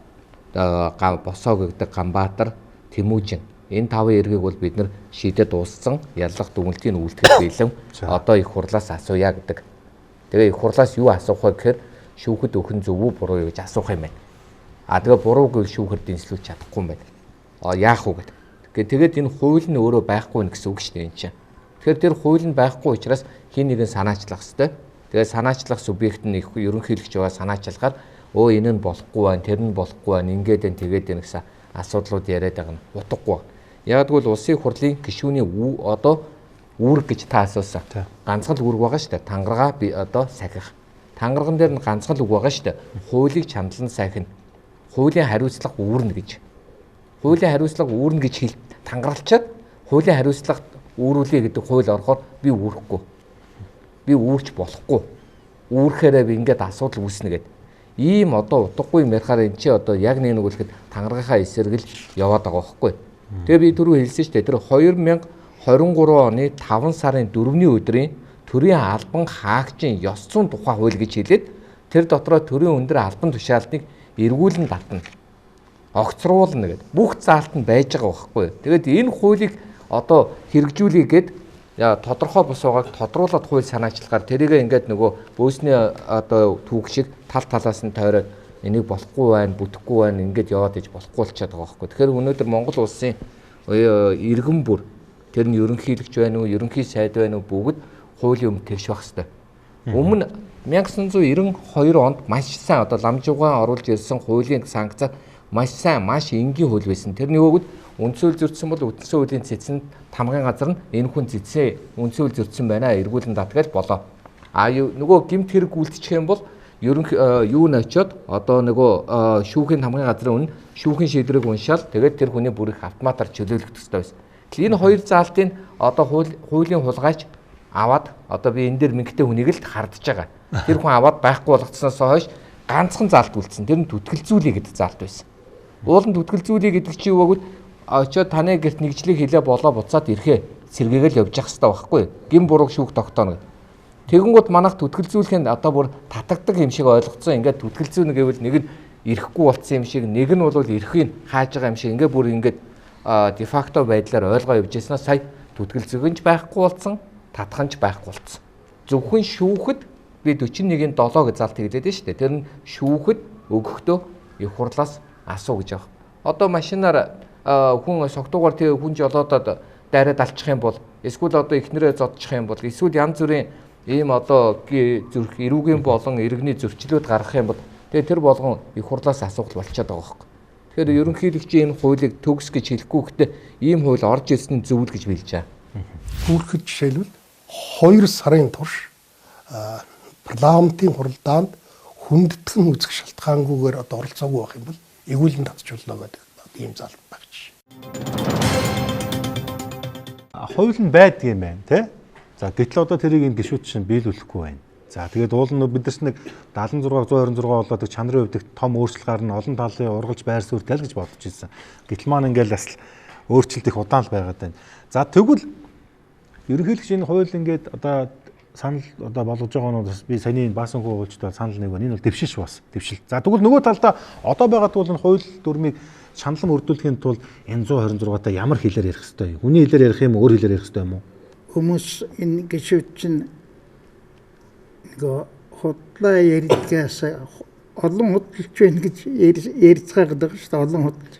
босоо гэдэг Ганбаатар, Тэмүүжин. Энэ тавын эргийг бол бид нар шийдээд дууссан. Яллах дүгнэлтийн үйлдэл бэлэн одоо их хурлаас асууя гэдэг. Тэгээ их хурлаас юу асуух вэ гэхээр шүүхэд өхөн зөв үү буруу юу гэж асуух юм байна. Тэгээ буруу гэвэл шүүхээр дэнслүүлж чадахгүй юм байна. Яах вэ гэдэг. Тэгээд энэ хууль нь өөрөө байхгүй гэсэн үг шүү дээ энэ чинь. Тэгэхээр тэр хууль нь байхгүй учраас хин нэгэн санаачлах хэвээр. Тэгээд санаачлах субъект нь их ерөнхийлөгч байгаа санаачлагаар энэ нь болохгүй байна, тэр нь болохгүй байна, ингээд энэ тэгээд энэ гэсэн асуудлууд яриад байгаа нь утгагүй. Яг тэгвэл улсын хурлын гишүүний одоо үүрэг гэж та асуусан. Ганцхан л үүрэг байгаа шүү дээ. Тангараа би одоо сахих. Тангарган дээр нь ганцхан л үг байгаа шүү дээ. Хуулийг чандлан сахина. Хуулийн хариуцлага үүрнэ гэж. Хуулийн хариуцлага үүрнэ гэж тангаралчаад хуулийн хариуцлага үүрүүлээ гэдэг хууль орохоор би үүрэхгүй. Би үүрч болохгүй. Үүрхээрээ би ингээд асуудал үүснэ гэдэг. Ийм одоо утгагүй юм ярихаар эн чи одоо яг нэг үгэлэхэд тангаргийнхаа эсрэг л яваад байгаа байхгүй. Тэгээ би түрүү хэлсэн шүү дээ. Тэр 2023 оны 5 сарын 4-ний өдрийн төрийн албан хаагчийн ёс зүйн тухай хууль гэж хэлээд тэр дотроо төрийн өндөр албан тушаалтныг эргүүлэн татна. Огцруулна гэдэг. Бүх заалт нь байж байгаа байхгүй. Тэгээд энэ хуулийг одоо хэрэгжүүлэе гэд тодорхой бус байгааг тодруулаад хууль санаачлагаар тэрийгээ ингээд нөгөө бөөсний одоо түүх шиг тал талаас нь тойроод энийг болохгүй байна, бүтэхгүй байна, ингээд яваад иж болохгүй болчиход байгаа байхгүй. Тэгэхээр өнөөдөр Монгол улсын иргэн бүр тэр нь ерөнхийлөгч байна уу, ерөнхий сайд байна уу бүгд хуулийн өмнө тэгш байх хэрэгтэй. Өмнө 1992 онд маш сайн одоо ламжуугаан оруулж ирсэн хуулийн санкцаар маш сайн, маш энгийн хууль байсан. Тэрний өгөөд үндсөөл зөрчсөн бол үндсэн хуулийн цэцэнд тамгын газар нь энэ хүн цэцээ үндсөөл зөрчсөн байна, эргүүлэн татгал болоо. Нөгөө гэмт хэрэг үлдчих юм бол юу н очиод одоо нөгөө шүүхийн тамгын газрын өмнө шүүхийн шийдвэрийг уншаал тэгээд тэр хүний бүрийг автоматар чөлөөлөх ёстой байсан. Энэ хоёр заалтын одоо хуулийн хулгайч аваад одоо би энэ дээр мөнгөтэй хүнийг л хардж байгаа. Тэр хүн аваад байхгүй болгоцсноос хойш ганцхан заалт үлдсэн. Тэр нь түтгэлзүүлээ гэдэг заалт байсан. Уулын түтгэлзүүлээ гэдэг чи юу вэ? Очоод таны гэрт нэгжлийг хилээ болоо буцаад ирэхээ сэргээгээл явж явах хэрэгтэй байхгүй. Гин буруу шүүх тогтооно. Тэгэнгүүт манайх түтгэлзүүлэхэд одоо бүр татагддаг юм шиг ойлгоцсон. Ингээд түтгэлзүүлнэ гэвэл нэг нь ирэхгүй болцсон юм шиг, нэг нь бол ирэхийг хааж байгаа юм шиг. Ингээд бүр ингээд дефакто байдлаар ойлгоо явж яснаа сая түтгэлзүүлгэнж байхгүй болсон, татханч байхгүй болсон. Зөвхөн шүүхэд би 41-ийн 7 гэж залт хэлээд шүү дээ. Тэр нь шүүхэд өгөхдөө их хурлаас асуу гэж байгаа. Одоо машинаар хүн согтуугаар тэг хүн жолоодод дайраад алчих юм бол эсвэл одоо ихнэрээ зодчих юм бол эсвэл янз бүрийн ийм одоо зүрх эрүүгийн болон иргэний зөрчлүүд гаргах юм бол тэгээ тэр болгон их хурлаас асуух болчиход байгаа байхгүй. Тэгэхээр ерөнхийлөгчийн энэ хуулийг төгс гэж хэлэхгүй гэхдээ ийм хууль орж ирсэн зөв л гэж хэлж байгаа. Түүхэд жишээлбэл 2 сарын турш парламентын хуралдаанд хүндэтгэн үзэх шалтгаангүйгээр одоо оролцоогүй байх юм бол эгүүлэн татчихулна гэдэг ийм залт багч. Хууль нь байдаг юм байна тий. За гэтэл одоо тэрийг энэ гишүүд чинь биелүүлэхгүй байна. За тэгээд уул нь биднес нэг 76 126 болоод чанарын хувьд том өөрчлөлт гарна, олон талын ургалж байр суурь тал гэж бодож ирсэн. Гэтэл маань ингээл бас өөрчлөлт их удаан л байгаад байна. За тэгвэл ерөнхийлөгчийн хууль ингээд одоо санал одоо болгож байгаа нь би саяны баасан хуулчдад санал нэг байна. Энэ бол дэвшилш бас дэвшил. За тэгвэл нөгөө талдаа одоо байгаа тул энэ хууль дүрмийг шаналан өрдүүлэхийн тулд энэ 126-ата ямар хэлээр ярих хэвтэй? Хүний хэлээр ярих юм уу, өөр хэлээр ярих хэвтэй юм уу? Хүмүүс энэ гişүүд чинь нөгөө худлаа яригдгаас олон худалч байна гэж ярьцгаагаад байгаа шүү дээ.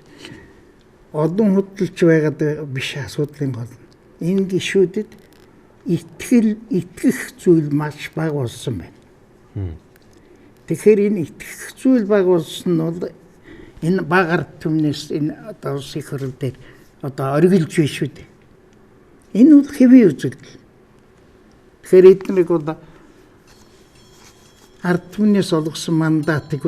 Олон худалч байгаад биш асуудлын гол. Энэ гişүүдэд итгэх зүйл маш бага болсон байна. Тэгэхээр энэ итгэх зүйл бага болсон нь бол энэ бага ард түмнээс энэ одоо улсын их хурл дээр одоо оргилж байна шүү дээ. Энэ бол хэвийн үзэгдэл. Тэгэхээр эднийг бол ард түмнээс олгосон мандатыг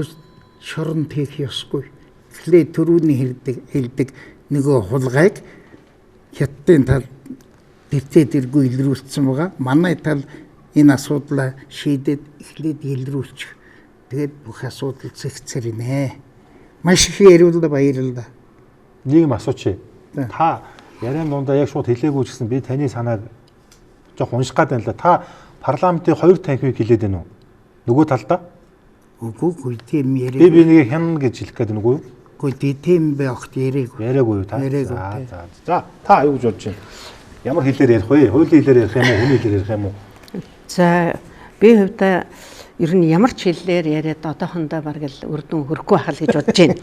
шоронд хийх ёсгүй. Тэгэхээр төрөүний хэлдэг нөгөө хулгайг хятадын тал тэртээ дэргүй илрүүлсэн байгаа. Манай тал энэ асуудлаа шийдээд эхлээд илрүүлчих. Тэгээд бүх асуудал зэгцэр нэ. Маш их яриулда баярлалаа. Нэг юм асуучих. Та яриан дундаа яг шууд хэлээгүй ч гэсэн би таны санааг жоох унших гэдэг л да. Та парламентын 2 танхимыг хэлээд байна уу? Нөгөө талдаа? Үгүй тийм яриа. Би нэг хян гэж хэлэх гээд нүггүй юу? Үгүй тийм бэ огт яриаггүй. Яриаггүй юу та? Яриаггүй. За та аюул болж байна. Ямар хэлээр ярих вэ? Хуулийн хэлээр ярих юм уу? Хүний хэлээр ярих юм уу? За би хувьдаа ер нь ямар ч хэллээр яриад одоохондоо бараг л үрдүн хөрөхгүй байхал гэж бодож байна.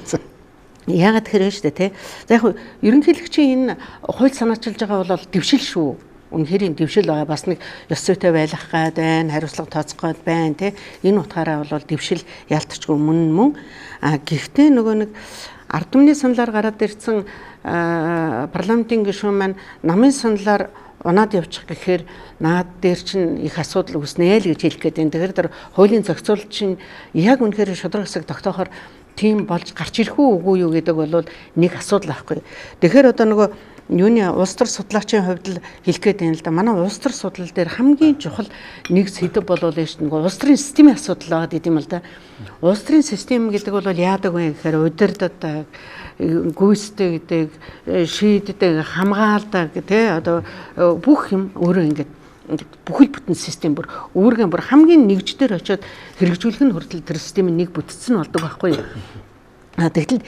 Яагаад тэгэхээр шүү дээ, тий. За яг ерөнхийлөгчийн энэ хууль санаачилж байгаа бол дэвшил шүү. Үнэхээр дэвшил байгаа, бас нэг ёс зүйтэй байх гад байна, хариуцлага тооцох гад байна, тий. Энэ утгаараа бол дэвшил ялтчгүй мөн. Гэхдээ нөгөө нэг ард түмний саналаар гараад ирсэн парламентын гишүүн маань намын саналаар унаад явчих гэхээр наад дээр чинь их асуудал үүснэ л гэж хэлэх гээд байна. Тэгэхээр тэр хуулийн зохицуулалт чинь яг үнэхээр шудраг хэсэг тогтоохоор тийм болж гарч ирэх үгүй юу гэдэг бол нэг асуудал байхгүй. Тэгэхээр одоо нөгөө юуны улс төр судлаачийн хувьд л хэлэх гээд байна л да. Манай улс төр судлал дээр хамгийн чухал нэг сэдэв болол нь нөгөө улс төрийн системийн асуудал байгаа гэдэг юм л да. Улс төрийн систем гэдэг бол яадаг вэ гэхээр удирддаг, гүйцэтгэх гэдэг, шийддэг, хамгаалдаг тий одоо бүх юм өөрөө ингээд бүхэл бүтэн систем бүр үүргэн бүр хамгийн нэгждэр очиод хэрэгжүүлэх нь хүртэл тэр системийн нэг бүтцэн болдог байхгүй юу? Тэгтэл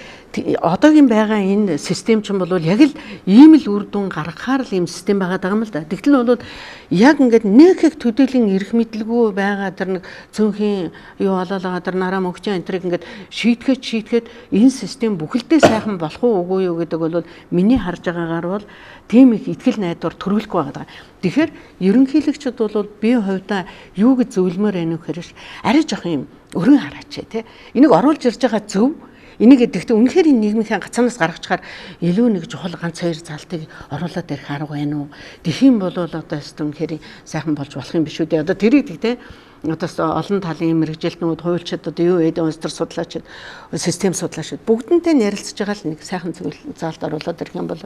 одоогийн байгаа энэ систем ч юм бол яг л ийм л үр дүн гаргахаар л ийм систем байгаа даа юм л да. Тэгтэл бол яг ингээд нэг их төдийлөн эрх мэдлгүй байгаа тэр нэг цөөнхийн юу болоолаа тэр нараа мөнгөчийн энтриг ингээд шийтгэхэд энэ систем бүхэлдээ сайхан болох уу үгүй юу гэдэг бол миний харж байгаагаар бол тийм их итгэл найдвар төрүүлэхгүй байгаа. Тэгэхээр ерөнхийлөгчд бол би хувьдаа юу гэж зөвлөмөр байна вэ гэхээр арай жоох юм өргөн хараач тий. Энийг оруулж ирж байгаа зөв. Энийг гэхдээ үнэхээр нийгмийн гацаанаас гаргачихаар илүү нэг чухал ганц хоёр залтыг оруулаад ирэх арга байна уу? Тэхийн бол одоо үнэхээр сайхан болж болох юм биш үү? Одоо тэрийг тэгтээ одоо олон талын мэрэгжилтнүүд, хуульчид одоо юу гэдэг улс төр судлаачид, систем судлаачид бүгдэнтэй ярилцж байгаа л нэг сайхан зүйл заалд оруулаад ирэх юм бол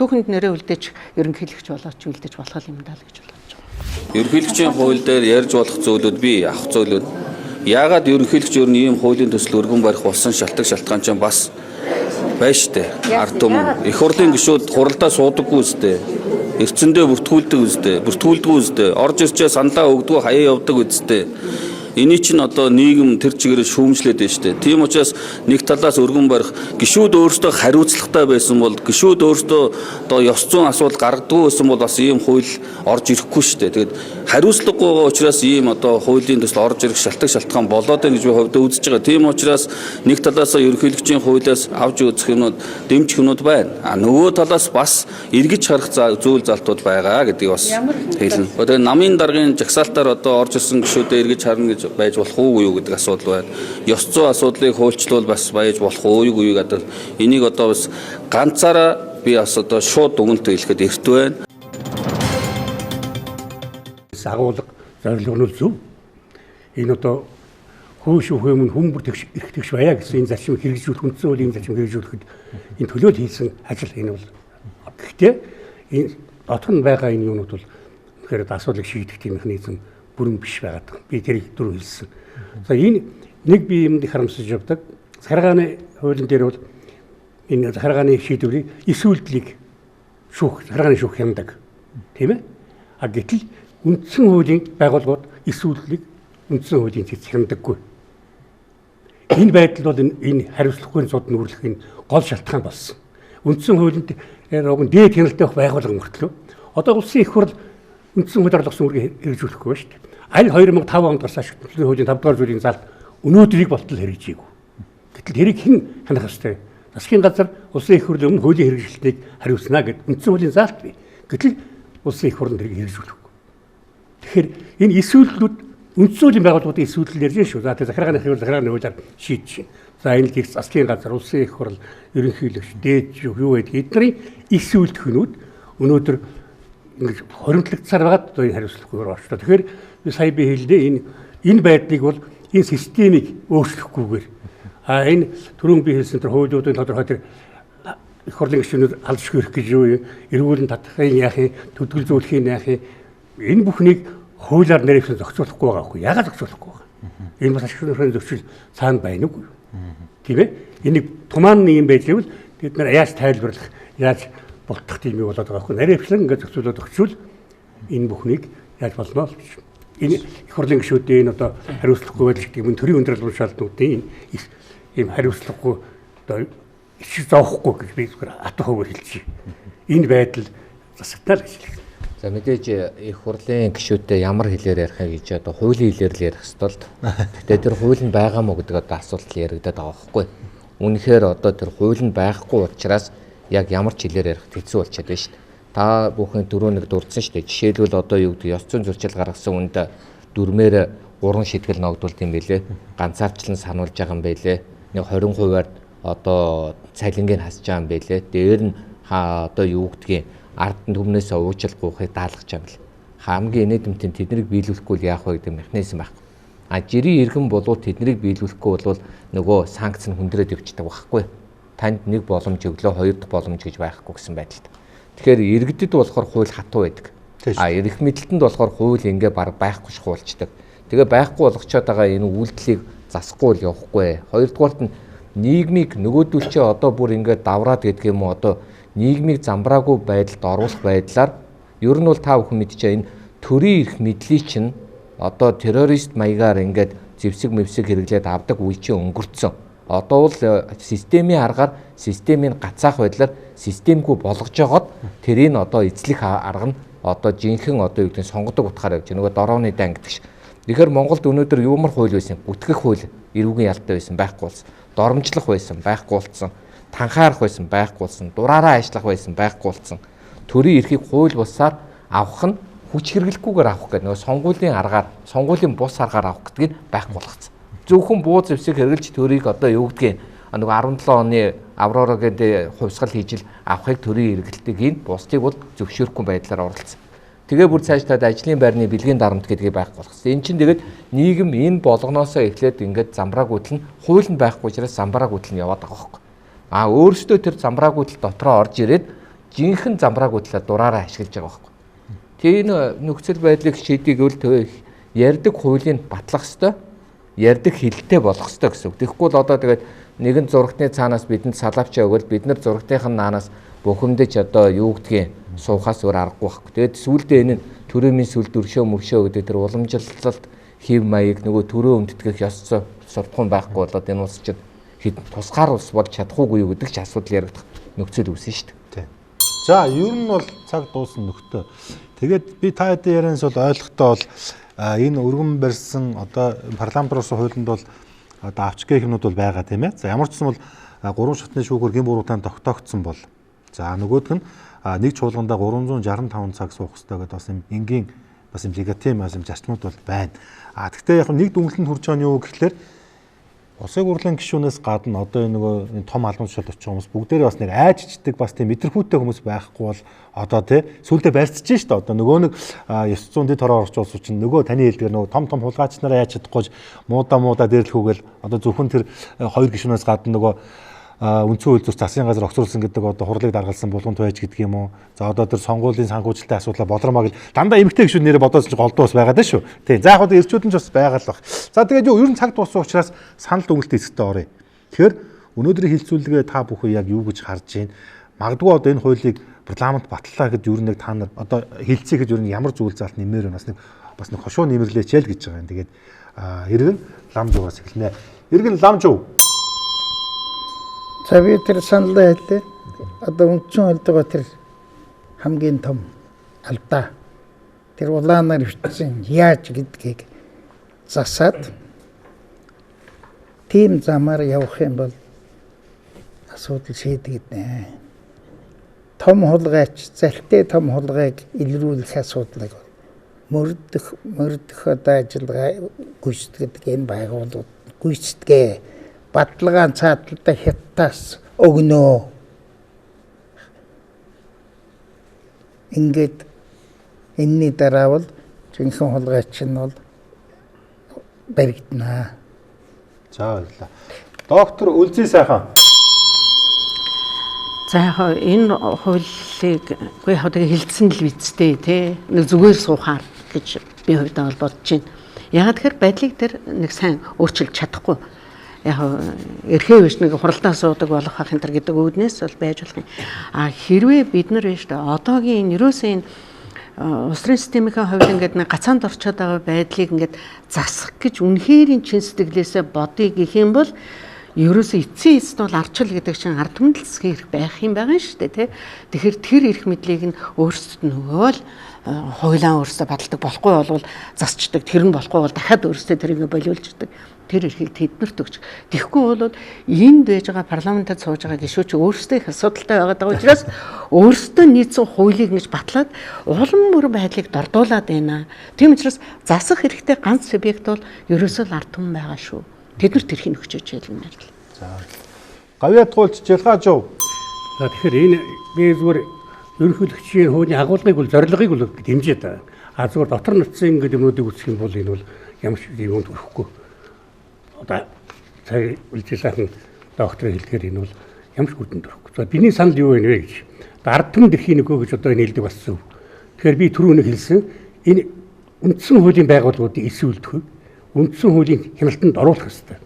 түүхэнд нэрээ үлдээж ерөнхийлөгч болооч үлдээж болох юм даа л гэж бодож байгаа. Ерөнхийлөгчийн хууль дээр ярьж болох зүйлүүд би авах зүйлүүд яагаад ерөнхийлөгч ер нь ийм хуулийн төсөл өргөн барих болсон шалтгаан чинь бас байна штэ. Ард түмэн их хурлын гишүүд хуралдаа суудаггүй үстэй. Эрчэндээ бүртгүүлдэг үстэй. Орж ирчээ саналаа өгдөг хаяа явдаг үстэй. Эний чинь одоо нийгэм тэр чигээр шүүмжлээд байна штэ. Тийм учраас нэг талаас өргөн барих гишүүд өөрсдөө хариуцлагатай байсан бол гишүүд өөрсдөө одоо ёс зүйн асуудал гаргадаг байсан бол бас ийм хууль орж ирэхгүй штэ. Тэгээд хариуцлагагүй учраас ийм одоо хуулийн төсөл орж ирэх шалтгаан болоод байна гэж би хувьдаа үзэж байгаа. Тийм учраас нэг талаас ерөнхийлөгчийн хуулиас авч үзэх юмнууд дэмжих юмнууд байна. Нөгөө талаас бас эргэж харах зүйл залтууд байгаа гэдгийг бас хэлнэ. Одоо намын даргын жагсаалтаар одоо орж ирсэн гишүүдээ эргэж харна гэж байж болох уу юу гэдэг асуудал байна. Ёс зүйн асуудлыг хуульчлуул бас байж болох уу юу гэдэг. Энийг одоо бас ганцаараа би бас одоо шууд дүгнэлт хэлэхэд эрт байна. Агуулга зорилго нь зөв. Энэ одоо хөөш өгөөмн хүмүүр эрх тэгш баяа гэсэн энэ зарчим хэрэгжүүлэх үндсэн хуулийн зарчим хэрэгжүүлэхэд энэ төлөөлөл хийсэн ажил энэ бол. Гэхдээ энэ дотор нь байгаа энэ юмнууд бол тэгэхээр асуудлыг шийдэх тийм механизм бүрэн биш байгаад. Би тэрийг дөрөв хэлсэн. За энэ нэг би юмд их харамсаж явдаг. Захиргааны хуулийн дээр бол энэ захиргааны шийдвэрийг эсвэлдлийг захиргааны шүүх хямдаг. Тийм ээ? А гэтэл үндсэн хуулийн байгууллагууд эсвэлдлийг үндсэн хуулийн цэц хямдаггүй. Энэ байдал бол энэ хариуцлагын зууд нүүрлэхийн гол шалтгаан болсон. Үндсэн хуулинд дээд хяналттай байгууллага мөртлөө одоо улсын их хурл үндсэн хуулиар олгосон үүргийг хэрэгжүүлэхгүй байна шүү дээ. Аль 2005 онд гарсан шүтлийн хуулийн 5 дугаар зүйлийн залд өнөөдрийг болтол хэрэгжээгүй. Гэтэл тэрийг хэн ханах ёстой? Засгийн газар улсын их хурлын өмнө хуулийн хэрэгжилтийг хариуцна гэд үндсэн хуулийн залт бий. Гэтэл улсын их хурлын тэрийг хэрэгжүүлэхгүй. Тэгэхээр энэ эсвэллүүд үндсүүлийн байгууллагуудын эсвэлэл ярьж шүү. За тэгээ захиргааны хуулиар шийдэж байна. За энэ гих засгийн газар, улсын их хурл, ерөнхийлөгч, дээд юу гэдэг эдний их сүйтгэнүүд өнөөдөр ингэж хоримтлагдсаар байгаад одоо энэ хариуцлагагүйгээр орчлоо. Тэгэхээр сая би хэлдээ энэ байдлыг бол энэ системийг өөрчлөхгүйгээр энэ түрүүн би хэлсэн тэр хуулиудын тодорхой тэр их хурлын гишүүнүүд алж хүрэх гэж юу эргүүлэн татахын яахын төдөлзүүлэхийн яахын энэ бүхнийг хуулиар нэрвэн зохицуулахгүй байгаа байхгүй яагаад зохицуулахгүй байгаа энэ бас ашиг сонирхлын зөрчил цаана байна уу тийм ээ энийг тумааны юм байдлыг бол бид нар яаж тайлбарлах яаж болтох тийм юм болоод байгаа байхгүй нэрвэн ингээд зохицуулаад өгчүүл энэ бүхнийг яаж болно л гэж энэ их хурлын гишүүдийн одоо хариуцлагагүй байдал гэдэг юм төрийн өндөр албан тушаалтнуудын ийм хариуцлагагүй одоо ич зоохгүй гэж би зүгээр атгахгүйгээр хэлчихье. Энэ байдал засагтаа л гэж хэлээ. За мэдээж их хурлын гишүүдтэй ямар хэлээр ярих гэж одоо хуулийн хэлээр л ярих ёстой л. Гэтэ тэр хууль нь байгаа мó гэдэг одоо асуулт яригадаад байгаа байхгүй. Үнэхээр одоо тэр хууль нь байхгүй учраас яг ямар ч хэлээр ярих хэцүү болчиход байна шүү дээ. Та бүхэн дөрөв нэг дурдсан шүү дээ. Жишээлбэл одоо юу гэдэг ёс зүйн зөрчил гаргасан үнд дүрмээр 3 шийтгэл ногдуулт юм байлээ. Ганцаарчлан сануулж байгаа юм байлээ. Нэг 20%-аар одоо цалингийг хасж байгаа юм байлээ. Дээр нь одоо юу гэдгийг ард түмнээс уучлал гуйхыг даалгаж байгаа юм бэл. Хамгийн инээдэмтэн тэднийг биелүүлэхгүй яах вэ гэдэг механизм байхгүй. Жирийн иргэн болоод тэднийг биелүүлэхгүй бол нөгөө санкц нь хүндрээд явчихдаг байхгүй. Танд нэг боломж өглөө хоёр дахь боломж гэж байхгүй гэсэн байдалтай. Тэгэхээр иргэдэд болохоор хууль хатуу байдаг. Эрх мэдэлтэнд болохоор хууль ингээ баг байхгүй шахуулцдаг. Тэгээ байхгүй болгочоод байгаа энэ үйлдэлийг засахгүй л явахгүй. Хоёрдугаарт нь нийгмийг нөгөөдүүлчээ одоо бүр ингээд давраад гэдэг юм уу одоо нийгмийг замбраагүй байдалд оруулах байдлаар ер нь бол та бүхэн мэдчихэе энэ төрийн эрх мэдлийг чинь одоо террорист маягаар ингээд зэвсэг мэвсэг хэрэглээд авдаг үе чинь өнгөрцөн. Одоо бол системийн аргаар системийн гацаах байдлаар системгүй болгож жагаад тэрийг одоо эзлэх арга нь одоо жинхэнэ одоо юу гэдэг сонгодог утгаараа явж нөгөө дорооны дан гэдэг ш. Тэгэхээр Монголд өнөөдөр юмар хууль байсан, бүтгэх хууль, эрүүгийн ялтай байсан байхгүй болсон. Доромжлох байсан байхгүй болсон. Танхаарах байсан байхгүй болсон. Дураараа ажиллах байсан байхгүй болсон. Төрийн эрхийг хууль бусаар авах нь хүч хэрэглэхгүйгээр авах гэдэг нөгөө сонгуулийн аргаар, сонгуулийн бус аргаар авах гэдгийг байхгүй болгоцсон. Зөвхөн буу зэвсэг хэрэглэж төрийг одоо юу гэдгийг нөгөө 17 оны Аврора гэдэг хувьсгал хийж ил авахыг төрийн эргэлтийг ин бусдыг бол зөвшөөрөхгүй байдлаар оролцсон. Тэгээ бүр цаашдаа ажлын байрны бэлгийн дарамт гэдгийг байхгүй болгосон. Энд чинь тэгээд нийгэм энэ болгоноосоо эхлээд ингээд замбраагүйтэл нь хууль нь байхгүй учраас замбраагүйтэл нь яваад байгаа байхгүй. Өөрөөсөө тэр замбраагүйтэл дотроо орж ирээд жинхэнэ замбраагүйтлээ дураараа ашиглаж байгаа байхгүй. Тийм нөхцөл байдлыг шийдэгвэл ярьдаг хуулийг батлах ёстой. Ярьдаг хэлтэй болох ёстой гэсэн үг. Тэгэхгүй л одоо тэгээд нэгэн зурагтны цаанаас бидэнд салавчаа өгвөл бид нар зурагтынхын наанаас бухимдаж одоо юу гэдгийг суухаас өөр аргагүй байхгүй. Тэгээд сүүлдээ энэ төрөөмийн сүлд өршөө мөршөө гэдэг тэр уламжлалт хэв маяг нөгөө төрөө өмддгөх ёс суртахуун байхгүй болоод энэ улс чинь хэд тусгаар улс болж чадахгүй юу гэдэг ч асуудал яригдах нөхцөл үүсэн шүү дээ. За ер нь бол цаг дуусна нөхтөө. Тэгээд би та хэдийн ярианаас бол ойлгохтой бол энэ өргөн барьсан одоо парламент орсон хуулинд бол одоо авчгээ хэмнүүд бол байгаа тийм ээ. За ямар ч юм бол 3 шатны шүүгээр гин буруутай тогтоогдсон бол за нөгөөх нь нэг чуулгандаа 365 цаг суух хэрэгтэй гэдэг бас юм энгийн бас юм легитим бас юм зарчмууд бол байна. Гэхдээ яг нэг дүнлэлтэнд хүрч байгаа нь юу гэхэлэр улсын хурлын гишүүнээс гадна одоо энэ нөгөө том албан тушаалд очих хүмүүс бүгдээрээ бас нэг айжчдаг бас тийм мэдрэхүйтэй хүмүүс байхгүй бол одоо тий сүулдэ барьцж штэ одоо нөгөө нэг 900 дэд хороо орч улс чинь нөгөө таны хэлдгээр нөгөө том хулгайч нараа яаж чадахгүй муудаа дээрлэхүүгээл одоо зөвхөн тэр хоёр гишүүнээс гадна нөгөө үндсэн хууль зүйн засгийн газар огцруулсан гэдэг одоо хурлыг даргалсан булгамт байж гэдэг юм уу. За одоо тэр сонгуулийн санхүүжилтийн асуудлаа болромаг л дандаа эмгтэй гишүүд нэрээ бодоос ч голдуу бас байгаа даа шүү. Тийм. За яг одоо эрчүүд нь ч бас байгаа л баг. За тэгээд ер нь цаг дууссан учраас санал дүгнэлтийн эсэгтэй оръё. Тэгэхээр өнөөдрийн хилцүүлгээ та бүхэн яг юу гэж харж байна? Магадгүй одоо энэ хуулийг парламент батлаа гэд ер нь нэг та нар одоо хилцээ гэж ер нь ямар зүйл заалт нэмээр байна бас нэг хошуу нэмэрлээч л гэж байгаа юм. Тэгээд эргэн ламжуугаас эхэлнэ. Эргэн ламжуу. За би тэр саналаа хэлээ. Одоо үндсэн хуулигаа тэр хамгийн том алдаа. Тэр улаанаар бичсэн яаж гэдгийг засаад тийм замаар явах юм бол асуудал шийдэгдэнэ. Том хулгайч, залхитай том хулгайг илрүүлэх асуудлыг мөрдөх одоо ажиллагаа гүйцэтгэдэг энэ байгууллагууд гүйцэтгэ баталгаан цаатлалтаа хятадаас өгнөө. Ингээд энэний дараа бол жинхэнэ хулгайч нь бол баригдана. За баярлалаа. Доктор Үлзий сайхан. За яг энэ хуулийг үгүй яг хэлсэн л бидтэй тий нэг зүгээр суухаар гэж би хувьдаа бол бодож байна. Яг тэгэхээр байдлыг тэр нэг сайн өөрчилж чадахгүй. Яг эрхээ биш нэг хуралдаа суудаг болох ах энэ төр гэдэг үүднээс бол байж болох юм. А хэрвээ бид нар биш одоогийн ерөөсөө энэ улсын системийн хувьд ингээд нэг гацаанд орчод байгаа байдлыг ингээд засах гэж үнэхээр чин сэтгэлээсээ бодъё гэх юм бол ерөөсөө эцсийн эцэд бол арчил гэдэг чинь ард түмэн засгийн эрх байх юм байгаа шүү дээ тий. Тэгэхээр тэр эрх мэдлийг нь өөрсдөд нөгөө л хуйлаан өөрсдөө баталдаг болохгүй бол засчдаг. Тэр нь болохгүй бол дахиад өөрсдөө тэрийг болиулждаг. Тэр эрхийг тэднэрт өгч. Тэгэхгүй бол энд байж байгаа парламентад сууж байгаа гишүүч өөрсдөө их асуудалтай байгаа учраас өөрсдөө нийцсэн хуулийг ингэж батлаад улам бүр байдлыг дордуулад байна. Тийм учраас засах хэрэгтэй ганц субъект бол ерөөсөө л ард түмэн байгаа шүү. Тэднэрт тэрхийг өгчөөж байлаа юм л. За. Гавьяа туулж Жилгаажов. За тэгэхээр энэ би зүгээр ерөнхийлөгчийн хуулийн агуулгыг бол зорилгыг бол дэмжиж байгаа. А зүгээр дотор нутгийн гэдэг юмнуудыг үсэх юм бол энэ бол ямар ч юм төрөхгүй. Одоо цаг үлжил сайхан доктор хэлдгээр энэ бол ямар ч хүйтэн төрөхгүй. За биний санал юу вэ гэж. Ард түмэн дэрхийн нөгөө гэж одоо энэ хэлдэг болсон. Тэгэхээр би түрүү нэг хэлсэн энэ үндсэн хуулийн байгууллагуудын эсвэлдэх үндсэн хуулийн хяналтанд оруулах ёстой.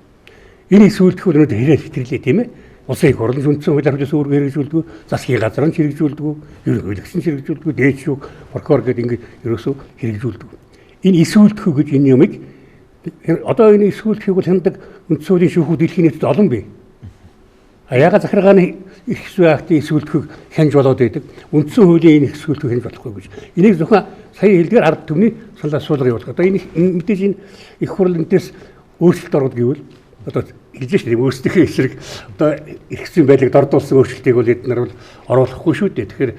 Энэ эсвэлдэх өнөөдөр хэрэг хэвтрлээ тийм ээ. Улсын их хурлын үндсэн хуулиар хүлээс өөр хэрэгжүүлдэг, засгийн газар нь хэрэгжүүлдэг, ерөнхийлөгч нь хэрэгжүүлдэг, дээд шүүх, прокурор гэдэг ингээд ерөөсөө хэрэгжүүлдэг. Энэ эсвэлдэх гэж энэ юмыг одоо энэ эсвэлдэхийг бол хяндаг үндсэн хуулийн шүүхүүд дэлхийн нийтэд олон бий. А ягаад захиргааны их хэсвээ актын эсвэлдэхийг хянж болоод байдаг. Үндсэн хуулийн энэ эсвэлдэхийг хянж болохгүй гэж. Энийг зөвхөн сая хэлдгээр ард түмний санал асуулга явуулах. Одоо энэ мэдээж энэ их хурл энэс өөрчлөлт ороод гэвэл одоо хэлж шүү дээ өөрсдийнхээ эсрэг одоо их хэсвийн байдлыг дордуулсан өөрчлөлтийг бол эдгээр бол оруулахгүй шүү дээ. Тэгэхээр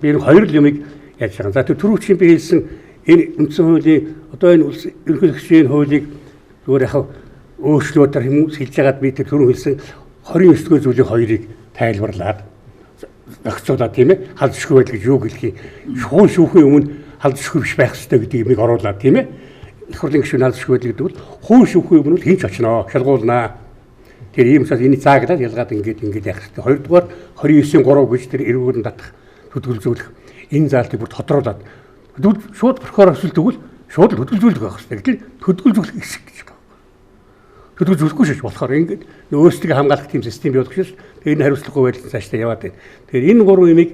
би энэ хоёр юмыг яаж байгаа. За түрүүчийн би хэлсэн энэ үндсэн хуулийн одоо энэ ерөнхийлөгчийн хуулийг зүгээр яхав өөрчлөлтөөр хүмүүс хэлж байгаад би тэр түрүү хэлсэн 29-р зүйлийн хоёрыг тайлбарлаад зохицуулаад тийм ээ халдшгүй байдал гэж юу гэлхий шуун шүүхийн өмнө халдшгүй биш байх ёстой гэдэг юмыг оруулаад тийм ээ их хурлын гишүүн халдшгүй байдал гэдэг бол хуун шүүхийн өмнө хинч очноо шалгуулнаа тэр ийм учраас энийг зааглаад ялгаад ингээд яах хэрэгтэй. Хоёрдугаар 29-ийн 3 гэж тэр эргүүрэн татах хөдөлгөлзүүлэх энэ заалтыг бүр тодруулаад шууд прокурор өсөлтөгөл шууд л хөдөлгөлзүүлэх байх хэрэгтэй. Гэтэл хөдөлгөлзүүлэх хэсэг гэж байна. Хөдөлгөлзүүлэхгүй шиж болохоор ингээд өөрсдөө хамгаалах тийм систем бий болох шээс энэ хариуцлагагүй байдлын цаашдаа яваад байна. Тэгэхээр энэ гурван юмыг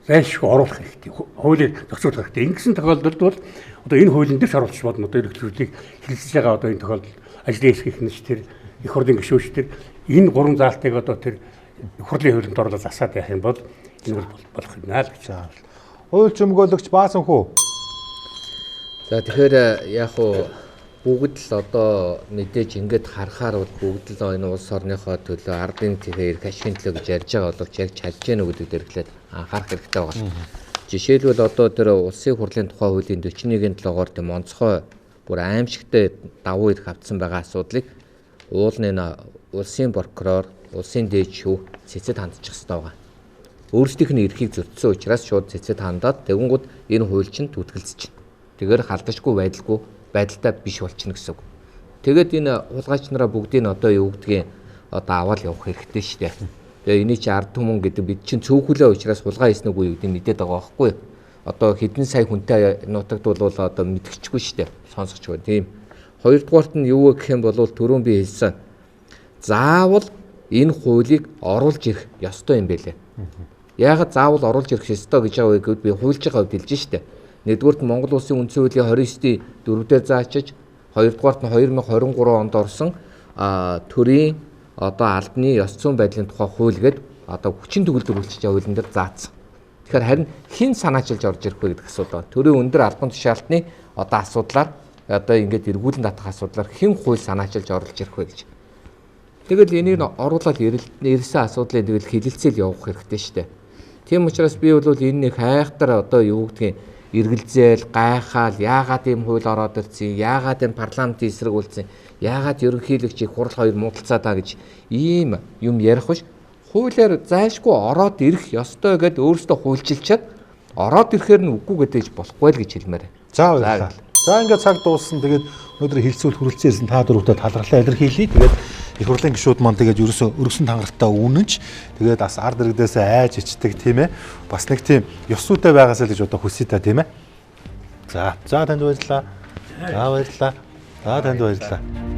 зайлшгүй оруулах хэрэгтэй. Хуулийг зохицуулах хэрэгтэй. Ингэсэн тохиолдолд бол одоо энэ хуулийн дээр шаруулж бодно. Одоо ерөнхийлөгчийг хэлэлцэж байгаа одоо энэ тохиолдолд ажлын хэсгийнх нь тэр их хурлын гишүүч тэр энэ гурван заалтыг одоо тэр хурлын хуулинд оруулаад засаад явах юм бол энэ бол болох юм аа л гэж байна. Хууль чимгөөлөгч Баасан хүү. За тэгэхээр яг уу бүгд л одоо мэдээж ингээд харахаар бол бүгд л энэ улс орныхоо төлөө ардын тэрээр эрх ашигын төлөө гэж ярьж байгаа боловч яг чадж гэнэ үү гэдэг дээр эхлээд анхаарах хэрэгтэй байгаа. Жишээлбэл одоо тэр улсын хурлын тухай хуулийн 41-ийн 7-оор тийм онцгой бүр аимшигтай давуу эрх авсан байгаа асуудлыг уулын улсын прокурор, улсын дээд шүүх цэцэд хандчих хэрэгтэй байгаа. Өөрсдийнх нь эрхийг зөрчсөн учраас шууд цэцэд хандаад тэгэнгүүт энэ хууль чинь түтгэлцэж чинь. Тэгээр халдашгүй байдалтай биш болчихно гэсэн үг. Тэгээд энэ хулгайч нараа бүгдийг одоо юу гэдгийг одоо аваад явах хэрэгтэй шүү дээ. Тэгээ эний чи ард түмэн гэдэг бид чинь цөөхөлөө учраас хулгай хийсэн үгүй гэдэг мэдээд байгаа байхгүй. Одоо хэдэн сая хүнтэй нутагдвал одоо мэдчихгүй шүү дээ. Сонсогчгүй тийм. Хоёрдугаарт нь юу гэх юм бол түрүүн би хэлсэн. Заавал энэ хуулийг оруулж ирэх ёстой юм байлээ. Яагаад заавал оруулж ирэх ёстой гэж байгаа вэ гэвэл би хуульчийн хувьд хэлж штэ. Нэгдүгээрт Монгол Улсын үндсэн хуулийн 29-ийн 4-дээр заачиж, хоёрдугаарт нь 2023 онд орсон төрийн одоо албаны ёс зүйн байдлын тухай хууль гээд одоо хүчин төгөлдөр үйлчилж байгаа хуулийн дээр заасан. Тэгэхээр харин хэн санаачилж орж ирэх вэ гэдэг асуудал байна. Төрийн өндөр албан тушаалтны одоо асуудлаар одоо ингээд эргүүлэн татах асуудлаар хэн хууль санаачилж оруулж ирэх вэ гэж. Тэгэл энийг оруулаад ирсэн асуудлыг тэгэл хилэлцэл явах хэрэгтэй шүү дээ. Тийм учраас би бол энэ нэг хайхтар одоо юу гэдгийг эргэлзээл, гайхаал, яагаад ийм хууль ороод ирсэн, яагаад энэ парламентын эсрэг үлдсэн, яагаад ерөнхийлөгчийг хурал хоёр муудалцаад байгаа гэж ийм юм ярих биш. Хуулиар зайлшгүй ороод ирэх ёстой гэд өөрөөсөө хуульчилчаад ороод ирэхээр нь үгүй гэдэж болохгүй л гэж хэлмээр. За баярлалаа. За ингээд цаг дууссан. Тэгээд өнөөдөр хилцүүл хүрэлцээсэн та дөрөвдөө талархлаа илэрхийлье. Тэгээд их хурлын гишүүд маань тэгээд ерөөсөө өргөсөн тангартай үнэнч тэгээд бас ард иргэдээсээ айж ичдэг тийм ээ. Бас нэг тийм ёсуутай байгаасаа л гэж одоо хүсье та тийм ээ. За танд баярлалаа. За баярлалаа. За танд баярлалаа.